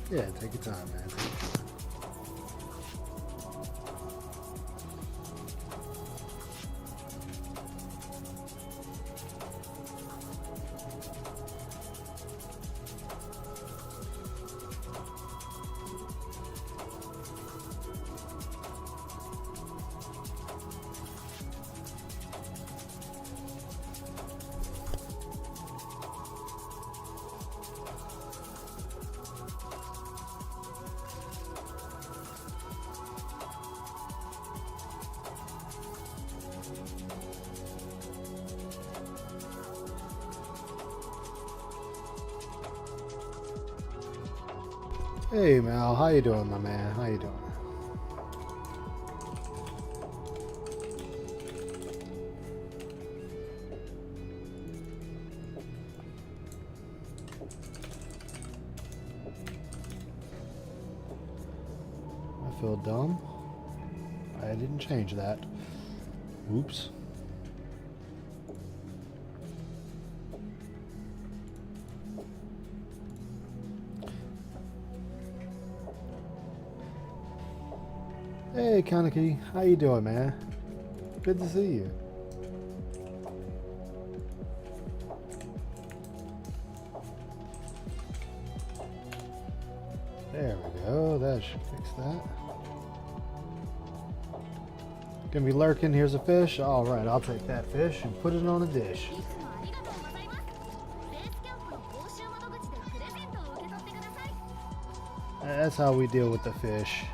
Yeah, take your time, man. Take your time. Hey Mal, how you doing, my man? How you doing? I feel dumb. I didn't change that. Oops. Hey Kaneki, how you doing, man? Good to see you. There we go. That should fix that. Gonna be lurking. Here's a fish. All right, I'll take that fish and put it on a dish. That's how we deal with the fish.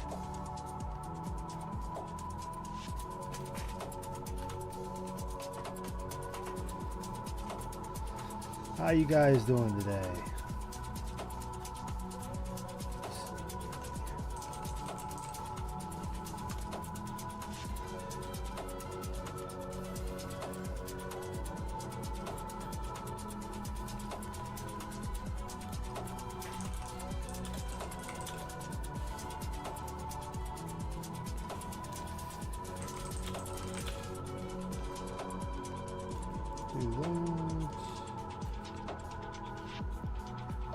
How you guys doing today?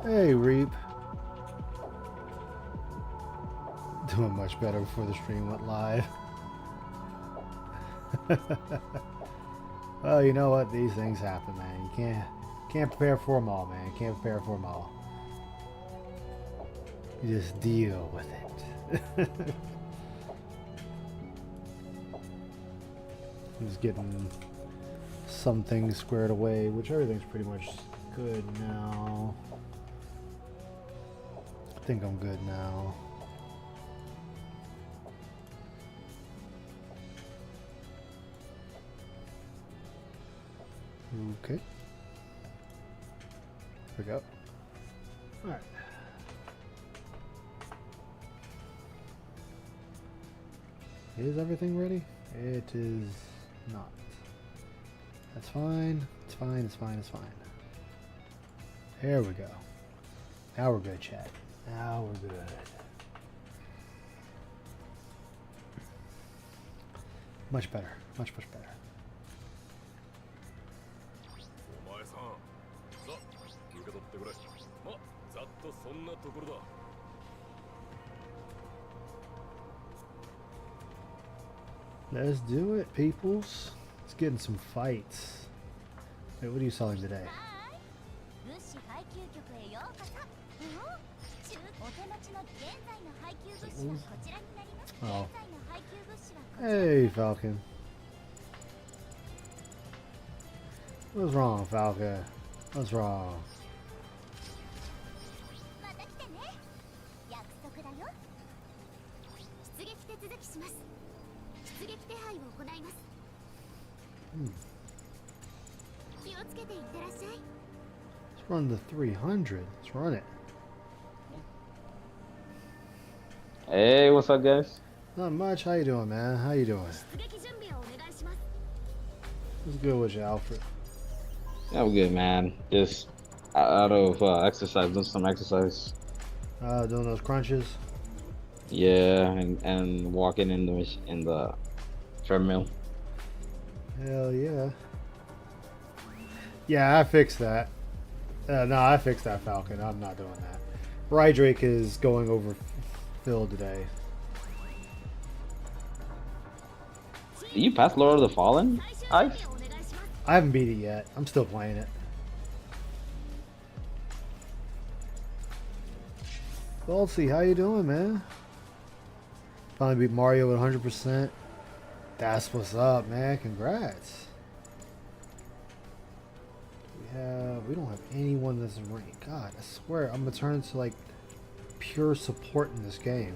Hey, Reap. Doing much better before the stream went live. Well, you know what? These things happen, man. You can't prepare for them all, man. You can't prepare for them all. You just deal with it. Just getting some things squared away, which everything's pretty much good now. I think I'm good now. Okay. Here we go. Alright. Is everything ready? It is not. That's fine. It's fine. It's fine. It's fine. There we go. Now we're good, chat. Now we're good. Much better. Much, much better. Let's do it, peoples. Let's get in some fights. Wait, what are you selling today? Oh. Hey, Falcon. What's wrong, Falcon? What's wrong? Let's run the 300. Let's run it. Hey, what's up, guys? Not much. How you doing, man? How you doing? What's good with you, Alfred? Yeah, I'm good, man. Just out of exercise, doing some exercise. Doing those crunches. Yeah, and walking in the treadmill. Hell yeah. Yeah, I fixed that. No, I fixed that, Falcon. I'm not doing that. Rydrake is going over Phil today. You passed Lord of the Fallen? Ice? I haven't beat it yet. I'm still playing it. Balsy, how you doing, man? Finally beat Mario at 100%. That's what's up, man. Congrats. We don't have anyone that's ranked. God, I swear, I'm gonna turn into like pure support in this game.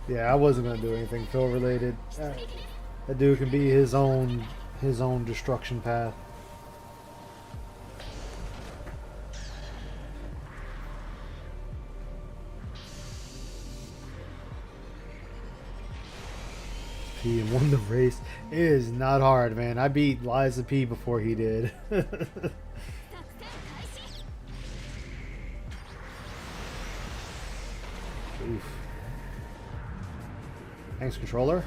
Yeah, I wasn't gonna do anything Phil related. That dude can be his own destruction path. P and won the race. It is not hard, man. I beat Liza P before he did. Oof. Thanks, controller.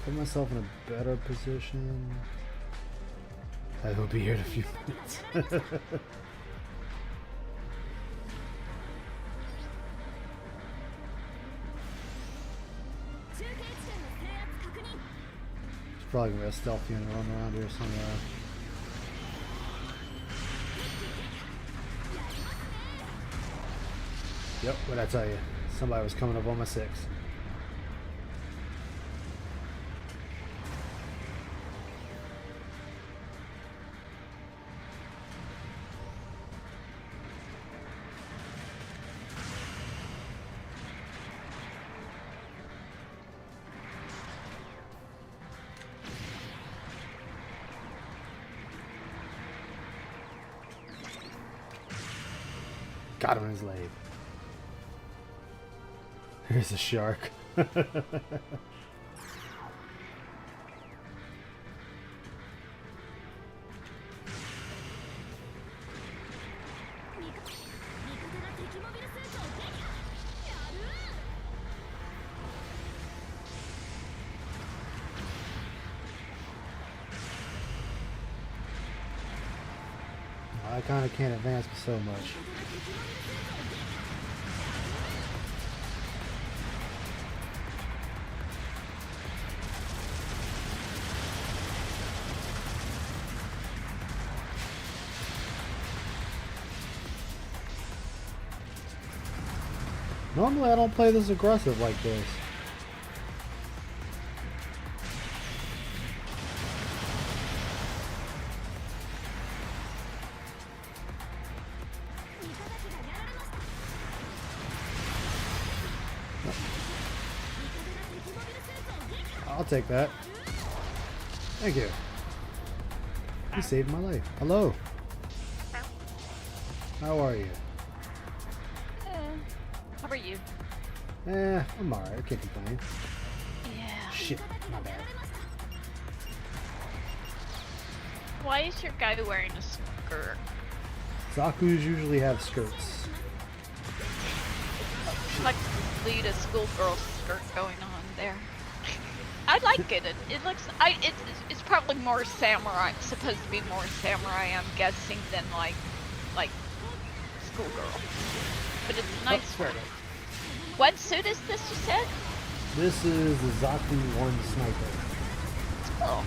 Put myself in a better position. I will be here in a few minutes. It's probably gonna be a stealthy and run around here somewhere. Yep, what'd I tell you? Somebody was coming up on my 6. Got him in his leg. Here's a shark. I kind of can't advance so much. Normally I don't play this aggressive like this. I'll take that. Thank you. You saved my life. Hello. How are you? How are you? I'm alright. I can't complain. Yeah. Shit, my bad. Why is your guy wearing a skirt? Zaku's usually have skirts. Like lead a schoolgirl skirt going on there. I like it. It looks. It's probably more samurai. It's supposed to be more samurai, I'm guessing, than like schoolgirl. But it's a nice skirt. What suit is this, you said? This is the Zaku 1 Sniper. It's cool.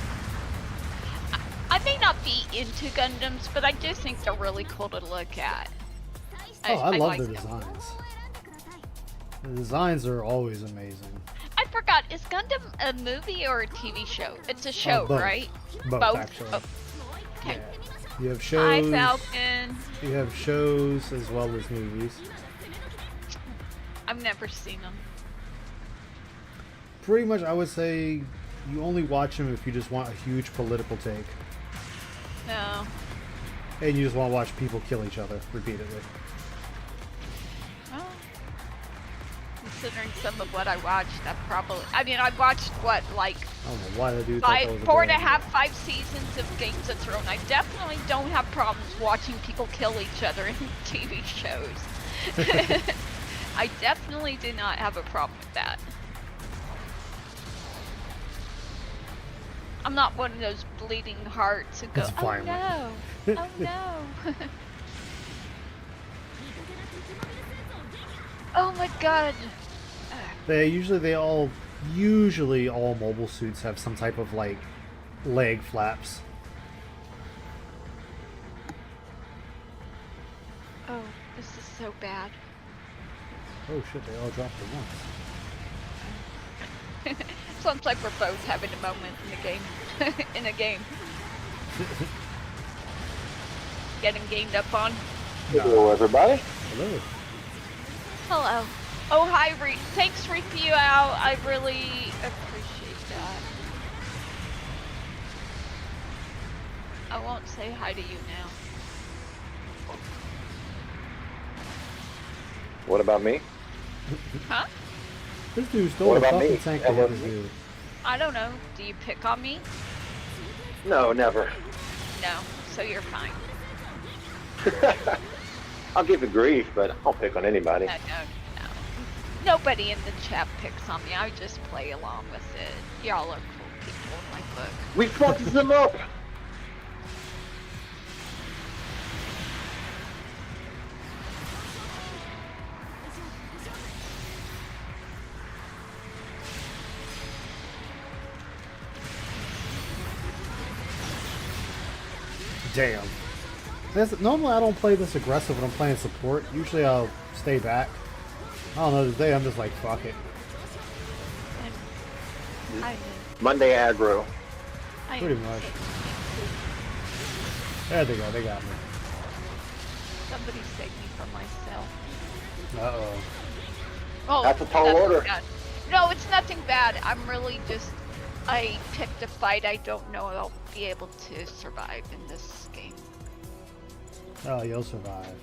I may not be into Gundams, but I do think they're really cool to look at. I love like the them. designs. The designs are always amazing. I forgot. Is Gundam a movie or a TV show? It's a show, both. right? Both, actually. Oh, okay. Yeah. You have Hi, shows. Falcon. You have shows as well as movies. I've never seen them. Pretty much, I would say you only watch them if you just want a huge political take. No. And you just want to watch people kill each other repeatedly. Well, considering some of what I watched, I mean, I watched what, like, I don't know why they do that. 5 seasons of Games of Thrones. I definitely don't have problems watching people kill each other in TV shows. I definitely do not have a problem with that. I'm not one of those bleeding hearts who go, It's oh violent. no, oh no. Oh my god. Usually all mobile suits have some type of like leg flaps. Oh, this is so bad. Oh shit, they all dropped at once. Sounds like we're both having a moment in the game. In a game. Getting gamed up on. Hello, everybody. Hello. Hello. Oh, hi, thanks, Reapy out. I really appreciate that. I won't say hi to you now. What about me? Huh? This dude stole What a about fucking me? tank That to hit wasn't this me. dude. I don't know. Do you pick on me? No, never. No. So you're fine. I'll give you grief, but I'll pick on anybody. No. Nobody in the chat picks on me. I just play along with it. Y'all are cool people in my book. We fucked them up. Damn. Normally I don't play this aggressive when I'm playing support. Usually I'll stay back. I don't know, today I'm just like, fuck it. I Monday aggro. Pretty much. There they go, they got me. Somebody save me from myself. Uh-oh. Oh, That's a tall nothing order. bad. No, it's nothing bad. I'm really just... I picked a fight I don't know I'll be able to survive in this game. Oh, you'll survive.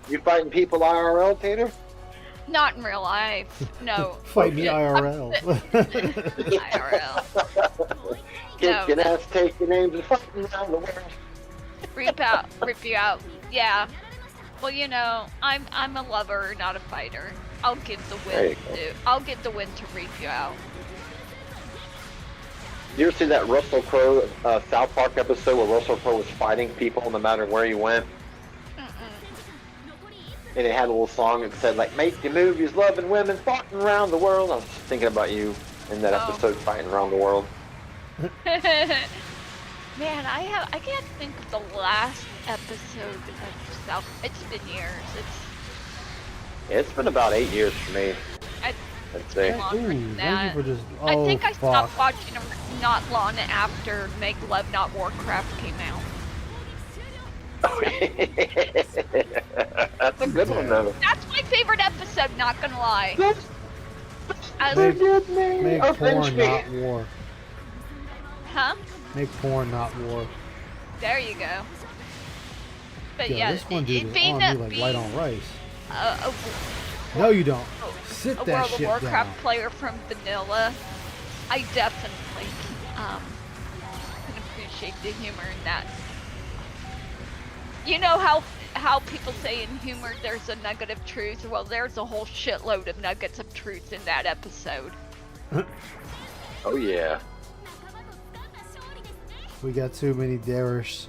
You fighting people IRL, Tater? Not in real life. No. Fight me Yeah, IRL. IRL. Get your ass, take your names, and fucking around the world. Rip you out. Yeah. Well, you know, I'm a lover, not a fighter. I'll give the win to rip you out. You ever see that Russell Crowe South Park episode where Russell Crowe was fighting people no matter where he went? And it had a little song that said, like, make your movies, loving women, fighting around the world. I was just thinking about you in that episode, fighting around the world. Man, I can't think of the last episode of South. It's been years. It's been about 8 years for me. I'd say. longer than that. Thank you for just... I Oh, think I fuck. stopped watching them not long after Make Love Not Warcraft came out. That's a good one, though. That's my favorite episode, not gonna lie. Make porn, not war. Huh? Make porn, not war. There you go. But Yo, yeah, this one dude is being on me like light on rice. a No, you don't. Sit a that World of shit Warcraft down. player from vanilla, I definitely can appreciate the humor in that. You know how people say in humor there's a nugget of truth? Well, there's a whole shitload of nuggets of truth in that episode. Oh, yeah. We got too many darers.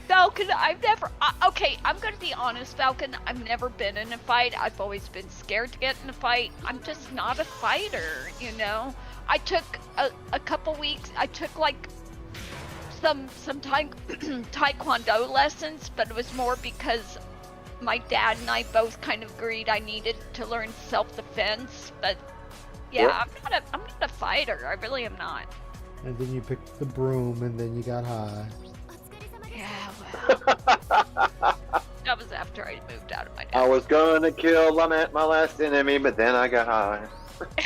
Falcon, okay, I'm gonna be honest, Falcon, I've never been in a fight. I've always been scared to get in a fight. I'm just not a fighter, you know? I took a couple weeks, I took like some taekwondo lessons, but it was more because my dad and I both kind of agreed I needed to learn self-defense, but yeah, Yep. I'm not a fighter. I really am not. And then you picked the broom, and then you got high. Yeah, well, that was after I moved out of my I dad. was gonna kill my last enemy, but then I got high.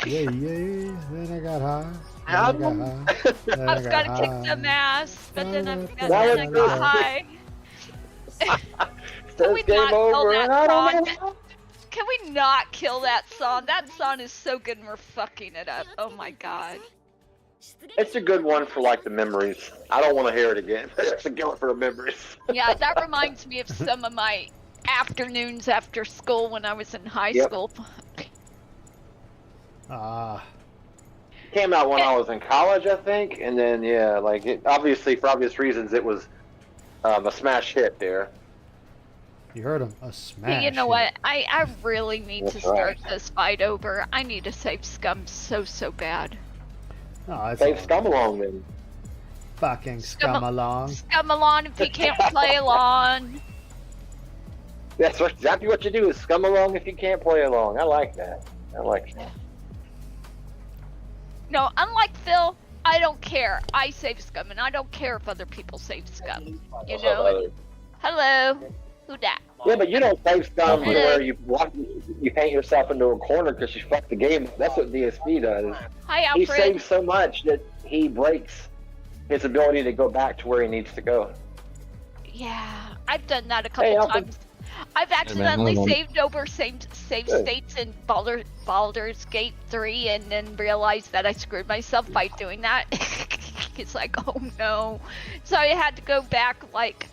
Yeah. Then I got high. How Then I got high. Then I was got gonna kick high. some ass, but then I That was got high. Can we Says game not kill over. that I don't song? know. Can we not kill that song? That song is so good and we're fucking it up. Oh my god. It's a good one for like the memories. I don't want to hear it again. It's a good one for the memories. Yeah, that reminds me of some of my afternoons after school when I was in high Yep. school. Ah. Came out when I was in college, I think, and then yeah, like it, obviously for obvious reasons, it was a smash hit there. You heard him. A smash. You know hit. what? I really need to That's start right. this fight over. I need to save Scum so bad. Oh, it's Save all Scum along then. fucking Scum- scum along. Scum along if you can't play along. That's exactly what you do is scum along if you can't play along. I like that. I like that. No, unlike Phil, I don't care. I save Scum, and I don't care if other people save Scum. You know? Hello. Who dat? Yeah, but you don't save scum to Hello. where you paint yourself into a corner because you fucked the game. That's what DSP does. Hi, He Alfred. saves so much that he breaks his ability to go back to where he needs to go. Yeah, I've done that a couple Hey, Alfred. times. I've accidentally hold on. saved over save Good. states in Baldur's Gate 3 and then realized that I screwed myself by doing that. It's like, oh no. So I had to go back like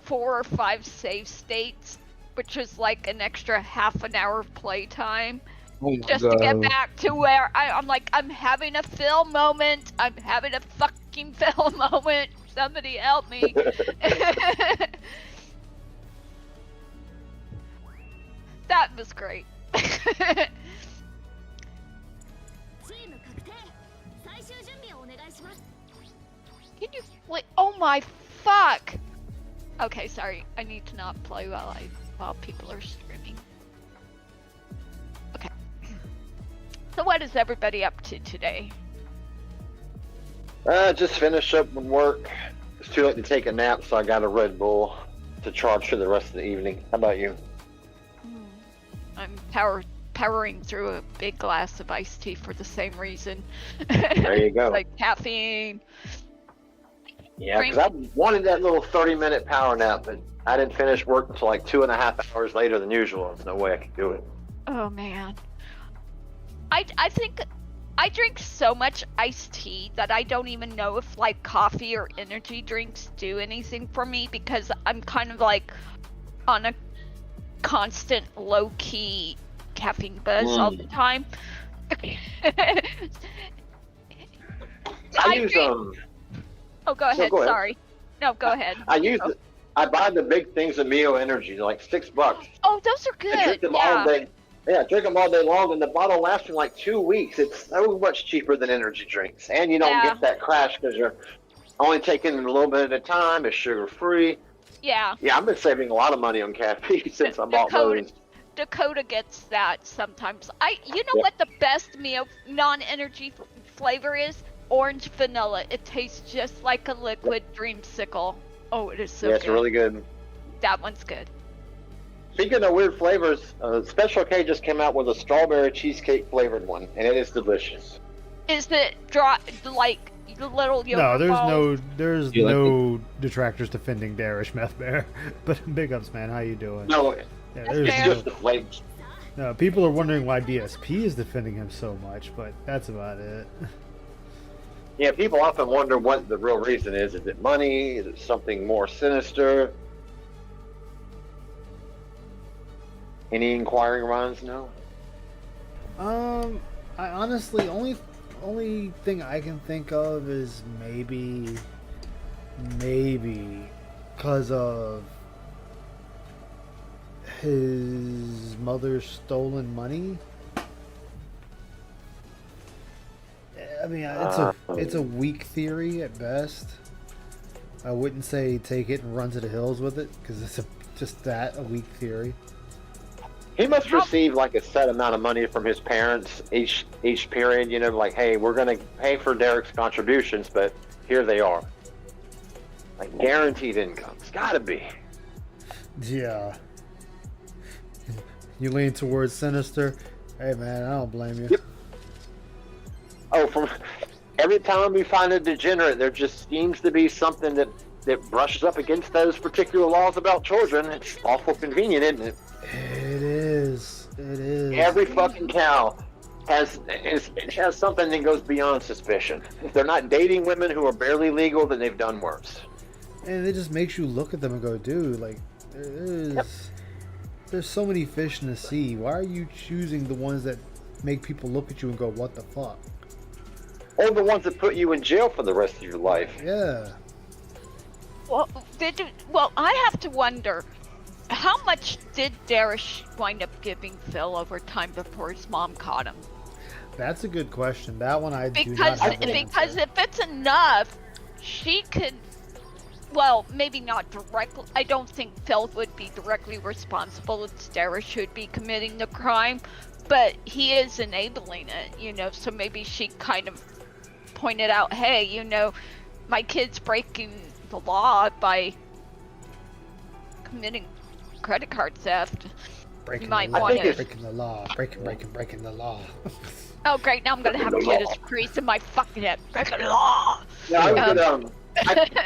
4 or 5 save states, which was like an extra half an hour of playtime. Oh my Just to get God. back to where I'm like, I'm having a Phil moment. I'm having a fucking Phil moment. Somebody help me. That was great. Can you wait? Oh my fuck! Okay, sorry. I need to not play while people are streaming. Okay. So what is everybody up to today? Just finished up with work. It's too late to take a nap, so I got a Red Bull to charge for the rest of the evening. How about you? I'm powering through a big glass of iced tea for the same reason. There you go. Like caffeine. Yeah, because I wanted that little 30-minute power nap, but I didn't finish work until like 2.5 hours later than usual. There's no way I could do it. Oh man. I think I drink so much iced tea that I don't even know if like coffee or energy drinks do anything for me because I'm kind of like on a constant low-key caffeine buzz all the time. I use drink- Oh, go ahead. go ahead. Sorry. No, go ahead. I buy the big things of Mio Energy, like $6. Oh, those are good. I drink them all day. Yeah, drink them all day long, and the bottle lasts for like 2 weeks. It's so much cheaper than energy drinks, and you don't Yeah. get that crash because you're only taking it a little bit at a time. It's sugar free. Yeah. Yeah, I've been saving a lot of money on caffeine since I bought Dakota- those. Dakota gets that sometimes. You know Yep. what the best Mio non-energy flavor is? Orange vanilla. It tastes just like a liquid dreamsicle. Oh, it is so Yeah, good. it's really good. That one's good. Speaking of weird flavors, Special K just came out with a strawberry cheesecake flavored one, and it is delicious. Is it like the little yogurt No, balls? there's You like no detractors defending Darish Meth Bear. But big ups, man. How you doing? No, Yeah, That's there's it's fair. just the flavors. no, people are wondering why DSP is defending him so much, but that's about it. Yeah, people often wonder what the real reason is. Is it money? Is it something more sinister? Any inquiring minds? No. I honestly only thing I can think of is maybe because of his mother's stolen money. I mean, it's a weak theory at best. I wouldn't say take it and run to the hills with it because it's a just that, a weak theory. He must receive like a set amount of money from his parents each period. You know, like, hey, we're gonna pay for Derek's contributions, but here they are. Like guaranteed income. It's gotta be. Yeah. You lean towards sinister. Hey man, I don't blame you. Yep. Oh, from every time we find a degenerate, there just seems to be something that brushes up against those particular laws about children. It's awful convenient, isn't it? It is. It is. Every fucking cow has something that goes beyond suspicion. If they're not dating women who are barely legal, then they've done worse. And it just makes you look at them and go, dude, like, there's so many fish in the sea. Why are you choosing the ones that make people look at you and go, what the fuck? Or the ones that put you in jail for the rest of your life. Yeah. Well, I have to wonder, how much did Darish wind up giving Phil over time before his mom caught him? That's a good question. That one I do not Because have an because answer. if it's enough, she could. Well, maybe not directly. I don't think Phil would be directly responsible. It's Darish who'd be committing the crime, but he is enabling it, you know. So maybe she kind of pointed out, hey, you know, my kid's breaking the law by committing credit card theft. Breaking might the law, want to- breaking the law, breaking the law. Oh, great! Now I'm gonna have Judas Priest in my fucking head. Breaking the law. Yeah, I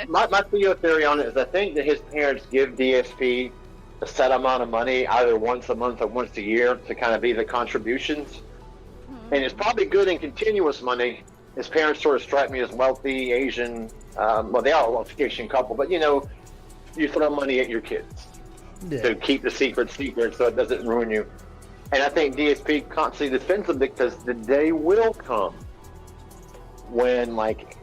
was my Theo theory on it is I think that his parents give DSP a set amount of money either once a month or once a year to kind of be the contributions. And it's probably good and continuous money. His parents sort of strike me as wealthy Asian, well, they are a wealthy Asian couple, but you know, you throw money at your kids Yeah. to keep the secret so it doesn't ruin you. And I think DSP constantly defends them because the day will come when, like,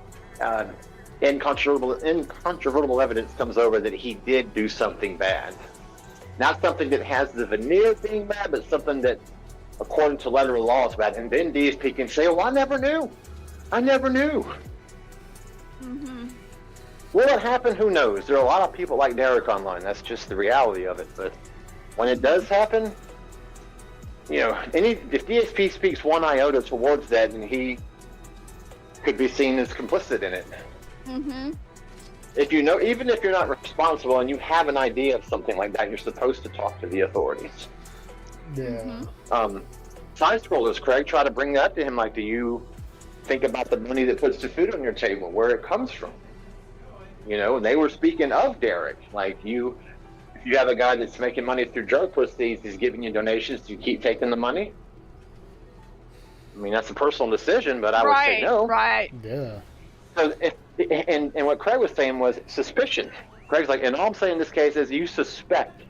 incontrovertible evidence comes over that he did do something bad. Not something that has the veneer of being bad, but something that, according to letter of law, is bad. And then DSP can say, "Oh, I never knew. I never knew." Mm-hmm. Will it happen? Who knows? There are a lot of people like Derek online. That's just the reality of it. But when it does happen, you know, if DSP speaks one iota towards that, then he could be seen as complicit in it. Mm-hmm. If you know, even if you're not responsible and you have an idea of something like that, you're supposed to talk to the authorities. Yeah. Side scrollers, Craig, try to bring that to him. Like, do you think about the money that puts the food on your table, where it comes from? You know, and they were speaking of Derek. Like, if you have a guy that's making money through drug proceeds, he's giving you donations, do you keep taking the money? I mean, that's a personal decision, but I would say no. Right. Yeah. So, and what Craig was saying was suspicion. Craig's like, and all I'm saying in this case is you suspect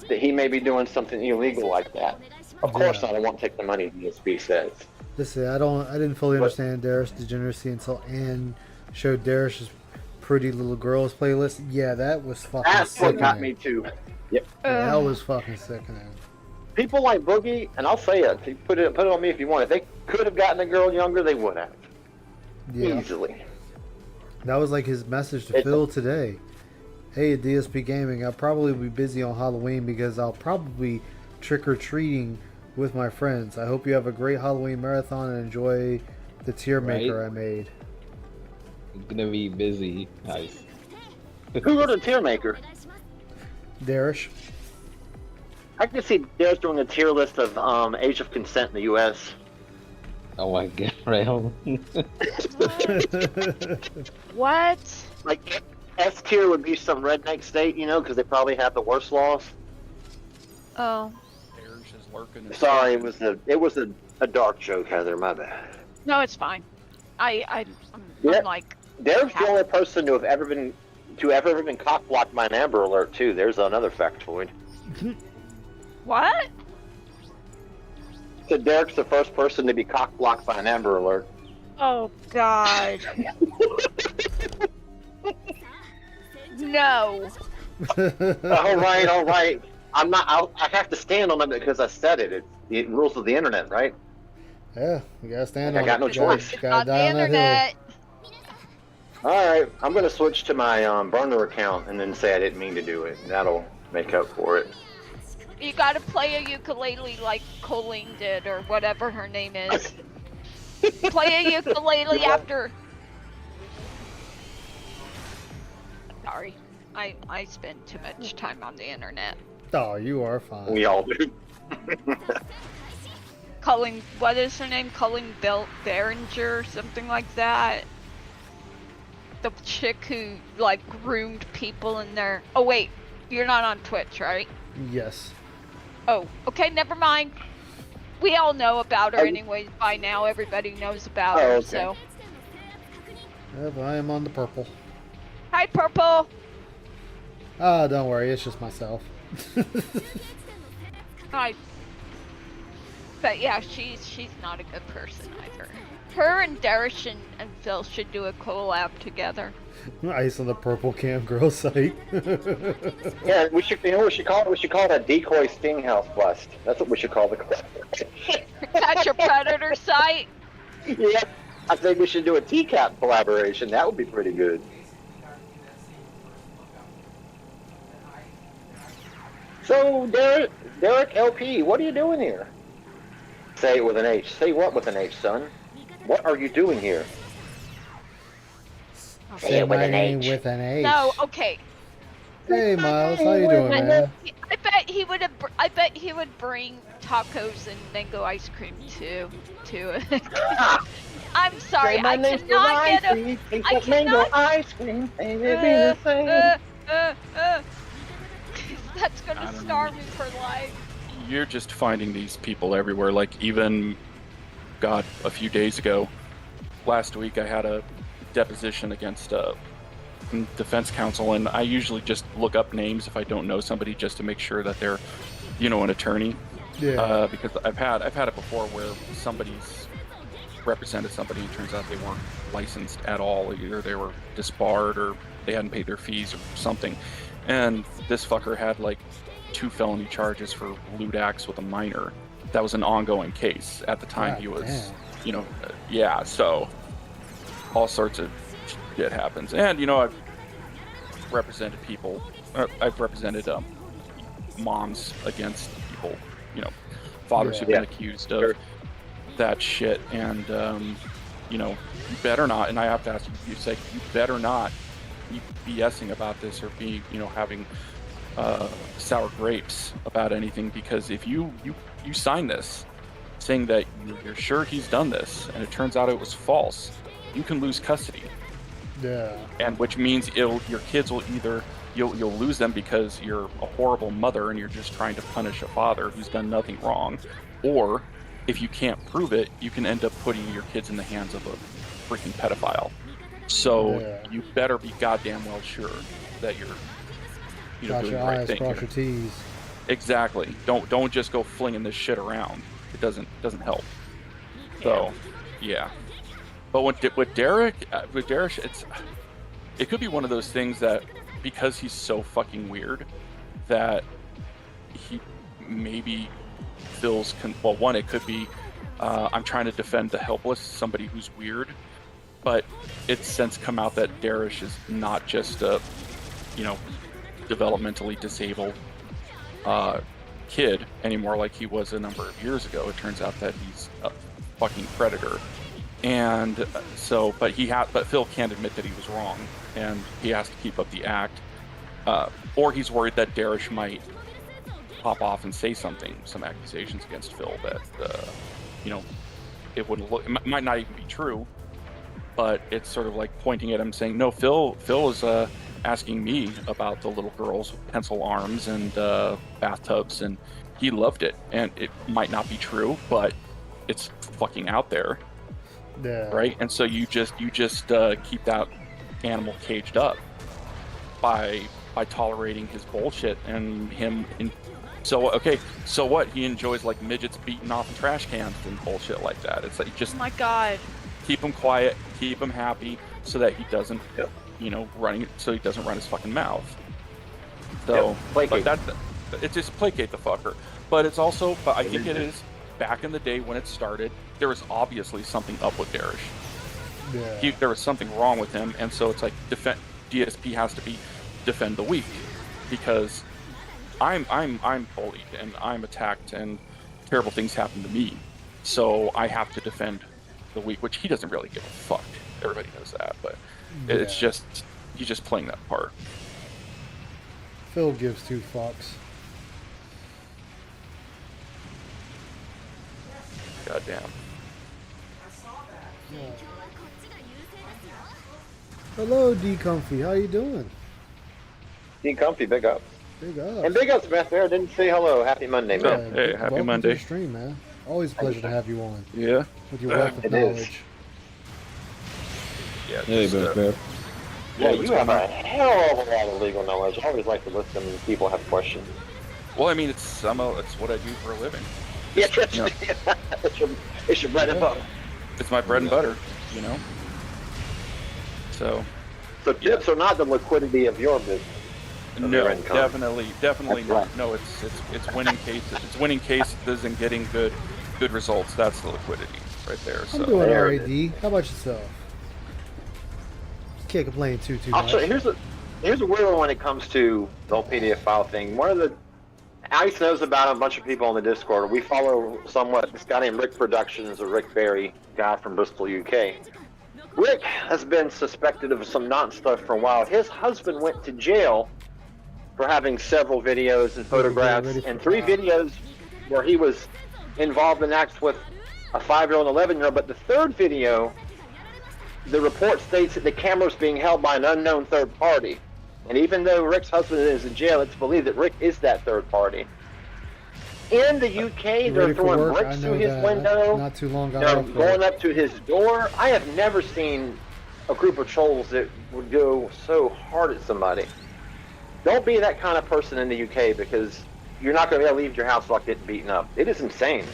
that he may be doing something illegal like that. Of course not. I won't take the money, DSP says. Listen, I didn't fully understand Darish's degeneracy until Ann showed Darish's Pretty Little Girls playlist. Yeah, that was fucking That's what sickening. got me too. Yep. Yeah, that was fucking sickening. People like Boogie, and I'll say it. Put it on me if you want. If they could have gotten a girl younger, they would have. Yeah. Easily. That was like his message to Phil today. Hey, at DSP Gaming, I'll probably be busy on Halloween because I'll probably trick-or-treating with my friends. I hope you have a great Halloween marathon and enjoy the tier maker I made. It's gonna be busy. Nice. Who wrote a tier maker? Darish. I can see Darish doing a tier list of age of consent in the U.S. Oh my god, Rail. What? Like, S tier would be some redneck state, you know, because they probably have the worst laws. Oh. Sorry, it was a dark joke, Heather. My bad. No, it's fine. I'm Yeah. like, Darren's the only person to have ever been cock blocked by an Amber Alert too. There's another factoid. what? So Derek's the first person to be cock blocked by an Amber Alert. Oh God. No. All right. I'm not. I have to stand on it because I said it. It rules of the internet, right? Yeah, you gotta stand I on got it. no You gotta- choice. gotta On the die on that hill. internet. All right. I'm gonna switch to my burner account and then say I didn't mean to do it. That'll make up for it. You gotta play a ukulele like Colleen did, or whatever her name is. Play a ukulele after. Sorry, I spend too much time on the internet. Oh, you are fine. We all do. Colleen, what is her name? Colleen Behringer, something like that. The chick who like groomed people in their. Oh wait, you're not on Twitch, right? Yes. Oh, okay, never mind. We all know about her anyways by now. Everybody knows about her, okay. so. Yep, I am on the purple. Hi, Purple. Ah, don't worry, it's just myself. Hi. But yeah, she's not a good person either. Her and Darish and Phil should do a collab together. Ice on the purple cam girl site. Yeah, we should. You know what we should call it? We should call it a decoy stinghouse bust. That's what we should call the. Catch a predator site. Yeah, I think we should do a TCAP collaboration. That would be pretty good. So, Derek LP, what are you doing here? Say it with an H. Say what with an H, son? What are you doing here? Say my name with an H. No, okay. Hey Miles, how you doing, man? I bet he would have. I bet he would bring tacos and mango ice cream too. I'm sorry, I cannot get a. I cannot. Ice cream. That's gonna scar me for life. You're just finding these people everywhere. Like even, God, a few days ago, last week I had a deposition against defense counsel, and I usually just look up names if I don't know somebody just to make sure that they're, an attorney. Yeah. Because I've had it before where somebody's represented somebody and it turns out they weren't licensed at all. Either they were disbarred or they hadn't paid their fees or something. And this fucker had like 2 felony charges for lewd acts with a minor. That was an ongoing case. At the time he was, so all sorts of shit happens. And, I've represented people, I've represented moms against people, fathers who've been accused of that shit. And, you better not, and I have to ask you say, you better not be BSing about this or be, having sour grapes about anything, because if you sign this saying that you're sure he's done this and it turns out it was false, you can lose custody. Yeah. And which means your kids will either you'll lose them because you're a horrible mother and you're just trying to punish a father who's done nothing wrong, or if you can't prove it, you can end up putting your kids in the hands of a freaking pedophile. So you better be goddamn well sure that you're Cross doing your the right eyes, thing cross here. your T's. Exactly. Don't just go flinging this shit around. It doesn't help. So, yeah. But with Derek, it could be one of those things that because he's so fucking weird that he maybe feels well. One, it could be I'm trying to defend the helpless, somebody who's weird. But it's since come out that Darish is not just a, developmentally disabled kid anymore like he was a number of years ago. It turns out that he's a fucking predator. And but Phil can't admit that he was wrong, and he has to keep up the act. Or he's worried that Darish might pop off and say some accusations against Phil that, it wouldn't look, it might not even be true. But it's sort of like pointing at him saying, no, Phil is asking me about the little girls with pencil arms and bathtubs, and he loved it. And it might not be true, but it's fucking out there. Yeah. Right? And so you just keep that animal caged up by tolerating his bullshit and him. So what? He enjoys like midgets beating off trash cans and bullshit like that. It's like just. Oh my God. Keep him quiet, keep him happy, so that he doesn't, so he doesn't run his fucking mouth. So, but it's just placate the fucker. But it's also, I think it is, back in the day when it started, there was obviously something up with Darish. Yeah. There was something wrong with him, and so it's like DSP has to defend the weak, because I'm bullied and I'm attacked and terrible things happen to me, so I have to defend the weak, which he doesn't really give a fuck. Everybody knows that, but it's just he's just playing that part. Phil gives two fucks. Goddamn. Hello, D Comfy. How you doing? Be comfy, big up. Big up. And big ups, Beth Bear. Didn't say hello. Happy Monday, Oh, man. hey, happy welcome Monday. to the stream, man. Always a pleasure to have you on Yeah. with your wealth of It is. knowledge. Yeah. Hey, just, Bear Bear. Yeah, what's you have going a on? hell of a lot of legal knowledge. I always like to listen when people have questions. Well, I mean, it's what I do for a living. Yeah, you know. it's your bread and butter. It's my bread and butter, you know. So So tips are not the liquidity of your business. Of no, your income. definitely That's not. right. No, it's winning cases. It's winning cases and getting good results. That's the liquidity right there. I'm So doing there alright, it D. How about yourself? Can't complain too I'll much. show you, here's a weird one when it comes to the whole PDF file thing. One of the ICE knows about a bunch of people on the Discord. We follow somewhat this guy named Rick Productions, or Rick Berry, guy from Bristol, UK. Rick has been suspected of some non-stuff for a while. His husband went to jail for having several videos and photographs, and 3 videos where he was involved in acts with a 5-year-old and 11-year-old. But the 3rd video, the report states that the camera's being held by an unknown third party. And even though Rick's husband is in jail, it's believed that Rick is that third party. In the UK, You they're ready for throwing work? I bricks know through his that. window. Not too long They're ago. going up to his door. I have never seen a group of trolls that would go so hard at somebody. Don't be that kind of person in the UK, because you're not going to be able to leave your house without getting beaten up. It is insane.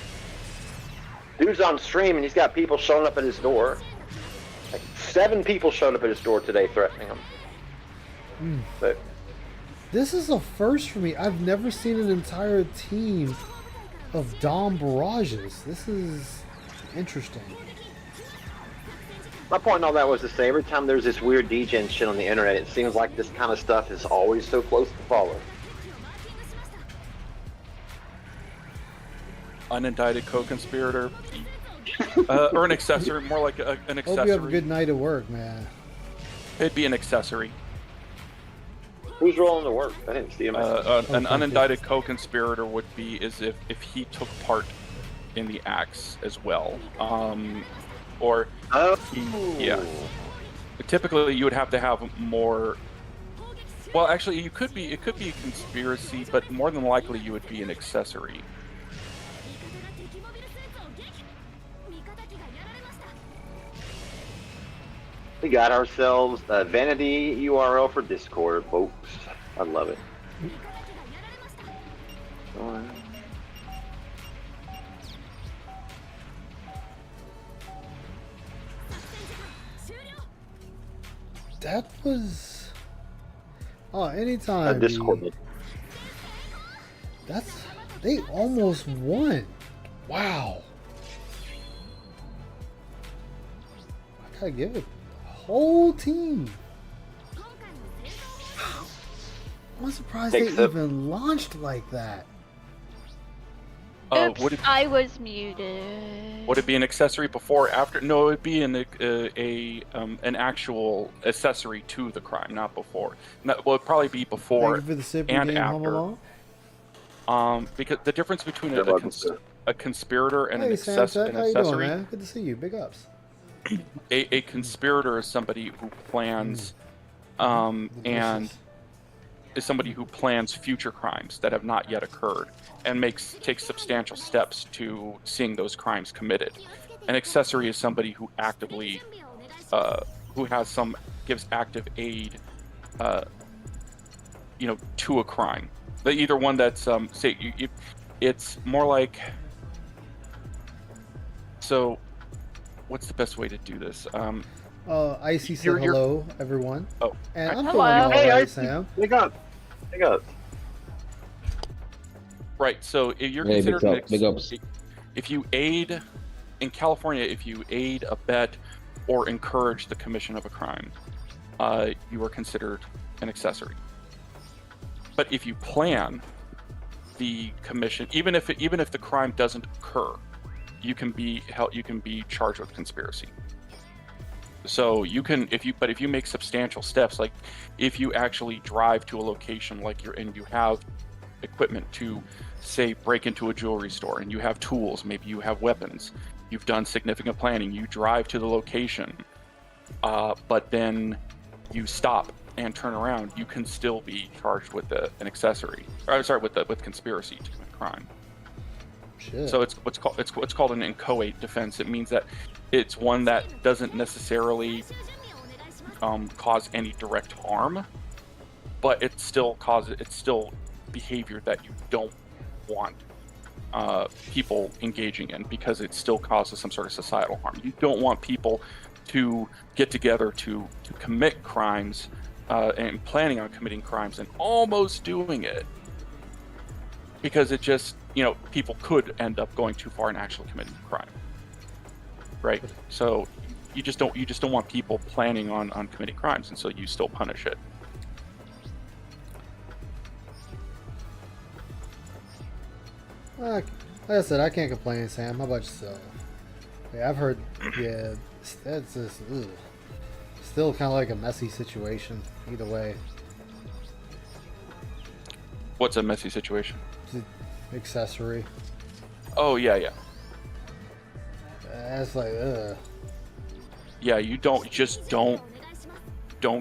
Dude's on stream and he's got people showing up at his door. Like 7 people showed up at his door today threatening him. But This is a first for me. I've never seen an entire team of Dom barrages. This is interesting. my point in all that was to say, every time there's this weird degen shit on the internet, it seems like this kind of stuff is always so close to follow. unindicted co-conspirator, or an accessory, more like an Hope accessory. you have a good night at work, man. It'd be an accessory. Who's rolling to work? I didn't see him. An Okay. unindicted co-conspirator would be as if he took part in the acts as well, or yeah. Typically, you would have to have more. Well, actually, it could be a conspiracy, but more than likely, you would be an accessory. We got ourselves a vanity URL for Discord, folks. I love it. That was. Oh, anytime. A D. Discord. That's. They almost won. Wow. I gotta give it. The whole team. I'm surprised Take they sip. even launched like that. Oops, Would it I was muted. Would it be an accessory before or after? No, it would be an actual accessory to the crime, not before. No, well, it'd probably be Thank before you for the sip and game, Home after. Alone. Because the difference between You're welcome, sir. a conspirator and Hey, an Samtech, how you doing, accessory, man? Good to see you. Big ups. a conspirator is somebody who plans, and Delicious. is somebody who plans future crimes that have not yet occurred and takes substantial steps to seeing those crimes committed. An accessory is somebody who actively, gives active aid, to a crime. Either one that's it's more like. So, what's the best way to do this? Icy said You're- hello, everyone. Oh, And I'm Hello. feeling all Hey, right, Icy. Sam. Big up. Big up. right. So if you're Hey, considered big ups. if you aid in California, if you aid, abet, or encourage the commission of a crime, you are considered an accessory. But if you plan the commission, even if the crime doesn't occur, you can be charged with conspiracy. So you can, if you make substantial steps, like if you actually drive to a location like and you have equipment to, say, break into a jewelry store, and you have tools, maybe you have weapons, you've done significant planning, you drive to the location, but then you stop and turn around, you can still be charged with an accessory, with conspiracy to commit crime. Shit. So it's what's called an inchoate defense. It means that it's one that doesn't necessarily cause any direct harm, but it's still behavior that you don't want people engaging in, because it still causes some sort of societal harm. You don't want people to get together to commit crimes and planning on committing crimes and almost doing it, because it just, people could end up going too far and actually committing a crime, right? So you just don't want people planning on committing crimes, and so you still punish it. Like I said, I can't complain, Sam. How about yourself? Yeah, I've heard. Yeah, that's just still kind of like a messy situation. Either way, What's a messy situation? accessory. Oh yeah. That's like, Yeah, you don't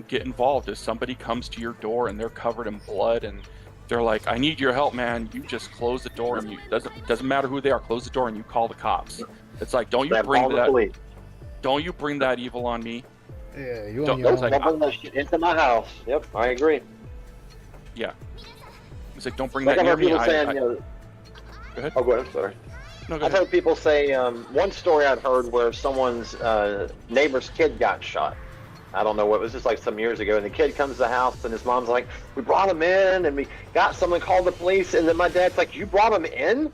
get involved. If somebody comes to your door and they're covered in blood and they're like, "I need your help, man," you just close the door, and doesn't matter who they are. Close the door and you call the cops. It's like, don't you bring that evil on me. yeah, you Don't- on your it's own. like- Don't bring that shit into my house. Yep, I agree. Yeah, it's like, don't bring Like that I've near heard me. people saying, Go ahead. Oh, go ahead. I'm sorry. No, go I've ahead. heard people say, one story I've heard where someone's neighbor's kid got shot. I don't know what, it was just like some years ago, and the kid comes to the house and his mom's like, "We brought him in and we got someone, called the police," and then my dad's like, "You brought him in?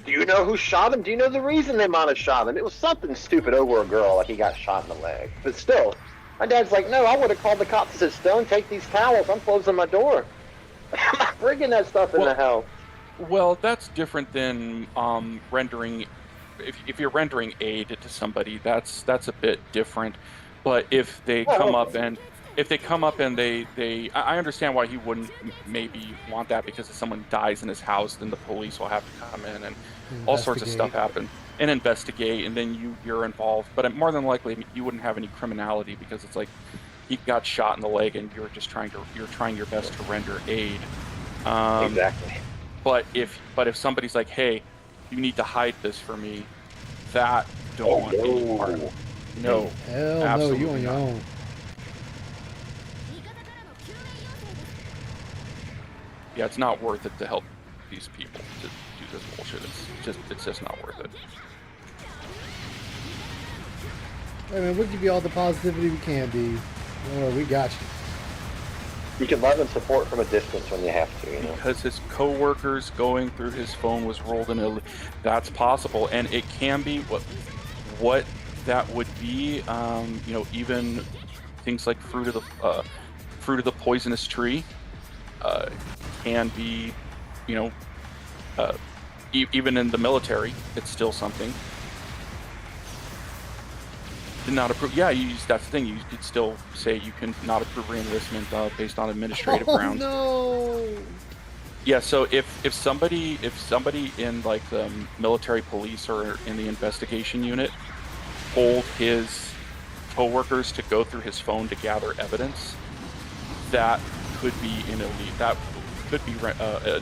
Do you know who shot him? Do you know the reason they might have shot him?" It was something stupid over a girl, like he got shot in the leg. But still, my dad's like, "No, I would have called the cops and said, Stone, take these towels, I'm closing my door." I'm not bringing that stuff in the house. Well, that's different than rendering. If you're rendering aid to somebody, that's a bit different. But if they come up and they I understand why he wouldn't maybe want that, because if someone dies in his house, then the police will have to come in and all sorts of stuff happen and investigate, and then you're involved. But more than likely, you wouldn't have any criminality, because it's like he got shot in the leg and you're trying your best to render aid. Exactly. But if somebody's like, "Hey, you need to hide this for me," that don't want any part of it. No, Hell no, absolutely you on your not. own. Yeah, it's not worth it to help these people to do this bullshit. It's just not worth it. Hey man, we'll give you all the positivity we can, D. Don't worry, we got you. You can love and support from a distance when you have to, Because his coworkers going through his phone was rolled in. That's possible, and it can be what that would be. Even things like fruit of the poisonous tree can be, even in the military, it's still something. Did not approve. Yeah, that's the thing. You could still say you can not approve reenlistment based on administrative grounds. No. Yeah. So if somebody in like the military police or in the investigation unit told his coworkers to go through his phone to gather evidence, that could be an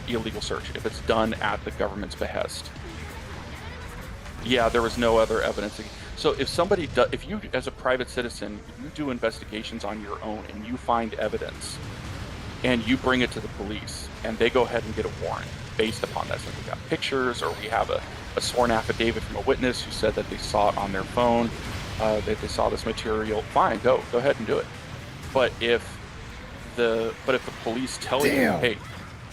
illegal search if it's done at the government's behest. Yeah, there was no other evidence. So if you as a private citizen, if you do investigations on your own and you find evidence and you bring it to the police and they go ahead and get a warrant based upon that, so we got pictures or we have a sworn affidavit from a witness who said that they saw it on their phone, that they saw this material, fine, go ahead and do it. But if the police tell you, "Hey,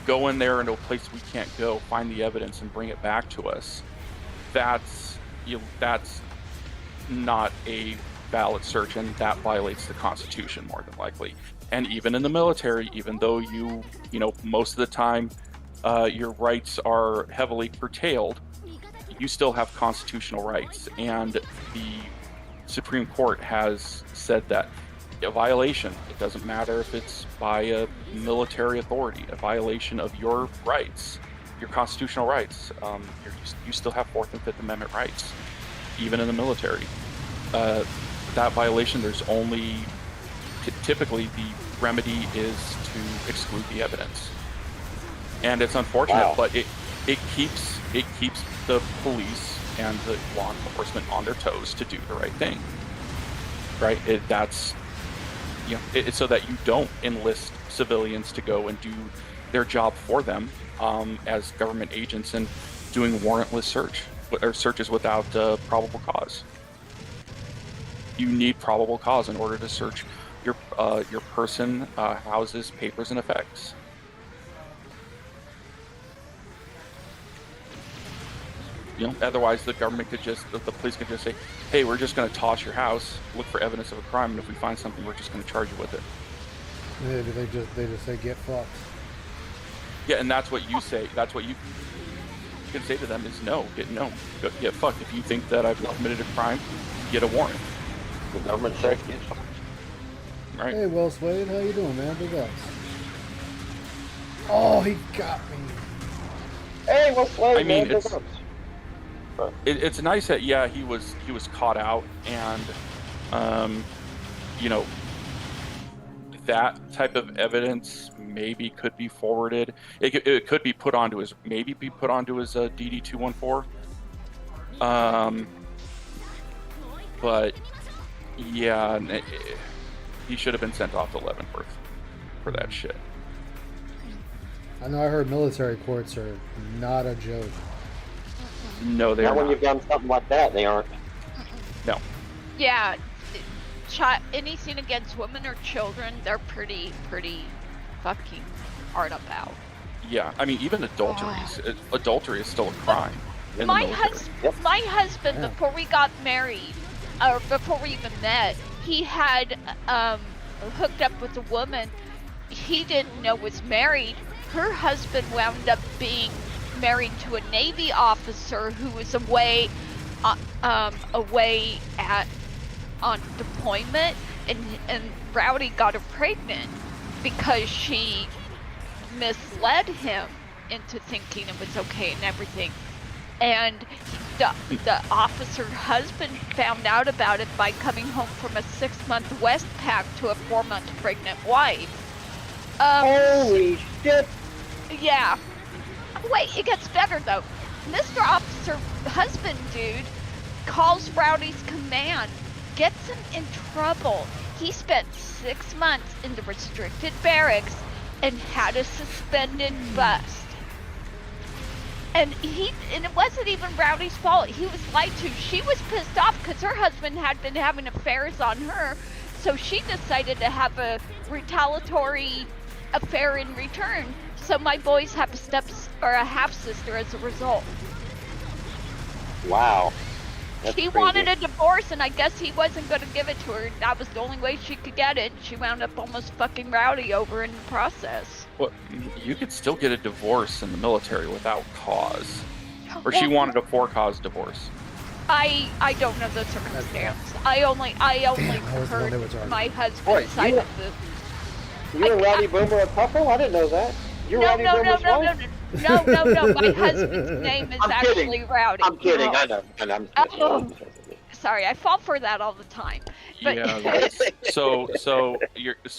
go in there into a place we can't go, find the evidence and bring it back to us," that's not a valid search, and that violates the Constitution more than likely. And even in the military, even though you most of the time your rights are heavily curtailed, you still have constitutional rights. And the Supreme Court has said that a violation, it doesn't matter if it's by a military authority, a violation of your rights, your constitutional rights, you still have Fourth and Fifth Amendment rights, even in the military. That violation, there's only typically the remedy is to exclude the evidence, and it's unfortunate, Wow. but it keeps the police and the law enforcement on their toes to do the right thing, right? That's it's so that you don't enlist civilians to go and do their job for them as government agents and doing warrantless searches without probable cause. You need probable cause in order to search your person, houses, papers, and effects. Otherwise the government could the police could just say, hey, we're just going to toss your house, look for evidence of a crime, and if we find something, we're just going to charge you with it. They just say get fucked. Yeah, and that's what you say. That's what you can say to them is no, get fucked. If you think that I've committed a crime, get a warrant. The government says get fucked. Right? Hey, Will Slade, how you doing, man? Big ups. Oh, he got me. Hey, what's Slade, I mean, man? it's it's nice that he was caught out, and that type of evidence maybe could be forwarded. It could be put onto his DD-214. But yeah, he should have been sent off to Leavenworth for that shit. I know I heard military courts are not a joke. No, they Now are when not. you've done something like that, they aren't. No. Yeah, anything against women or children, they're pretty fucking hard about. Yeah, I mean, even adultery is still a crime. In My the military. husband, Yeah. before we got married, or before we even met, he had hooked up with a woman he didn't know was married. Her husband wound up being married to a Navy officer who was away on deployment, and Rowdy got her pregnant because she misled him into thinking it was okay and everything. And the officer husband found out about it by coming home from a 6-month Westpac to a 4-month pregnant wife. Holy shit! Yeah. Wait, it gets better though. Mr. Officer husband dude calls Rowdy's command, gets him in trouble. He spent 6 months in the restricted barracks and had a suspended bust. And it wasn't even Rowdy's fault. He was lied to. She was pissed off because her husband had been having affairs on her, so she decided to have a retaliatory affair in return. So my boys have a half sister as a result. Wow. That's She crazy. wanted a divorce, and I guess he wasn't going to give it to her. That was the only way she could get it. She wound up almost fucking Rowdy over in the process. Well, you could still get a divorce in the military without cause. Or she Well, wanted a for-cause divorce. I don't know the circumstance. I only I was heard wondering what's wrong. my husband's Boy, side you- of the. You and Rowdy Boomer a couple? I didn't know that. You're No, Rowdy no, no, Boomer's no, no, wife? no. My husband's name is I'm actually kidding. Rowdy. I'm kidding. No. I know. I'm Oh. Sorry, I fall for that all the time. But Yeah. So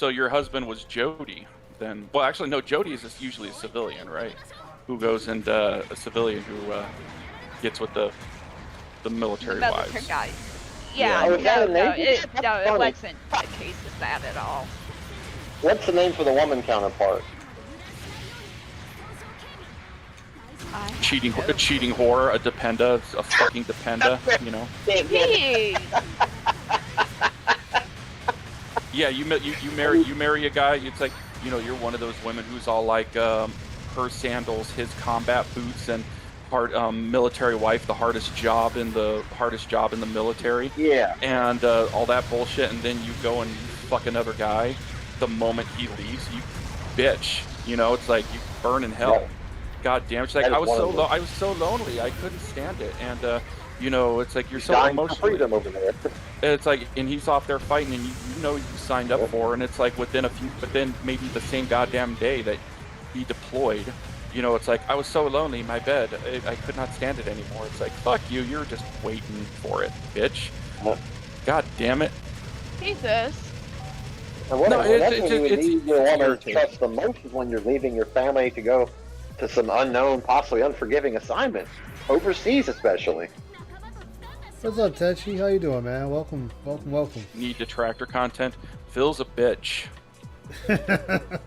your husband was Jody then? Well, actually, no. Jody is usually a civilian, right? Who goes and a civilian who gets with the military military wives. guys. Yeah, Yeah, was that no, a no, Navy? it That's funny. wasn't the case of that at all. What's the name for the woman counterpart? Cheating whore, a dependa, a fucking dependa, you know. Jeez. Yeah, you marry a guy. It's like, you know, you're one of those women who's all like her sandals, his combat boots, and military wife, the hardest job in the military, Yeah. and all that bullshit. And then you go and fuck another guy the moment he leaves. You bitch. You know, it's like you burn in hell. God damn, she's like, That is I was one so of them. I was so lonely, I couldn't stand it, and you know, it's like you're so Dying for emotionally. freedom over there. It's like, and he's off there fighting, and you know you signed up for, and it's like within a few, but then maybe the same goddamn day that he deployed, you know, it's like I was so lonely in my bed, I could not stand it anymore. It's like, fuck you, you're just waiting for it, bitch. God damn it. Jesus. And what No, that's it's when you would it's need your woman to irritating. trust the most is when you're leaving your family to go to some unknown, possibly unforgiving assignment, overseas especially. What's up, Tetchy? How you doing, man? Welcome, welcome, welcome. Need detractor content. Phil's a bitch. a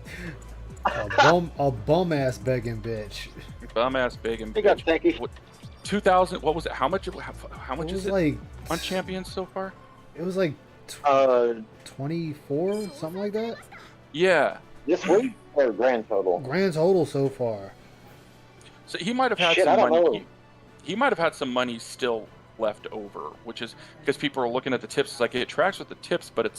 bum ass begging bitch. Bum ass big and Big up, bitch. Tanky. What, 2,000? What was it? How much It is was it like on Champions so far? it was like Uh, 24, something like that. Yeah. this week or grand total? Grand total so far. So he might have had Shit, some I don't money. know. He might have had some money still left over, which is because people are looking at the tips. It's like it tracks with the tips, but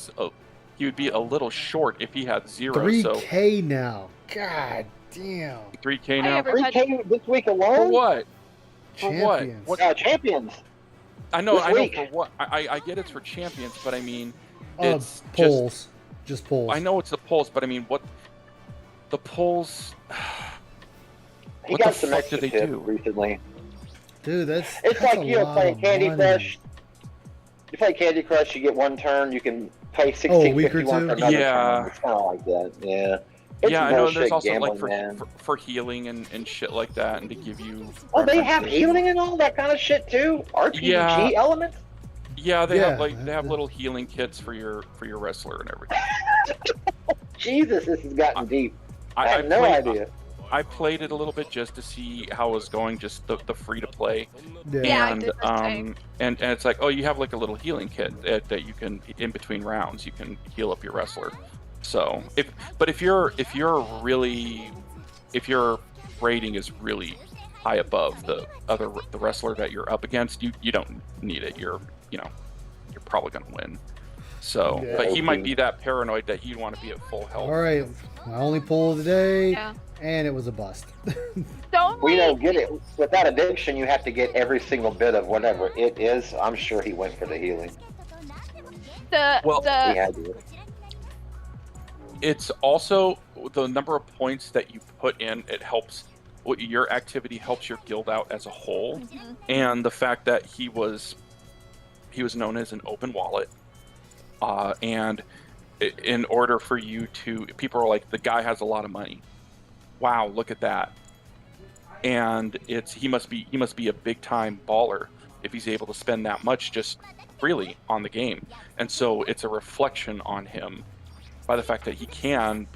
he would be a little short if he had zero. 3K now. God damn. So 3K I now. ever- 3K this week For alone? what? For what? Champions. What? Champions. I know. This I know week. for what. I get it's for champions, but I mean, Uh, it's polls. Just polls. I know it's the polls, but I mean, what the polls? He What got the some fuck extra did they tips do? recently. Dude, that's It's that's like a you lot playing of Candy money. Crush. You play Candy Crush, you get one turn, you can pay Oh, a week or 16.51 two? for another Yeah. turn. It's kind of like that, yeah. It's Yeah, I know. bullshit There's also gambling, like man. for healing and shit like that, and to give you. Oh, they have references. healing and all that kind of shit too? RPG Yeah. elements? Yeah, they Yeah, have like they have that- little healing kits for your wrestler and everything. Jesus, this has gotten deep. I I have no played, idea. I played it a little bit just to see how it was going, just the free to play. Yeah, I and did the same. and it's like, oh, you have like a little healing kit that you can, in between rounds, you can heal up your wrestler. So if your rating is really high above the wrestler that you're up against, you don't need it. You're probably gonna win. So, Yeah. but he might be that paranoid that he'd want to be at full health. All right, my only pull of the day, Yeah. and it was a bust. Don't We we? don't get it. With that addiction, you have to get every single bit of whatever it is. I'm sure he went for the healing. Well, He had to. It's also the number of points that you put in. It helps. Your activity helps your guild out as a whole, Mhm. and the fact that he was known as an open wallet, and in order for you to, people are like, the guy has a lot of money. Wow, look at that. And he must be a big time baller if he's able to spend that much just freely on the game. And so it's a reflection on him by the fact that he can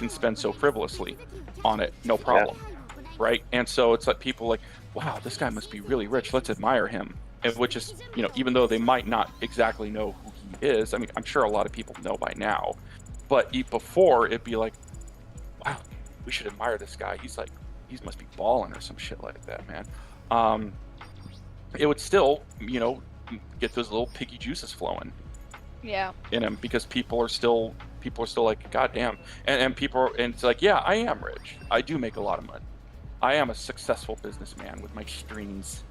spend so frivolously on it, no problem. Right? And so it's like people like, wow, this guy must be really rich. Let's admire him. And which is, even though they might not exactly know who he is, I mean, I'm sure a lot of people know by now, but before it'd be like, wow, we should admire this guy. He must be balling or some shit like that, man. It would still, get those little piggy juices flowing Yeah. in him, because people are still like, God damn. And it's like, yeah, I am rich. I do make a lot of money. I am a successful businessman with my streams.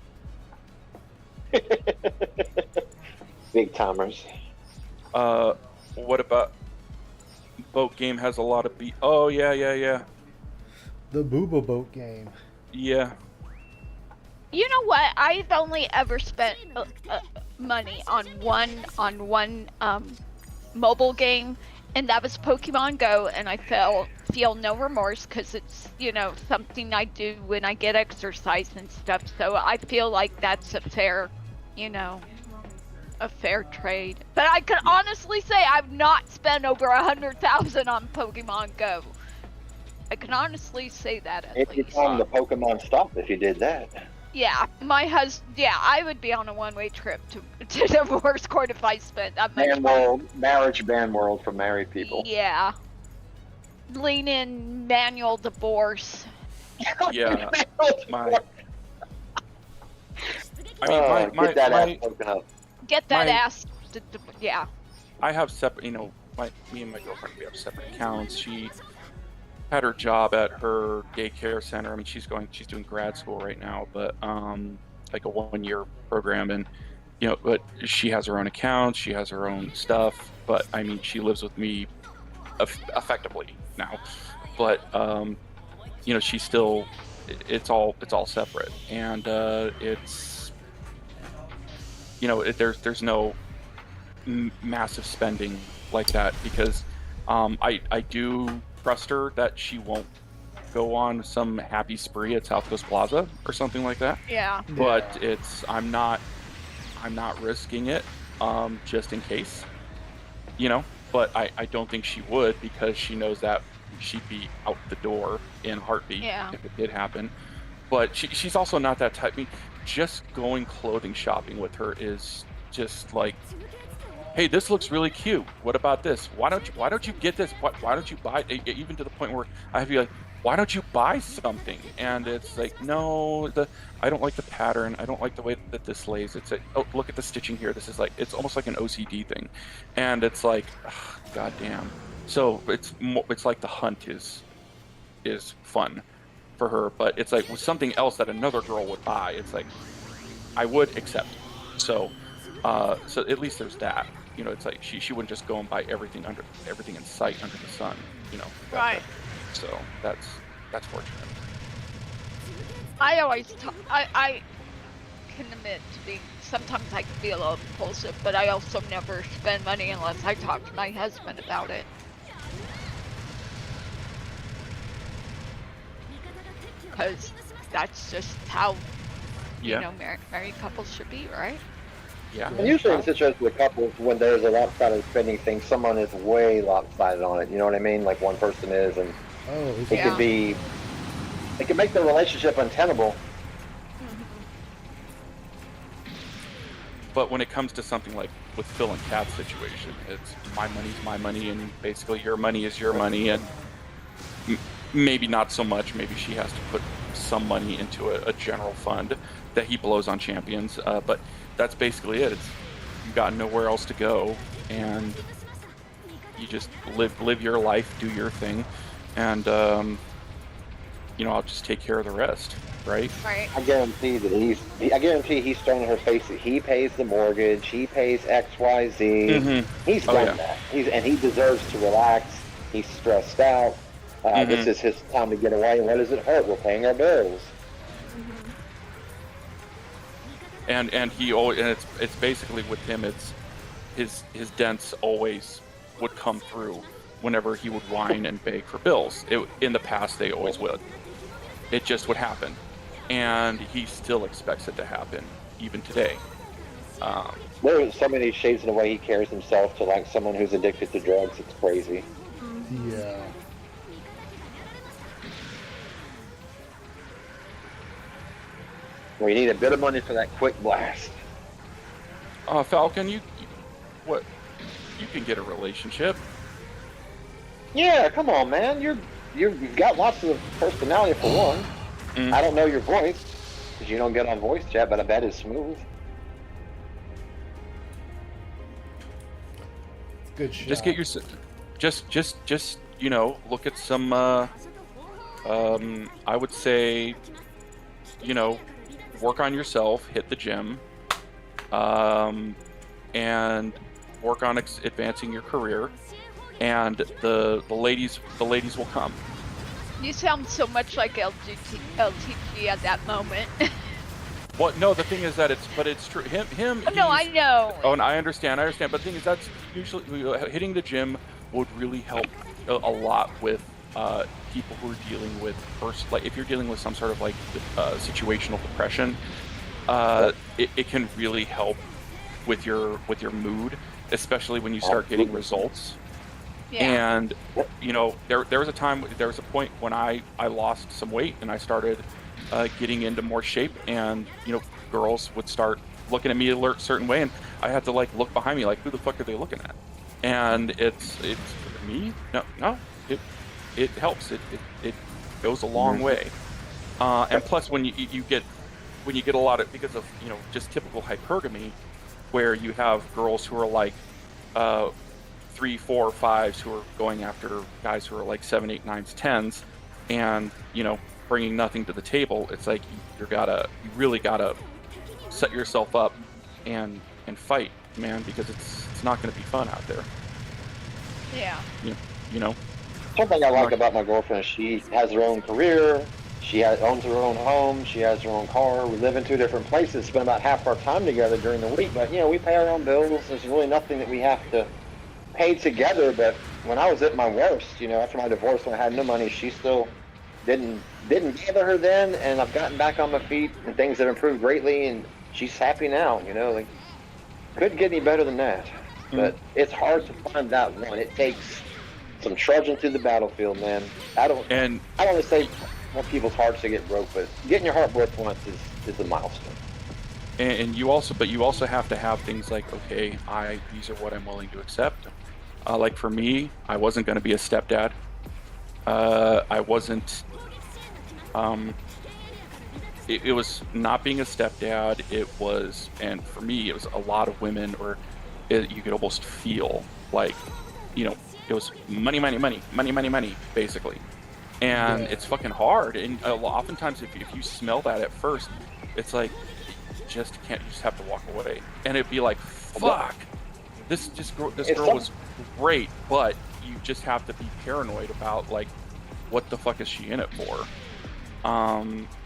Big timers. What about boat game has a lot of Oh yeah. The Booba Boat game. Yeah. You know what? I've only ever spent money on one mobile game, and that was Pokemon Go, and I feel no remorse because it's something I do when I get exercise and stuff. So I feel like that's a fair trade. But I can honestly say I've not spent over 100,000 on Pokemon Go. I can honestly say that at If you least. time the Pokemon stop, if you did that. Yeah, I would be on a one-way trip to divorce court if I spent that much Ban money. world, marriage ban world for married people. Yeah. Lean in manual divorce. Yeah. My Get that ass broken up. Get that My- ass. Yeah. I have separate, me and my girlfriend, we have separate accounts. had her job at her daycare center. I mean, she's doing grad school right now, but like a 1-year program, and but she has her own account, she has her own stuff. But I mean, she lives with me effectively now, but she's still, it's all separate, and it's there's no massive spending like that, because I do trust her that she won't go on some happy spree at South Coast Plaza or something like that. Yeah. But I'm not risking it just in case, but I don't think she would, because she knows that she'd be out the door in a heartbeat if it did happen. But she's also not that type. I mean, just going clothing shopping with her is just like, hey, this looks really cute. What about this? Why don't you get this? Why don't you buy it? Even to the point where I have to be like, why don't you buy something? And it's like, no, I don't like the pattern. I don't like the way that this lays. It's like, oh, look at the stitching here. This is like, it's almost like an OCD thing. And it's like, goddamn. So it's like the hunt is fun for her, but it's like with something else that another girl would buy, it's like, I would accept. So at least there's that. It's like she wouldn't just go and buy everything in sight under the sun. Right. So that's fortunate. I always I can admit to being, sometimes I can be a little impulsive, but I also never spend money unless I talk to my husband about it. Because that's just how married couples should be, right? Yeah. And usually in situations with couples, when there's a lopsided spending thing, someone is way lopsided on it. You know what I mean? Like one person is, and it can make the relationship untenable. But when it comes to something like with Phil and Kat's situation, it's my money's my money, and basically your money is your money, and maybe not so much. Maybe she has to put some money into a general fund that he blows on champions, but that's basically it. You've got nowhere else to go, and you just live your life, do your thing, and I'll just take care of the rest, right? Right. I guarantee he's thrown in her face that he pays the mortgage, he pays XYZ. Mm-hmm. He's done that. He deserves to relax. He's stressed out. This is his time to get away. And what does it hurt? We're paying our bills. And he always, and it's basically with him, it's his dents always would come through whenever he would whine and beg for bills. In the past, they always would. It just would happen, and he still expects it to happen even today. There are so many shades in the way he carries himself to like someone who's addicted to drugs. It's crazy. Yeah. We need a bit of money for that quick blast. Falcon, you can get a relationship. Yeah, come on, man. You've got lots of personality for one. I don't know your voice because you don't get on voice chat, but I bet it's smooth. Good shot. Just get your just look at some I would say work on yourself, hit the gym, and work on advancing your career, and the ladies will come. You sound so much like LTG at that moment. Well, no, the thing is that it's true. Him. Oh, no, I know. Oh, and I understand. But the thing is, that's usually hitting the gym would really help a lot with people who are dealing with like if you're dealing with some sort of like situational depression, it can really help with your mood, especially when you start getting results. Yeah. And there was a point when I lost some weight and I started getting into more shape, and girls would start looking at me a certain way, and I had to like look behind me like, who the fuck are they looking at? And it's me. No, it helps. It goes a long way. And plus, when you get a lot of, because of just typical hypergamy, where you have girls who are like 3, 4, 5s who are going after guys who are like 7, 8, 9s, 10s, and bringing nothing to the table. It's like you really gotta set yourself up and fight, man, because it's not going to be fun out there. Yeah. Something I like about my girlfriend, she has her own career, owns her own home, she has her own car, we live in 2 different places, spend about half our time together during the week, but we pay our own bills. There's really nothing that we have to pay together. But when I was at my worst, after my divorce, when I had no money, she still didn't gather her then, and I've gotten back on my feet and things have improved greatly, and she's happy now. Like, couldn't get any better than that. But it's hard to find that one. It takes some trudging through the battlefield, man. I don't want to say want people's hearts to get broke, but getting your heart broke once is a milestone. And you also have to have things like, okay, these are what I'm willing to accept. Like for me, I wasn't going to be a stepdad. I wasn't. It was not being a stepdad. It was, and for me, it was a lot of women, or you could almost feel like, it was money, basically. And it's fucking hard. And oftentimes, if you smell that at first, it's like you just have to walk away. And it'd be like, fuck, this girl was great, but you just have to be paranoid about like, what the fuck is she in it for?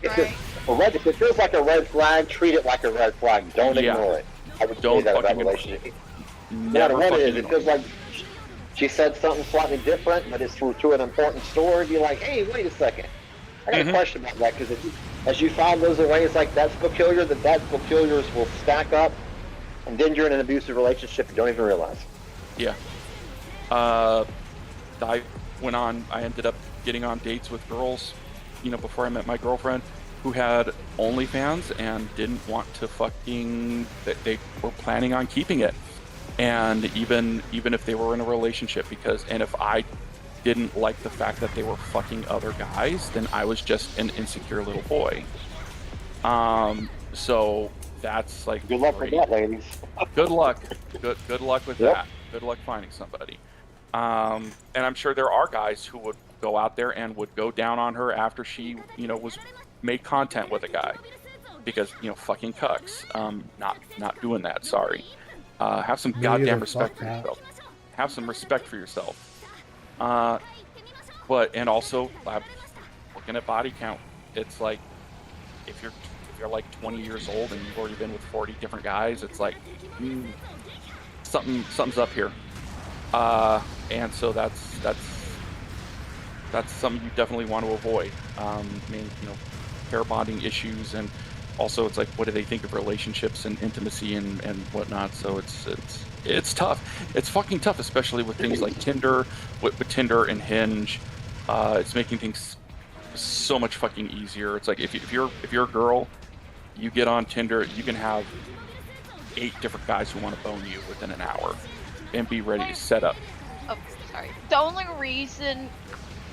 If it feels like a red flag, treat it like a red flag. Don't ignore it. I would say that about relationship. No matter what it is, it feels like she said something slightly different, but it's to an important story. Be like, hey, wait a second. I got a question about that, because as you find those ways like that's peculiar, that peculiars will stack up, and then you're in an abusive relationship and don't even realize. Yeah. I ended up getting on dates with girls, before I met my girlfriend, who had OnlyFans and didn't want to they were planning on keeping it. And even if they were in a relationship, and if I didn't like the fact that they were fucking other guys, then I was just an insecure little boy. So that's like, good luck with that, ladies. Good luck. Good luck with that. Good luck finding somebody. And I'm sure there are guys who would go out there and would go down on her after she, was made content with a guy, because fucking cucks. Not doing that. Sorry. Have some goddamn respect for yourself. Have some respect for yourself. And also, looking at body count, it's like if you're like 20 years old and you've already been with 40 different guys, it's like something's up here. And so that's something you definitely want to avoid. Pair bonding issues, and also it's like, what do they think of relationships and intimacy and whatnot? So it's tough. It's fucking tough, especially with things like Tinder, with Tinder and Hinge. It's making things so much fucking easier. It's like if you're a girl, you get on Tinder, you can have 8 different guys who want to bone you within an hour, and be ready to set up. Oh, sorry. The only reason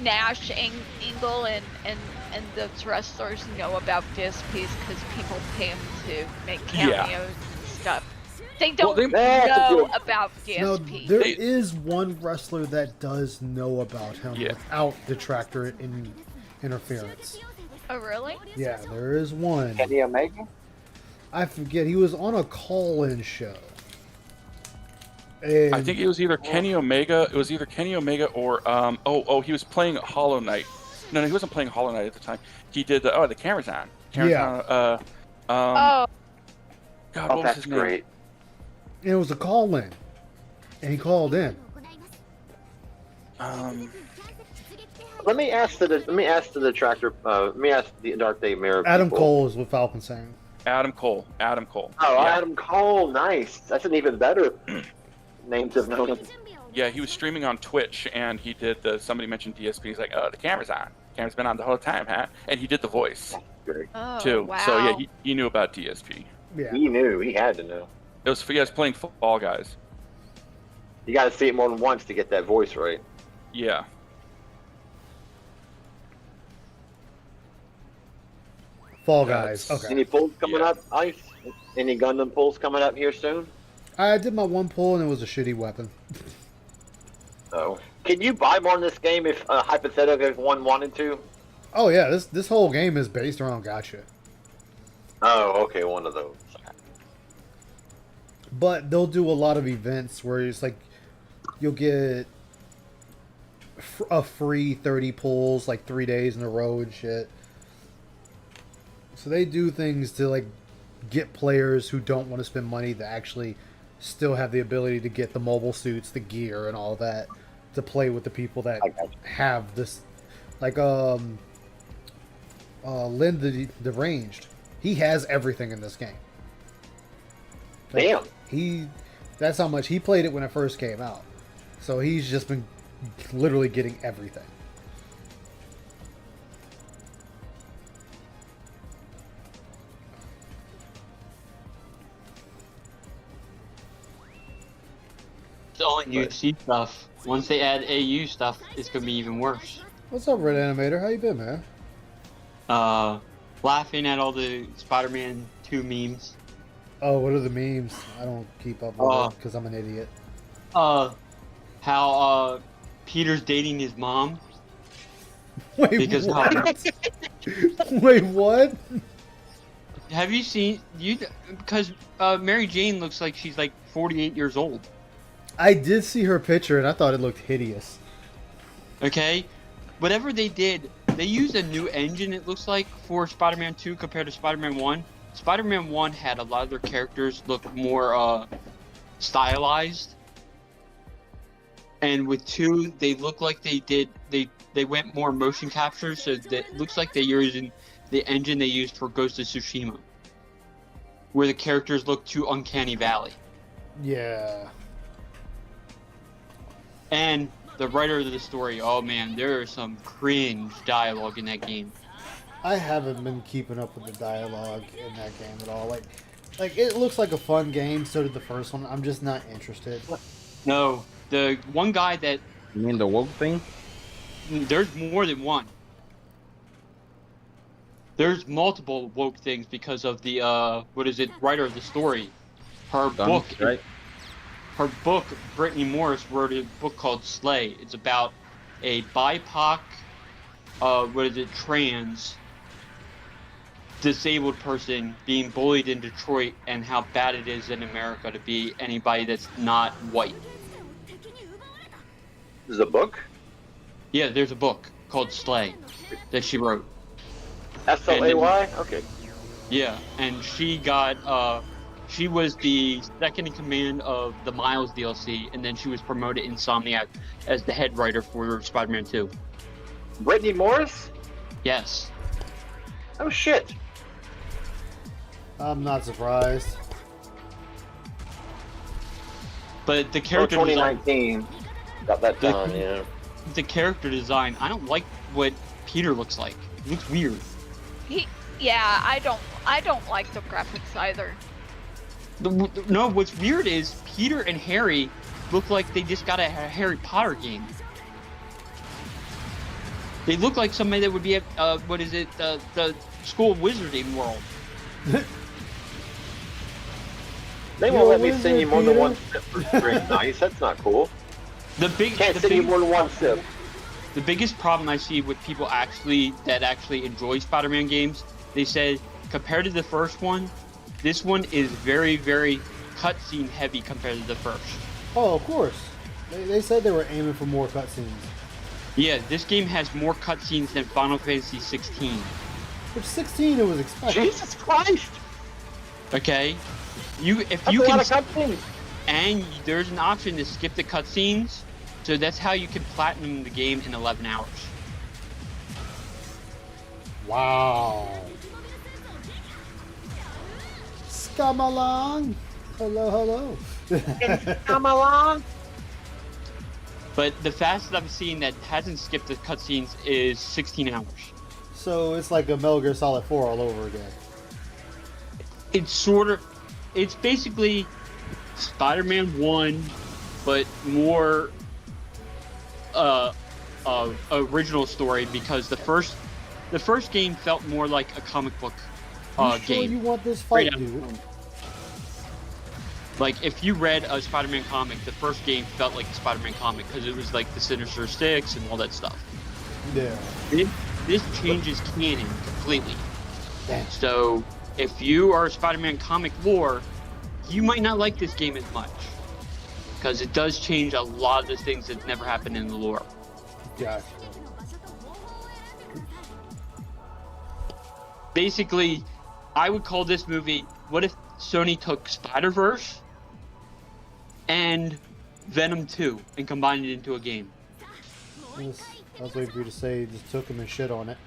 Nash, Angle, and those wrestlers know about DSP is because people pay them to make cameos and stuff. They don't know about DSP. No, there is one wrestler that does know about him without detractor interference. Oh, really? Yeah, there is one. Kenny Omega? I forget. He was on a call-in show. And I think it was either Kenny Omega. It was either Kenny Omega or he was playing Hollow Knight. No, he wasn't playing Hollow Knight at the time. He did the camera's on. God, what was his name? Great. it was a call-in, and he called in. Let me ask the detractor. Let me ask the Dark Day Mirror. Adam people. Cole is what Falcon's saying. Adam Cole. Oh, Yeah. Adam Cole, nice. That's an even better name to have known him. Yeah, he was streaming on Twitch, and he did somebody mentioned DSP. He's like, "Oh, the camera's on. Camera's been on the whole time, huh?" And he did the voice Oh, too. wow. So yeah, he knew about DSP. Yeah. He knew. He had to know. It was for you guys playing Fall Guys. You got to see it more than once to get that voice right. Yeah. Fall Guys. Okay. Any pulls coming up, Ice? Any Gundam pulls coming up here soon? I did my one pull, and it was a shitty weapon. Oh, can you buy more in this game if hypothetically if one wanted to? Oh yeah, this whole game is based around gacha. Oh, okay, one of those. But they'll do a lot of events where it's like you'll get a free 30 pulls like 3 days in a row and shit. So they do things to like get players who don't want to spend money to actually still have the ability to get the mobile suits, the gear, and all that to play with the people that have this. Like Lynn the Deranged, he has everything in this game. Like, Damn. That's how much he played it when it first came out. So he's just been literally getting everything. It's all UFC stuff. Once they add AU stuff, it's gonna be even worse. What's up, Red Animator? How you been, man? Laughing at all the Spider-Man 2 memes. Oh, what are the memes? I don't keep up with it because I'm an idiot. How Peter's dating his mom. Wait, Because what? Wait, what? Have you seen because Mary Jane looks like she's like 48 years old. I did see her picture and I thought it looked hideous. Okay, whatever they did, they used a new engine. It looks like for Spider-Man 2 compared to Spider-Man 1. Spider-Man 1 had a lot of their characters look more stylized, and with 2 they look like they went more motion capture. So that looks like they're using the engine they used for Ghost of Tsushima, where the characters look too uncanny valley. Yeah. And the writer of the story, oh man, there is some cringe dialogue in that game. I haven't been keeping up with the dialogue in that game at all. Like it looks like a fun game. So did the first one. I'm just not interested. No, the one guy that You mean the woke thing? there's more than one. There's multiple woke things because of the writer of the story. Her book, right? her book, Brittany Morris wrote a book called Slay. It's about a BIPOC, trans disabled person being bullied in Detroit and how bad it is in America to be anybody that's not white. This is a book? Yeah, there's a book called Slay that she wrote. S-L-A-Y? Okay. Yeah, and she got, she was the second in command of the Miles DLC, and then she was promoted Insomniac as the head writer for Spider-Man 2. Brittany Morris? Yes. Oh shit. I'm not surprised. But the Oh, character design, 2019. Got that done, yeah. the character design, I don't like what Peter looks like. He looks weird. I don't like the graphics either. No, what's weird is Peter and Harry look like they just got a Harry Potter game. They look like somebody that would be at, the School of Wizarding World. They won't let me send you more than one sip for spring. Nice, that's not cool. Can't send you more than one sip. The biggest problem I see with people that actually enjoy Spider-Man games, they said compared to the first one, this one is very, very cutscene heavy compared to the first. Oh, of course. They said they were aiming for more cutscenes. Yeah, this game has more cutscenes than Final Fantasy 16. Which 16 it was expected. Jesus Christ! Okay, That's a lot of cutscenes. and there's an option to skip the cutscenes, so that's how you can platinum the game in 11 hours. Wow. Come along. Hello. Come along. But the fastest I've seen that hasn't skipped the cutscenes is 16 hours. So it's like a Metal Gear Solid 4 all over again. It's basically Spider-Man 1, but more original story, because the first game felt more like a comic book You sure game. you want this fight, Right dude? Like, if you read a Spider-Man comic, the first game felt like a Spider-Man comic because it was like the Sinister Six and all that stuff. Yeah. This changes canon completely. Damn. So, if you are a Spider-Man comic lore, you might not like this game as much. Because it does change a lot of the things that never happened in the lore. Gotcha. Basically, I would call this movie, what if Sony took Spider-Verse and Venom 2 and combined it into a game? I was waiting for you to say just took him and shit on it.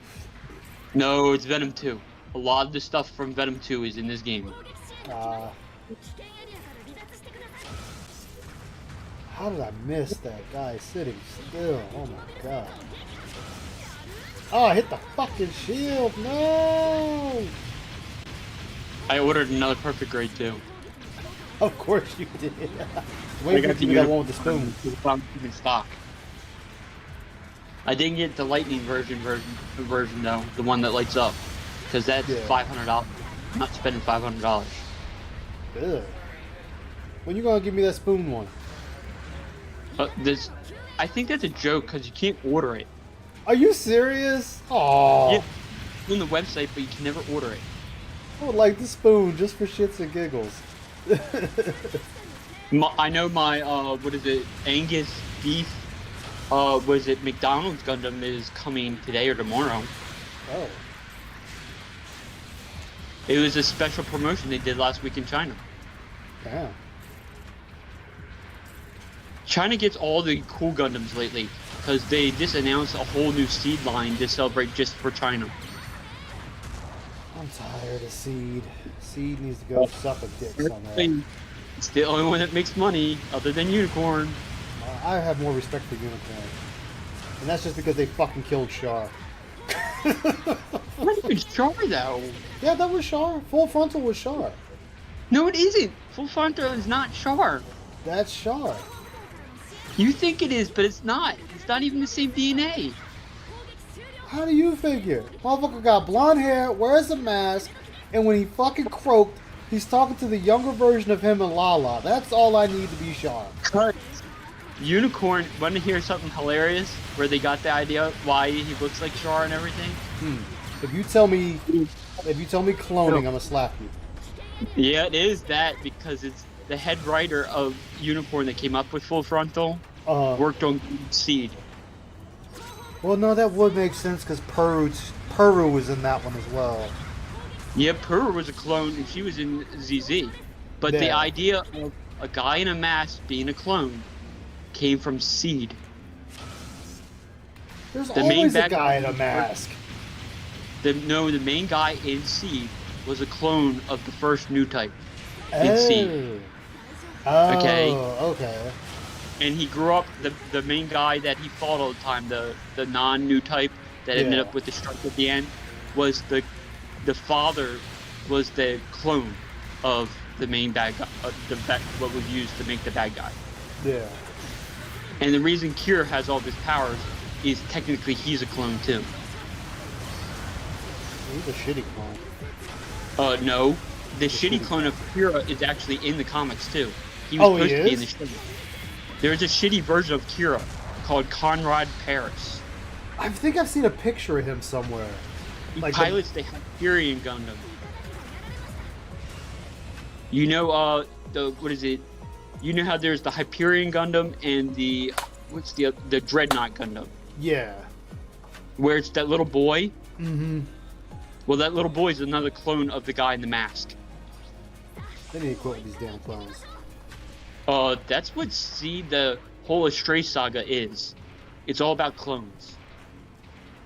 No, it's Venom 2. A lot of the stuff from Venom 2 is in this game. How did I miss that guy sitting still? Oh my god. Oh, I hit the fucking shield. No! I ordered another Perfect Grade 2. Of course you did. Wait for you that one with the spoon. In stock. I didn't get the lightning version though, the one that lights up, because that's $500. I'm not spending $500. Good. When you gonna give me that spoon one? I think that's a joke because you can't order it. Are you serious? Oh. Yeah, it's on the website, but you can never order it. I would like the spoon just for shits and giggles. I know my Angus beef. Was it McDonald's Gundam is coming today or tomorrow? Oh. It was a special promotion they did last week in China. Damn. China gets all the cool Gundams lately because they just announced a whole new Seed line to celebrate just for China. I'm tired of Seed. Seed needs to go suck a dick somewhere. It's the only one that makes money other than Unicorn. I have more respect for Unicorn. And that's just because they fucking killed Char. Not even Char though. Yeah, that was Char. Full Frontal was Char. No, it isn't. Full Frontal is not Char. That's Char. You think it is, but it's not. It's not even the same DNA. How do you figure? Motherfucker got blonde hair, wears a mask, and when he fucking croaked, he's talking to the younger version of him and Lala. That's all I need to be Char. Cut. Unicorn, want to hear something hilarious? Where they got the idea why he looks like Char and everything? If you tell me cloning, I'm gonna slap you. Yeah, it is that because it's the head writer of Unicorn that came up with Full Frontal worked on Seed. Well, no, that would make sense because Puru was in that one as well. Yeah, Purr was a clone and she was in ZZ. But the Yeah. idea of a guy in a mask being a clone came from Seed. There's The main always a bad guy guy- in a mask. The main guy in Seed was a clone of the first new type in Seed. Oh, Okay. okay. And he grew up, the main guy that he fought all the time, the non-new type that ended Yeah. up with the strike at the end, was the father was the clone of the main bad guy, what was used to make the bad guy. Yeah. And the reason Kira has all his powers is technically he's a clone too. He's a shitty clone. No. The shitty shitty clone of Kira is actually in the comics too. He Oh, was he supposed to be in the is? show. There's a shitty version of Kira called Conrad Paris. I think I've seen a picture of him somewhere. He Like the- pilots the Hyperion Gundam. You know, what is it? You know how there's the Hyperion Gundam and the Dreadnought Gundam, Yeah. where it's that little boy. Mm-hmm. Well, that little boy is another clone of the guy in the mask. They need to quit with these damn clones. That's what the whole Astray saga is. It's all about clones.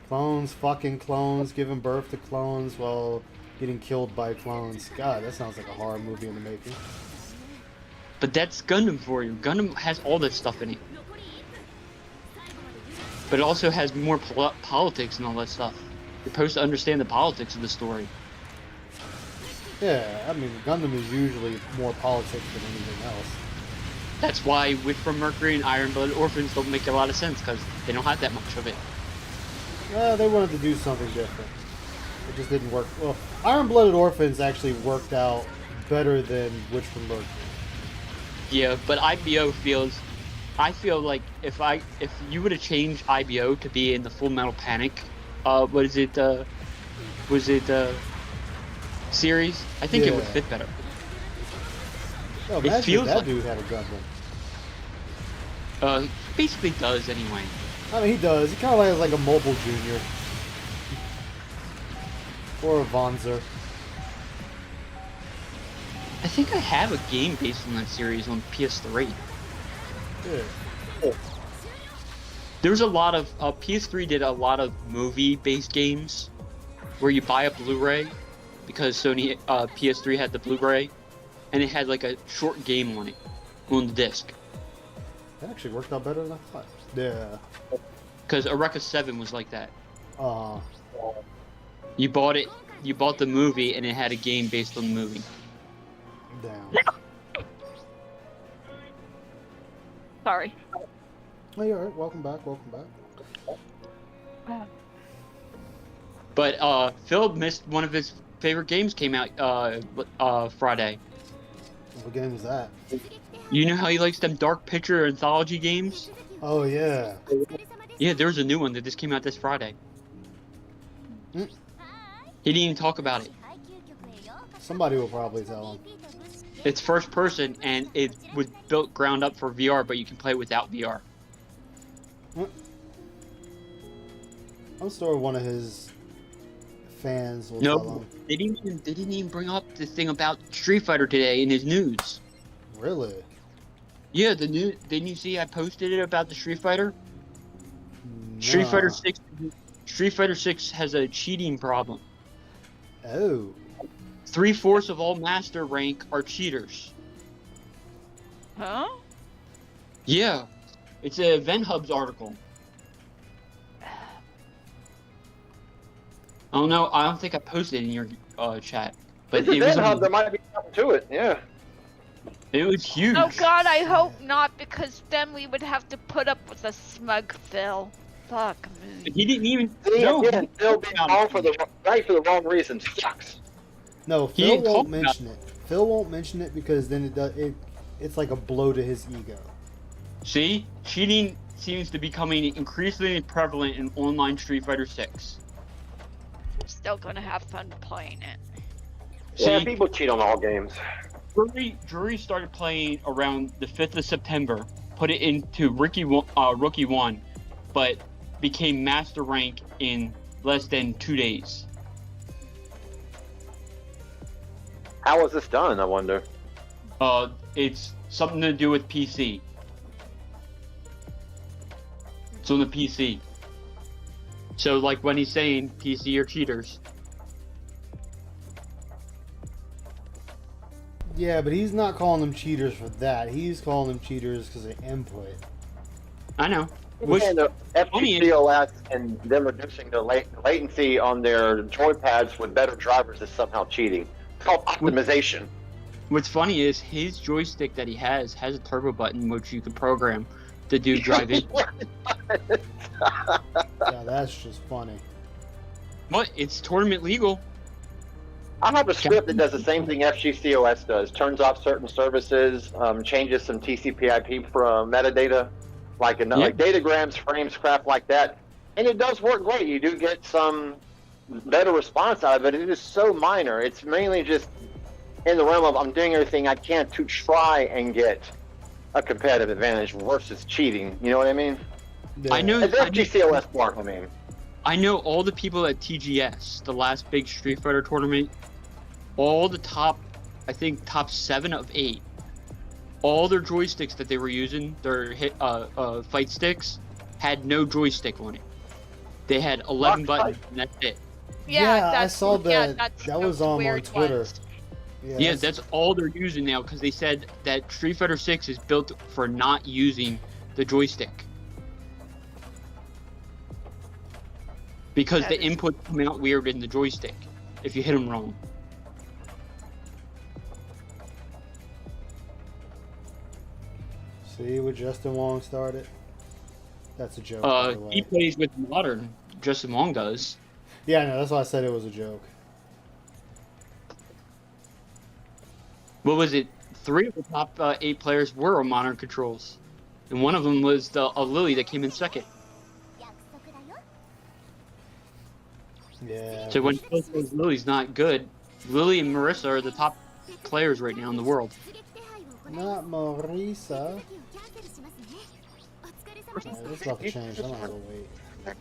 Clones, fucking clones, giving birth to clones while getting killed by clones. God, that sounds like a horror movie in the making. But that's Gundam for you. Gundam has all that stuff in it. But it also has more politics and all that stuff. You're supposed to understand the politics of the story. Yeah, I mean, Gundam is usually more politics than anything else. That's why Witch from Mercury and Iron Blooded Orphans don't make a lot of sense, because they don't have that much of it. They wanted to do something different. It just didn't work. Well, Iron Blooded Orphans actually worked out better than Witch from Mercury. Yeah, but IBO feels. I feel like if you would have changed IBO to be in the Full Metal Panic, what is it? Series? I think it would Yeah. fit better. Oh, It imagine feels if that like- dude had a Gundam. Basically does anyway. I mean, he does. He kind of has like a mobile junior. Or a Vonzer. I think I have a game based on that series on PS3. Yeah. There's a lot of PS3 did a lot of movie-based games where you buy a Blu-ray because Sony PS3 had the Blu-ray, and it had like a short game on it on the disc. That actually worked out better than I thought. Yeah. Because Eureka 7 was like that. You bought the movie, and it had a game based on the movie. Damn. Sorry. Oh, you're alright. Welcome back. But Phil missed one of his favorite games came out Friday. What game is that? You know how he likes them dark picture anthology games? Oh, yeah. Yeah, there's a new one that just came out this Friday. Hmm. He didn't even talk about it. Somebody will probably tell him. It's first person, and it was built ground up for VR, but you can play without VR. I'm sure one of his fans will tell No, him. they didn't even bring up the thing about Street Fighter today in his news. Really? Yeah, didn't you see I posted it about the Street Fighter? Nah. Street Fighter 6 has a cheating problem. Oh. 3/4 of all master rank are cheaters. Huh? Yeah, it's a Event Hubs article. I don't know. I don't think I posted it in your chat, but It's a it was Zen Hub, there might be something to it, yeah. it was huge. Oh God, I hope not, because then we would have to put up with a smug Phil. Fuck me. He didn't even. See, No, again, Phil being wrong for the wrong reasons. Sucks. No, He Phil didn't won't talk about mention it. Phil won't mention it because then it's like a blow to his ego. See, cheating seems to be becoming increasingly prevalent in online Street Fighter 6. Still gonna have fun playing it. Yeah, See, people cheat on all games. Drury started playing around the 5th of September, put it into Rookie 1, but became master rank in less than 2 days. How was this done, I wonder? It's something to do with PC. It's on the PC. So, like when he's saying PC are cheaters. Yeah, but he's not calling them cheaters for that. He's calling them cheaters because of input. I know. Which, And the FGCOS and them reducing the latency on their joypads with better drivers is somehow cheating. It's called optimization. what's funny is his joystick that he has a turbo button which you can program to do drive in. Yeah, that's just funny. What? It's tournament legal. I have a script that does the same thing FGCOS does. Turns off certain services, changes some TCP/IP for metadata, like datagrams, frames, crap like that, and it does work great. You do get some better response out of it. It is so minor. It's mainly just in the realm of I'm doing everything I can to try and get a competitive advantage versus cheating. You know what I mean? Yeah. I know. It's FGCOS part. I mean, I know all the people at TGS, the last big Street Fighter tournament, all the top 7 of 8, all their joysticks that they were using, their fight sticks, had no joystick on it. They had 11 buttons, and that's it. Yeah, I that's- saw yeah, that. that's That was on where it Twitter. was. Yeah, that's all they're using now because they said that Street Fighter 6 is built for not using the joystick. Because That the is- input come out weird in the joystick if you hit them wrong. See what Justin Wong started? That's a joke. by the way. He plays with modern, Justin Wong does. Yeah, I know. That's why I said it was a joke. What was it? 3 of the top 8 players were on modern controls, and one of them was a Lily that came in second. Yeah. So when Phil says Lily's not good, Lily and Marissa are the top players right now in the world. Not Marisa. This is about to change. I'm gonna have to wait.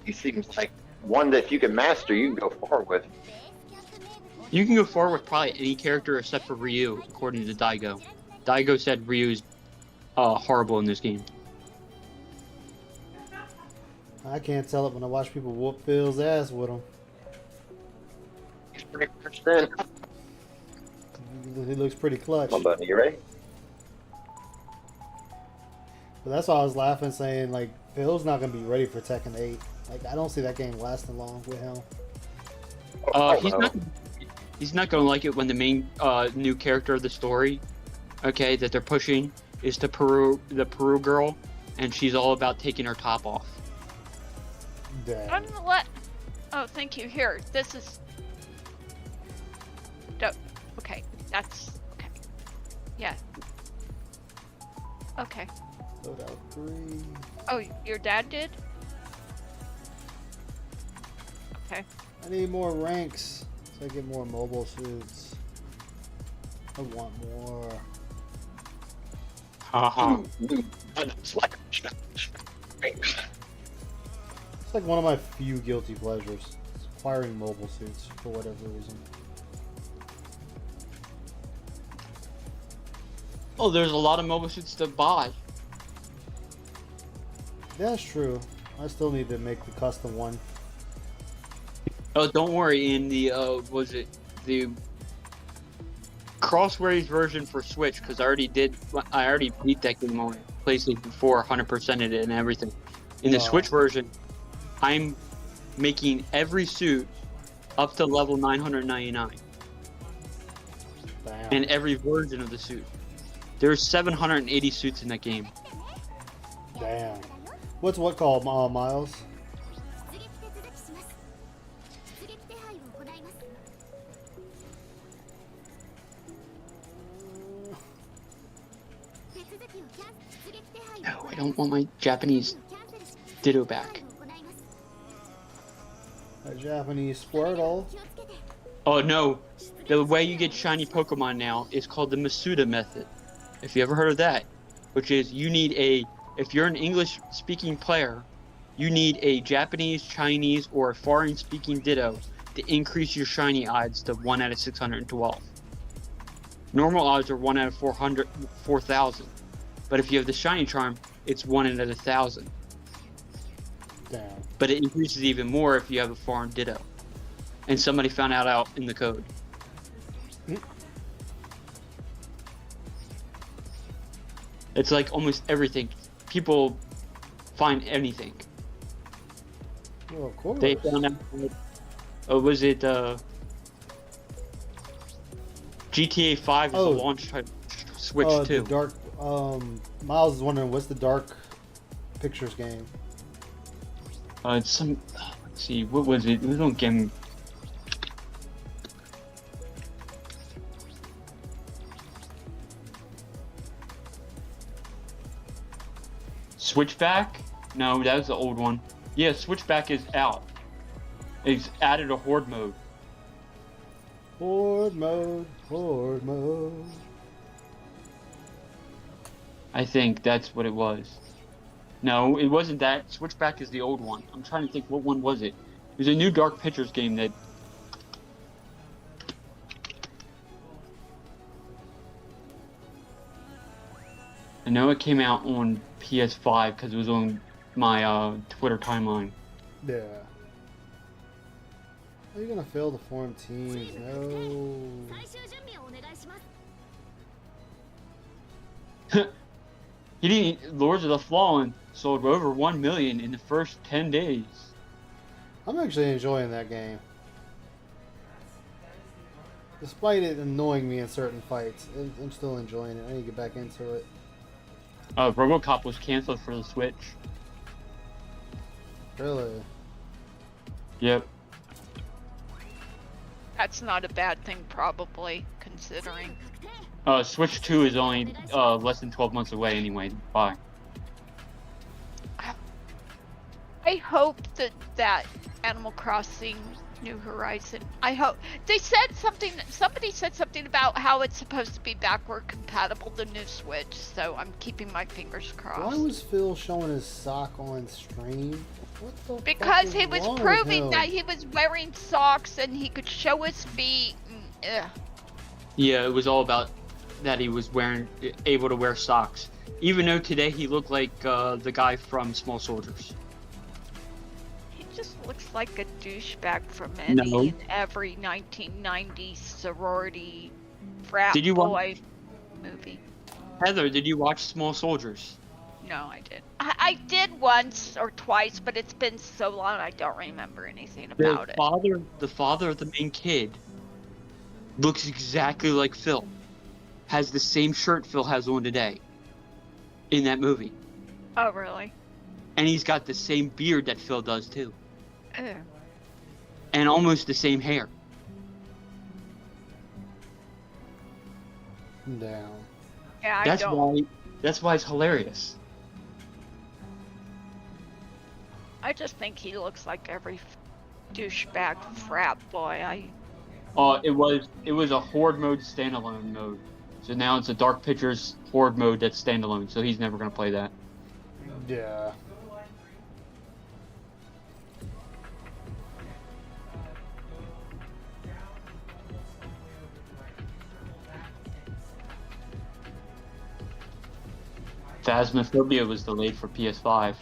He seems like one that if you can master, you can go forward with. You can go forward with probably any character except for Ryu, according to Daigo. Daigo said Ryu's horrible in this game. I can't tell it when I watch people whoop Phil's ass with him. He's pretty much thin. He looks pretty clutch. Come on, buddy, you ready? But that's why I was laughing, saying like Phil's not gonna be ready for Tekken 8. Like I don't see that game lasting long with him. He's not gonna like it when the main new character of the story, okay, that they're pushing is the Peru girl, and she's all about taking her top off. Dang. I'm gonna let. Oh, thank you. Here, this is. Okay, that's okay. Yeah. Okay. Load out 3. Oh, your dad did? Okay. I need more ranks so I get more mobile suits. I want more. Haha. It's like It's like one of my few guilty pleasures. It's acquiring mobile suits for whatever reason. Oh, there's a lot of mobile suits to buy. That's true. I still need to make the custom one. Oh, don't worry. In the the Crossways version for Switch? Because I already beat that game on PlayStation 4, 100%ed it and everything. In the Switch version, I'm making every suit up to level 999, Damn. and every version of the suit. There's 780 suits in that game. Damn. What's what called, Miles? No, I don't want my Japanese Ditto back. A Japanese Squirtle. Oh no, the way you get shiny Pokemon now is called the Masuda method. If you ever heard of that, which is if you're an English speaking player, you need a Japanese, Chinese, or a foreign speaking Ditto to increase your shiny odds to 1 out of 612. Normal odds are 1 out of 4,000. But if you have the shiny charm, it's 1 out of 1,000. Damn. But it increases even more if you have a foreign Ditto. And somebody found out in the code. It's like almost everything. People find anything. Well, of course. They found out. Was it GTA 5 is Oh. the launch type Switch The 2. dark. Miles is wondering what's the Dark Pictures game. It's some. Let's see. What was it? It was on Game. Switchback? No, that was the old one. Yeah, Switchback is out. It's added a horde mode. Horde mode. Horde mode. I think that's what it was. No, it wasn't that. Switchback is the old one. I'm trying to think, what one was it? It was a new Dark Pictures game that... I know it came out on PS5 because it was on my Twitter timeline. Yeah. Are you gonna fail to form teams? No. He didn't. Lords of the Fallen sold over 1 million in the first 10 days. I'm actually enjoying that game. Despite it annoying me in certain fights, I'm still enjoying it. I need to get back into it. RoboCop was canceled for the Switch. Really? Yep. That's not a bad thing, probably, considering. Switch 2 is only less than 12 months away anyway. Bye. I hope that Animal Crossing New Horizon. I hope they said something. Somebody said something about how it's supposed to be backward compatible to new Switch. So I'm keeping my fingers crossed. Why was Phil showing his sock on stream? What the Because fuck he is was wrong with proving him? that he was wearing socks and he could show his feet. Ugh. Yeah, it was all about that he was able to wear socks. Even though today he looked like the guy from Small Soldiers. He just looks like a douchebag from No. any and every 1990s sorority frat Did you boy movie. Heather, did you watch Small Soldiers? No, I didn't. I did once or twice, but it's been so long I don't remember anything about it. The father of the main kid looks exactly like Phil. Has the same shirt Phil has on today in that movie. Oh, really? And he's got the same beard that Phil does too. Ew. And almost the same hair. Down. Yeah, I don't. That's why it's hilarious. I just think he looks like every douchebag frat boy. It was a Horde mode standalone mode. So now it's a Dark Pictures Horde mode that's standalone, so he's never gonna play that. Yeah. Phasmophobia was delayed for PS5.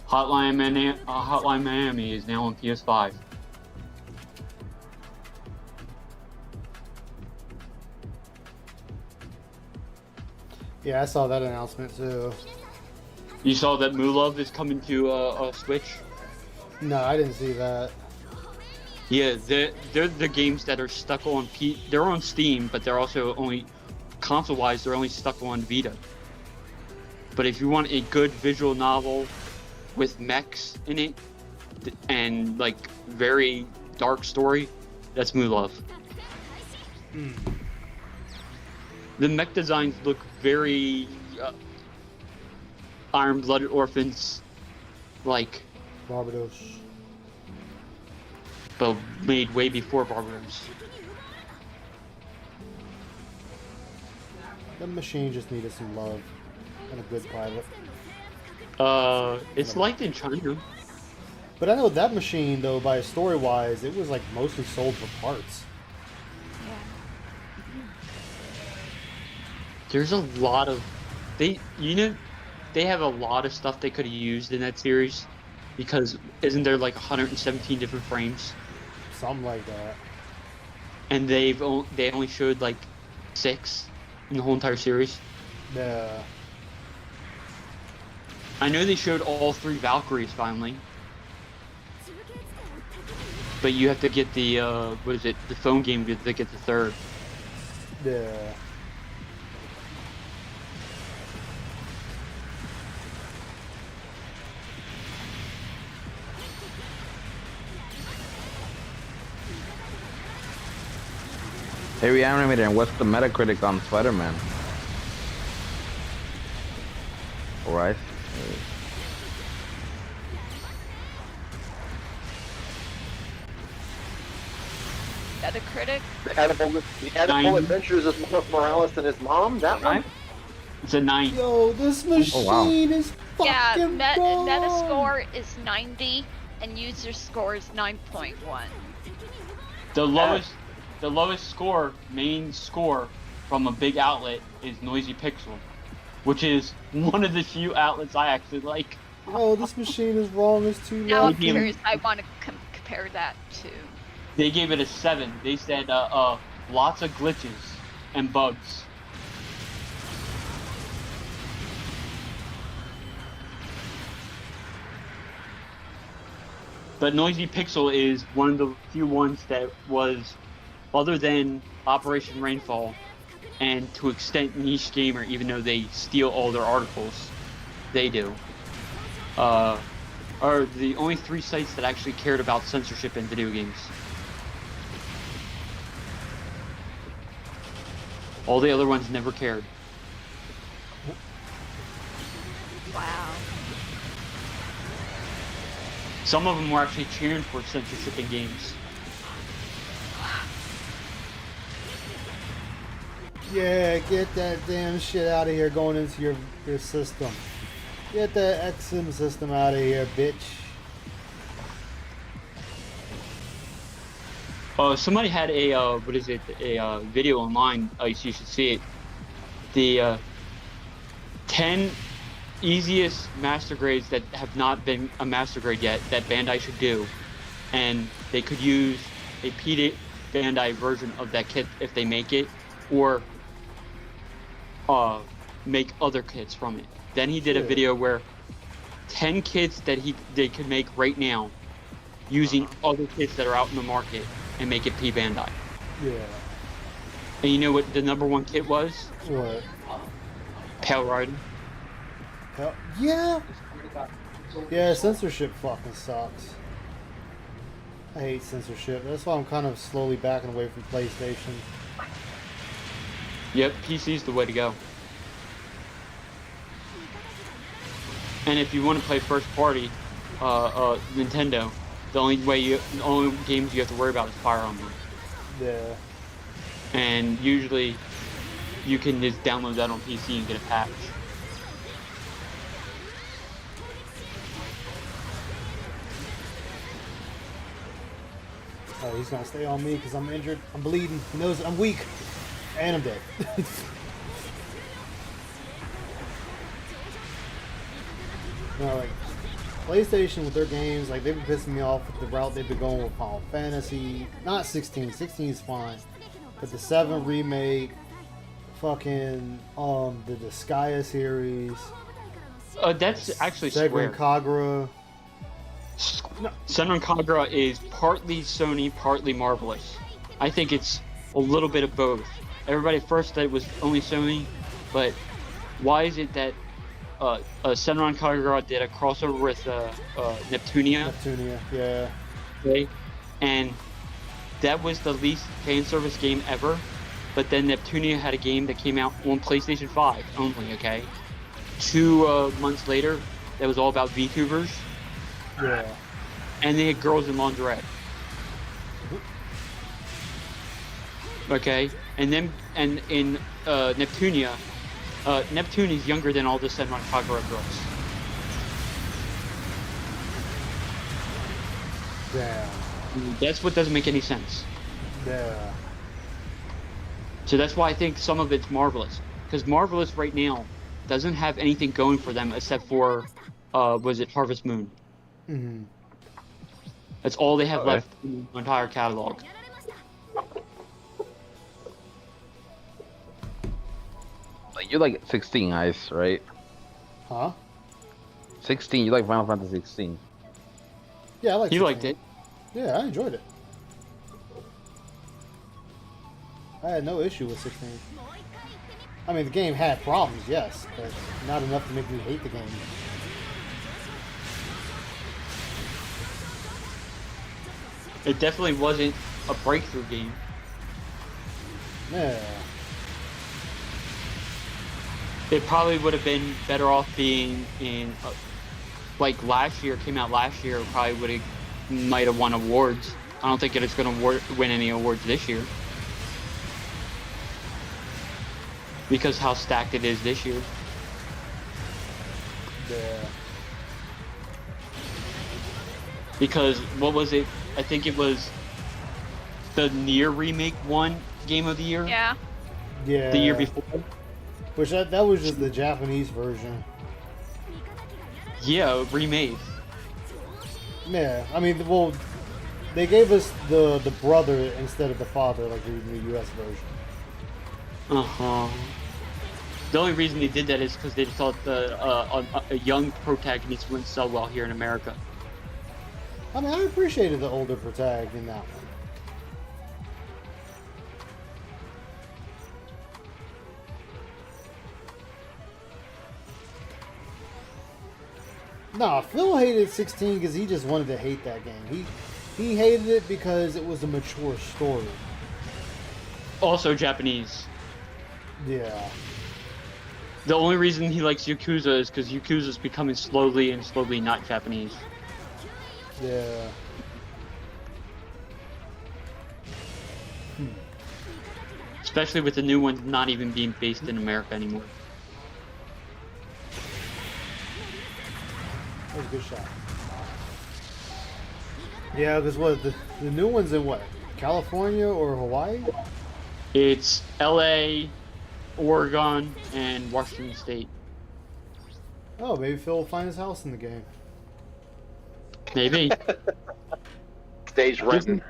Hotline Miami is now on PS5. Yeah, I saw that announcement too. You saw that Mulov is coming to a Switch? No, I didn't see that. Yeah, they're the games that are stuck on they're on Steam, but they're also only console-wise, they're only stuck on Vita. But if you want a good visual novel with mechs in it and like very dark story, that's Mulov. The mech designs look very Iron-Blooded Orphans like, Barbados. but made way before Barbaros. The machine just needed some love and a good pilot. It's liked in China. But I know that machine, though, by story-wise, it was like mostly sold for parts. There's a lot of they have a lot of stuff they could have used in that series, because isn't there like 117 different frames? Something like that. And they only showed like 6 in the whole entire series. Yeah. I know they showed all 3 Valkyries finally, but you have to get the the phone game to get the 3rd. Yeah. Hey, Reanimator, what's the Metacritic on Spider-Man? Alright. Metacritic. The Edible Adventures of Miles Morales and his mom. That one. It's a 9. Yo, this machine is fucking Yeah, bomb. Metascore is 90 and user score is 9.1. The lowest score, main score from a big outlet is Noisy Pixel, which is one of the few outlets I actually like. Oh, this machine is wrong as two Now I'm left. curious. I want to compare that to. They gave it a 7. They said lots of glitches and bugs. But Noisy Pixel is one of the few ones that was, other than Operation Rainfall, and to extent Niche Gamer, even though they steal all their articles, they do, are the only 3 sites that actually cared about censorship in video games. All the other ones never cared. Wow. Some of them were actually cheering for censorship in games. Yeah, get that damn shit out of here going into your system. Get that XM system out of here, bitch. Somebody had a video online. You should see it. The 10 easiest master grades that have not been a master grade yet that Bandai should do, and they could use a Bandai version of that kit if they make it, or make other kits from it. Then he did a video where 10 kits that they could make right now using other kits that are out in the market and make it P Bandai. Yeah. And you know what the #1 kit was? What? Pale Rider. Hell, yeah. Yeah, censorship fucking sucks. I hate censorship. That's why I'm kind of slowly backing away from PlayStation. Yep, PC's the way to go. And if you want to play first party, Nintendo, the only games you have to worry about is Fire Emblem. Yeah. And usually, you can just download that on PC and get a patch. Oh, he's gonna stay on me because I'm injured. I'm bleeding. He knows I'm weak. And I'm dead. No, like, PlayStation with their games, like, they've been pissing me off with the route they've been going with Final Fantasy. Not 16. 16 is fine. But the 7 remake, fucking, the Disgaea series. That's actually Square. Senran Kagura. Senran Kagura is partly Sony, partly Marvelous. I think it's a little bit of both. Everybody at first thought it was only Sony, but why is it that Senran Kagura did a crossover with Neptunia? Neptunia, yeah. Okay, and that was the least fan service game ever. But then Neptunia had a game that came out on PlayStation 5 only. Okay, 2 months later, that was all about VTubers. Yeah. And they had girls in lingerie. Okay, and then in Neptunia, Neptune is younger than all the Senran Kagura girls. Yeah. That's what doesn't make any sense. Yeah. So that's why I think some of it's Marvelous, because Marvelous right now doesn't have anything going for them except for, was it Harvest Moon? Mm-hmm. That's all they have left in the entire catalog. You're like 16, Ice, right? Huh? 16. You like Final Fantasy 16? Yeah, I liked it. You liked it. Yeah, I enjoyed it. I had no issue with 16. I mean, the game had problems, yes, but not enough to make me hate the game. It definitely wasn't a breakthrough game. Yeah. It probably would have been better off being in, like last year, came out last year, probably might have won awards. I don't think it's going to win any awards this year. Because how stacked it is this year. Yeah. Because, what was it? I think it was the Nier remake won Game of the Year. Yeah. Yeah. The year before. Which that was just the Japanese version. Yeah, remade. Yeah, I mean, well, they gave us the brother instead of the father, like in the U.S. version. Uh-huh. The only reason they did that is because they thought a young protagonist wouldn't sell well here in America. I mean, I appreciated the older protagonist in that one. Nah, Phil hated 16 because he just wanted to hate that game. He hated it because it was a mature story. Also Japanese. Yeah. The only reason he likes Yakuza is because Yakuza is becoming slowly not Japanese. Yeah. Especially with the new one not even being based in America anymore. That was a good shot. Yeah, because what the new one's in what? California or Hawaii? It's LA, Oregon, and Washington State. Oh, maybe Phil will find his house in the game. Maybe. Stage renting.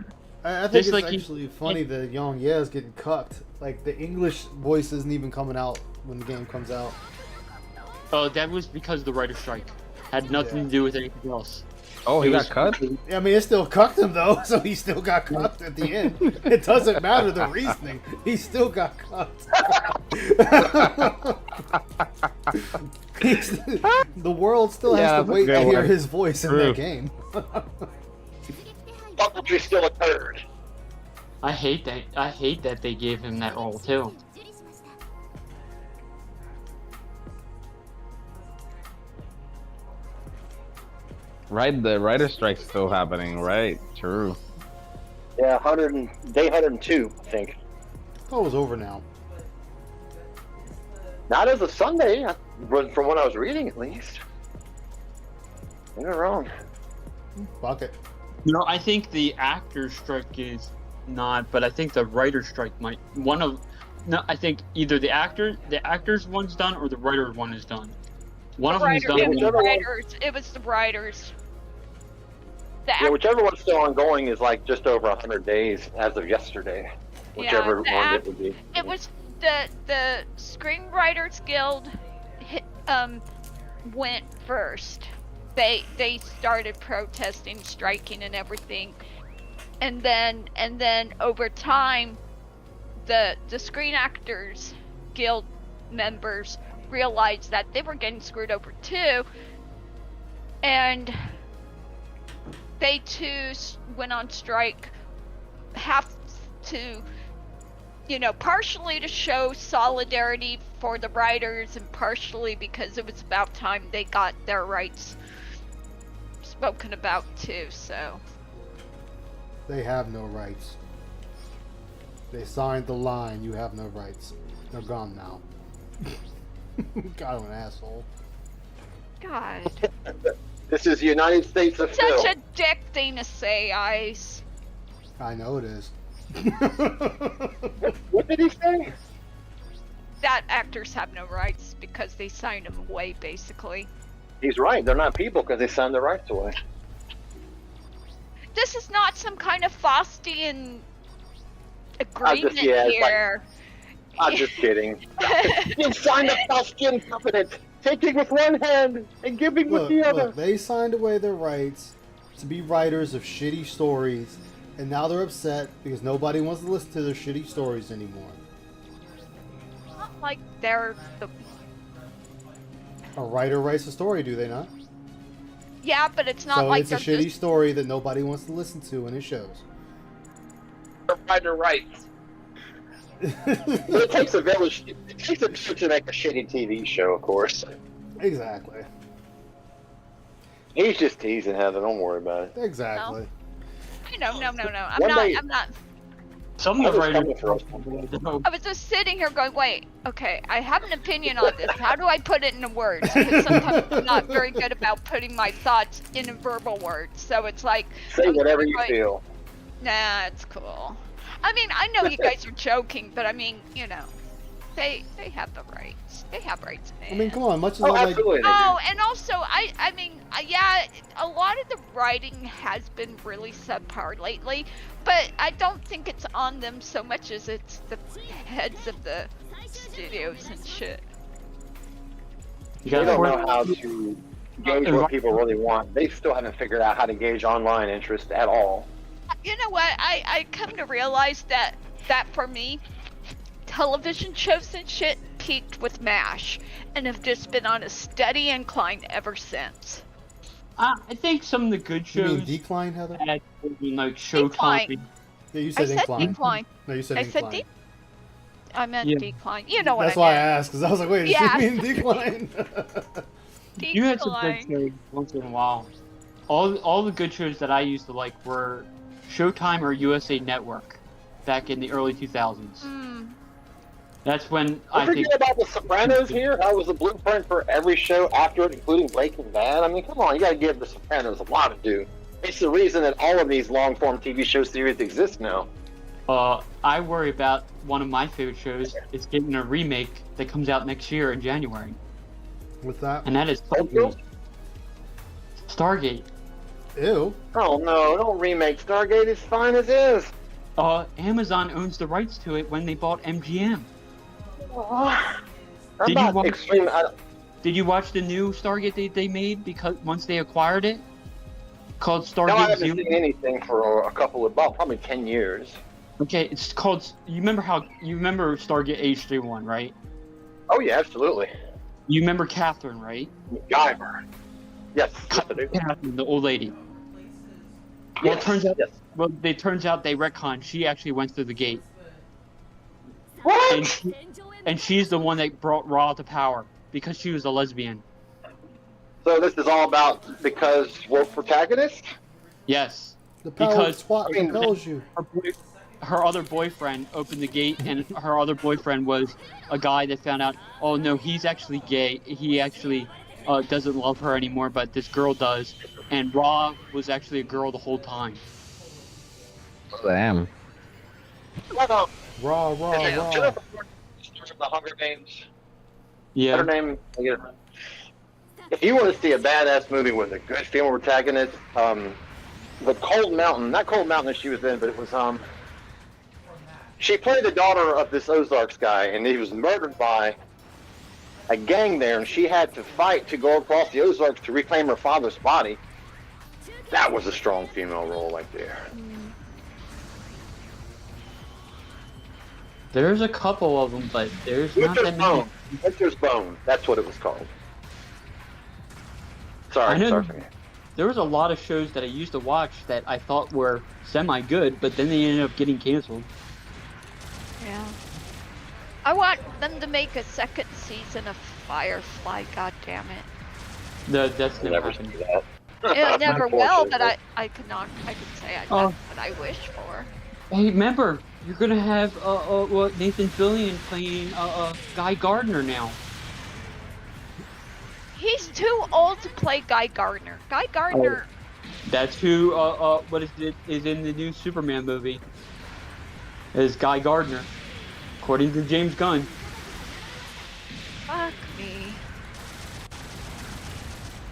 I think Just it's like actually funny that Young Ye is getting cucked. Like the English voice isn't even coming out when the game comes out. Oh, that was because of the writer's strike. Had nothing to do with anything else. Oh, he It got was- cut? I mean, it still cucked him though, so he still got cucked at the end. It doesn't matter the reasoning; he still got cucked. The world still has Yeah, to that's a wait to good hear one. his voice in True. that game. Puppetry still occurred. I hate that they gave him that role too. Right, the writer strike's still happening, right? True. Yeah, day 102, I think. Oh, it was over now. Not as of Sunday, from what I was reading at least. You're wrong. Fuck it. No, I think the actor's strike is not, but I think the writer's strike might. No, I think either the actor's one's done or the writer's one is done. One of them is done. It was the Whichever one- writers. It was the writers. The Yeah, whichever one's still ongoing is like just over 100 days as of yesterday. Whichever the one it would be. It was the Screenwriters Guild went first. They started protesting, striking, and everything, and then over time, the Screen Actors Guild members realized that they were getting screwed over too, and they too went on strike. Have to, partially to show solidarity for the writers and partially because it was about time they got their rights spoken about too, so. They have no rights. They signed the line. You have no rights. They're gone now. God, I'm an asshole. God. This is the United States of Phil. Such a dick thing to say, Ice. I know it is. What did he say? That actors have no rights because they signed them away, basically. He's right. They're not people because they signed their rights away. This is not some kind of Faustian agreement yeah, it's like- here. I'm just kidding. You signed a Faustian covenant, taking with one hand and giving with the other. Look, they signed away their rights to be writers of shitty stories, and now they're upset because nobody wants to listen to their shitty stories anymore. Not like they're the. A writer writes a story, do they not? Yeah, but it's not So like it's a they're shitty just. story that nobody wants to listen to in his shows. Writer rights. It takes a village. It takes a village to make a shitty TV show, of course. Exactly. He's just teasing Heather. Don't worry about it. Exactly. No. I'm One not. day- I'm not. Some of I the was coming writers. for us. I was just sitting here going, wait, okay, I have an opinion on this. How do I put it into words? Because sometimes I'm not very good about putting my thoughts in verbal words. So it's like, Say whatever you like, feel. nah, it's cool. I mean, I know you guys are joking, but I mean, they have the rights. They have rights, man. I mean, come on. Much as Oh, I like, absolutely. they do. Oh, and also, I mean, yeah, a lot of the writing has been really subpar lately, but I don't think it's on them so much as it's the heads of the studios and shit. You They got don't four- know how to gauge what people really want. They still haven't figured out how to gauge online interest at all. You know what? I come to realize that for me, television shows and shit peaked with MASH and have just been on a steady incline ever since. I think some of the good you mean shows decline, Heather? had like Showtime. Decline. Yeah, you I said said incline. decline. No, you said I said incline. I meant Yeah. decline. You know what That's I why I meant. asked, because I was like, wait, Yeah. does she mean decline? You had some good Decline. shows once in a while. All the good shows that I used to like were Showtime or USA Network back in the early 2000s. Mm. That's when Don't I think forget about The Sopranos here. That was a blueprint for every show after it, including Breaking Bad. I mean, come on, you got to give The Sopranos a lot to do. It's the reason that all of these long-form TV show series exist now. I worry about one of my favorite shows is getting a remake that comes out next year in January, What's that? and that is Stargate? Stargate. Ew. Oh no, don't remake Stargate. It's fine as is. Amazon owns the rights to it when they bought MGM. I'm Did you not watch- extreme. Did you watch the new Stargate they made because once they acquired it? Called No, I Stargate haven't Zero. seen anything for a couple of, well, probably 10 years. Okay, it's called. You remember Stargate H31, right? Oh yeah, absolutely. You remember Catherine, right? MacGyver. Yes, yes I do. Catherine, the old lady. Well, Yes, it turns out. yes. Well, it turns out they retconned. She actually went through the gate, What? and she's the one that brought Raw to power because she was a lesbian. So this is all about because woke protagonist? Yes. The power of Because- SWAT I mean, compels you. Her other boyfriend opened the gate, and her other boyfriend was a guy that found out, oh no, he's actually gay. He actually doesn't love her anymore, but this girl does. And Raw was actually a girl the whole time. Damn. What up? Raw, raw, raw. Jennifer Gordon, star of the Hunger Games. Yeah. Her name. If you want to see a badass movie with a good female protagonist, the Cold Mountain, not Cold Mountain that she was in, but it was she played the daughter of this Ozarks guy, and he was murdered by a gang there, and she had to fight to go across the Ozarks to reclaim her father's body. That was a strong female role right there. There's a couple of them, but there's not Winter's that many. Bone. Winter's Bone. That's what it was called. I Sorry, know- sorry. There was a lot of shows that I used to watch that I thought were semi-good, but then they ended up getting canceled. Yeah. I want them to make a second season of Firefly. God damn it! That's We'll never never happened. see that. It never will, but Unfortunately. I could not. I could say that's Oh. what I wish for. Hey, remember, you're gonna have Nathan Fillion playing Guy Gardner now. He's too old to play Guy Gardner. Guy Gardner. That's who is in the new Superman movie. Is Guy Gardner, according to James Gunn. Fuck me.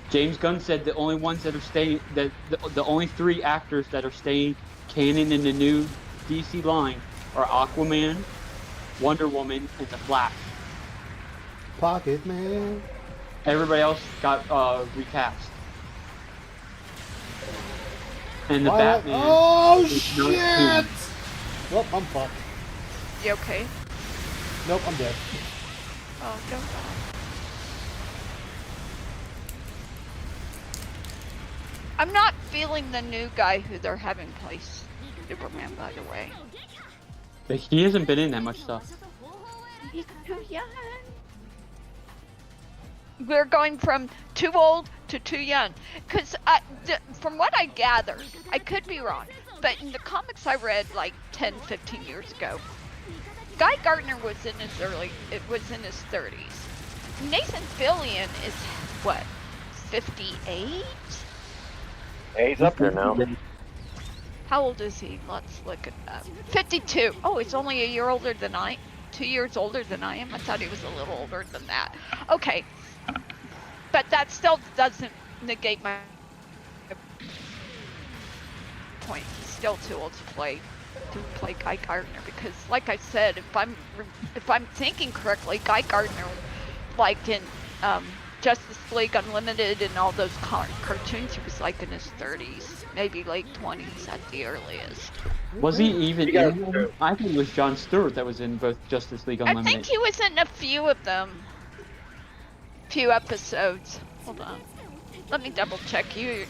James Gunn said the only ones that are staying, that the only three actors that are staying canon in the new DC line are Aquaman, Wonder Woman, and The Flash. Pocket man. Everybody else got recast. And the Why- Batman. Oh is not shit! human. Well, I'm fucked. You okay? Nope, I'm dead. Oh, don't die. I'm not feeling the new guy who they're having play Superman, by the way. But he hasn't been in that much stuff. He's too young. We're going from too old to too young. Because from what I gather, I could be wrong, but in the comics I read like 10, 15 years ago, Guy Gardner was in his 30s. Nathan Fillion is, what, 58? Yeah, he's up there now. How old is he? Let's look it up. 52. Oh, he's only a year older than 2 years older than I am. I thought he was a little older than that. Okay. But that still doesn't negate my point. He's still too old to play Guy Gardner because, like I said, if I'm thinking correctly, Guy Gardner, like in Justice League Unlimited and all those cartoons, he was like in his 30s, maybe late 20s at the earliest. Was he even You gotta in them? do- I think it was Jon Stewart that was in both Justice League I Unlimited. think he was in a few of them. Few episodes. Hold on. Let me double check. You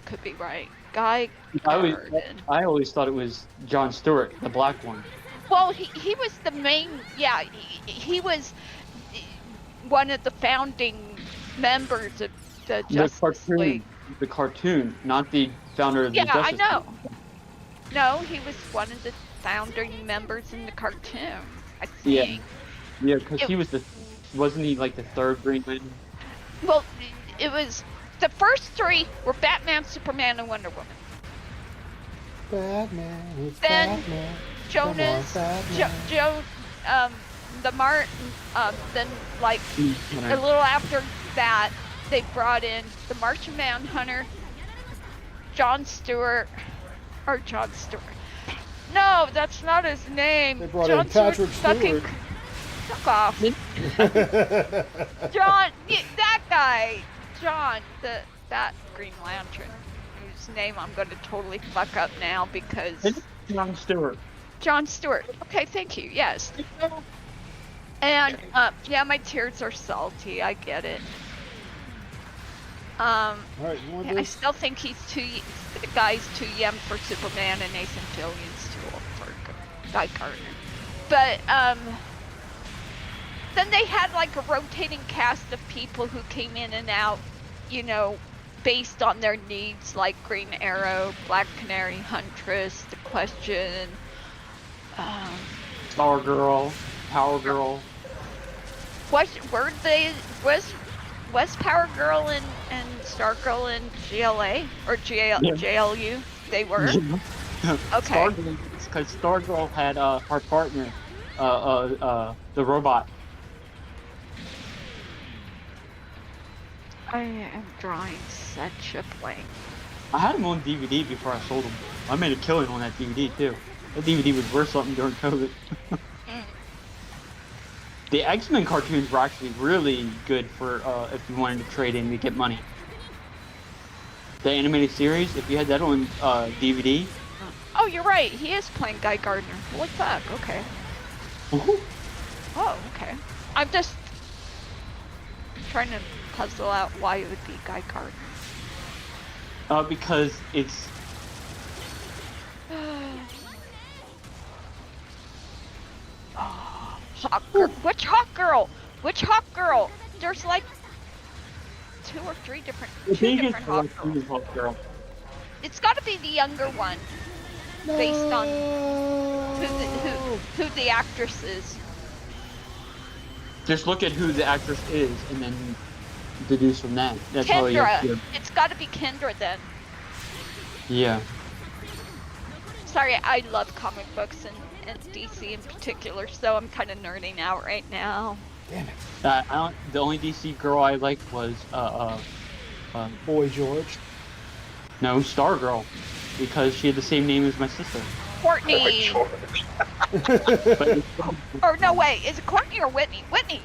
could be right. Guy Gardner. I always thought it was Jon Stewart, the black one. Well, he was the main. Yeah, he was one of the founding members of the Justice League. The cartoon, not the founder of the Yeah, I Justice know. League. No, he was one of the founding members in the cartoon. I Yeah. think. Yeah, because It- he was wasn't he like the third Green Lantern? Well, it was the first three were Batman, Superman, and Wonder Woman. Batman, it's Then Batman. Jonas, Come on, Batman. the Martin, then like a little after that, they brought in the Martian Manhunter, John Stewart. No, that's not his name. They brought John in Patrick fucking- Stewart. Fuck off. John, that guy. John, that Green Lantern, whose name I'm going to totally fuck up now because... John Stewart. John Stewart. Okay, thank you. Yes. And yeah, my tears are salty. I get it. All right, you want I this? still think the guy's too young for Superman, and Nathan Fillion's too old for Guy Gardner. But then they had like a rotating cast of people who came in and out, you know, based on their needs, like Green Arrow, Black Canary, Huntress, The Question. Stargirl, Power Girl. Was Power Girl and Stargirl in GLA or JLU? They were. Okay. Because Stargirl had her partner, the robot. I am drawing such a blank. I had him on DVD before I sold him. I made a killing on that DVD too. That DVD was worth something during COVID. The X-Men cartoons were actually really good for if you wanted to trade in to get money. The animated series, if you had that on DVD. Oh, you're right. He is playing Guy Gardner. Holy fuck. Okay. Oh, okay. I'm just trying to puzzle out why it would be Guy Gardner. Because it's Hawk Girl. Which Hawk Girl? Which Hawk Girl? There's like two or three different Hawk Girls. Hawk Girl. It's got to be the younger one, based on who the actress is. Just look at who the actress is, and then deduce from that. That's all you have to Kendra. do. It's got to be Kendra then. Yeah. Sorry, I love comic books and DC in particular, so I'm kind of nerding out right now. Damn it. The only DC girl I liked was Boy George. no, Stargirl, because she had the same name as my sister. Courtney. But Or no, wait, is it Courtney or Whitney? Whitney.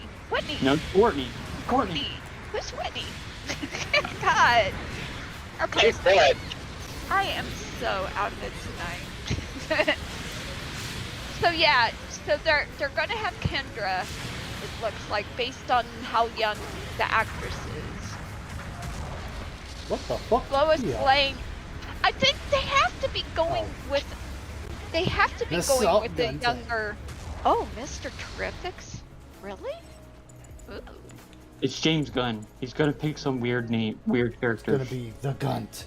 no, Courtney. Courtney. Who's Whitney? God. Okay, She's dead. I am so out of it tonight. So yeah, so they're gonna have Kendra. It looks like based on how young the actress is. What the fuck? Lois Yeah. Lane. I think they have to be going with. They have to be Miss going with the Gunn. younger. Oh, Mr. Terrific's. Really? Ooh. It's James Gunn. He's gonna pick some weird It's character. gonna be the Gunt.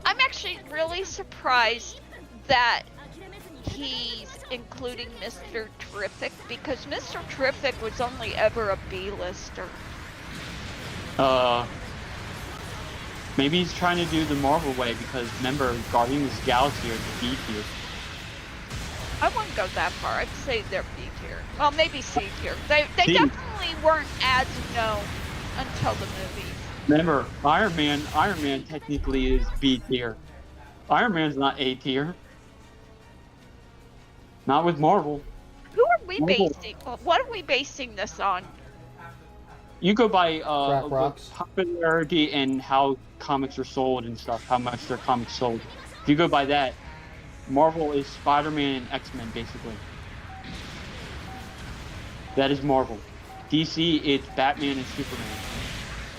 I'm actually really surprised that he's including Mr. Terrific because Mr. Terrific was only ever a B-lister. Maybe he's trying to do the Marvel way because remember, Guardians of the Galaxy are the B tier. I wouldn't go that far. I'd say they're B tier. Well, maybe C tier. They C. definitely weren't as known until the movies. Remember, Iron Man technically is B tier. Iron Man's not A tier. Not with Marvel. Who are we Marvel. basing? What are we basing this on? You go by Crack rocks. popularity and how comics are sold and stuff, how much their comics sold. If you go by that, Marvel is Spider-Man and X-Men, basically. That is Marvel. DC, it's Batman and Superman.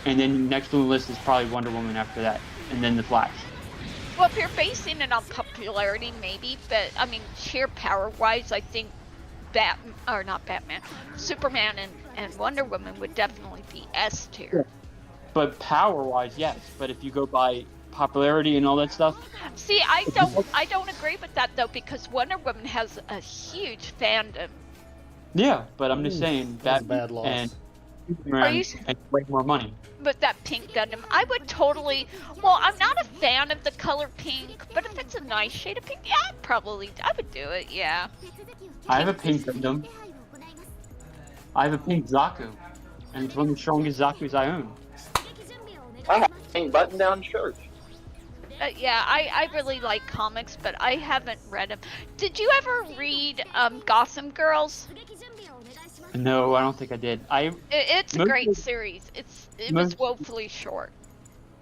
And then next on the list is probably Wonder Woman after that, and then The Flash. Well, if you're basing it on popularity, maybe, but I mean, sheer power-wise, I think Superman and Wonder Woman would definitely be S tier. But power-wise, yes. But if you go by popularity and all that stuff, See, I don't agree with that though, because Wonder Woman has a huge fandom. yeah. But I'm just saying That's a that bad loss. and Are you Superman and way more money. But that pink Gundam, I would totally. Well, I'm not a fan of the color pink, but if it's a nice shade of pink, yeah, I would do it. Yeah. I have a pink Gundam. I have a pink Zaku, and it's one of the strongest Zakus I own. I have a pink button-down shirt. Yeah, I really like comics, but I haven't read them. Did you ever read Gotham Girls? No, I don't think I did. It's a Most great of- series. It was most- woefully short.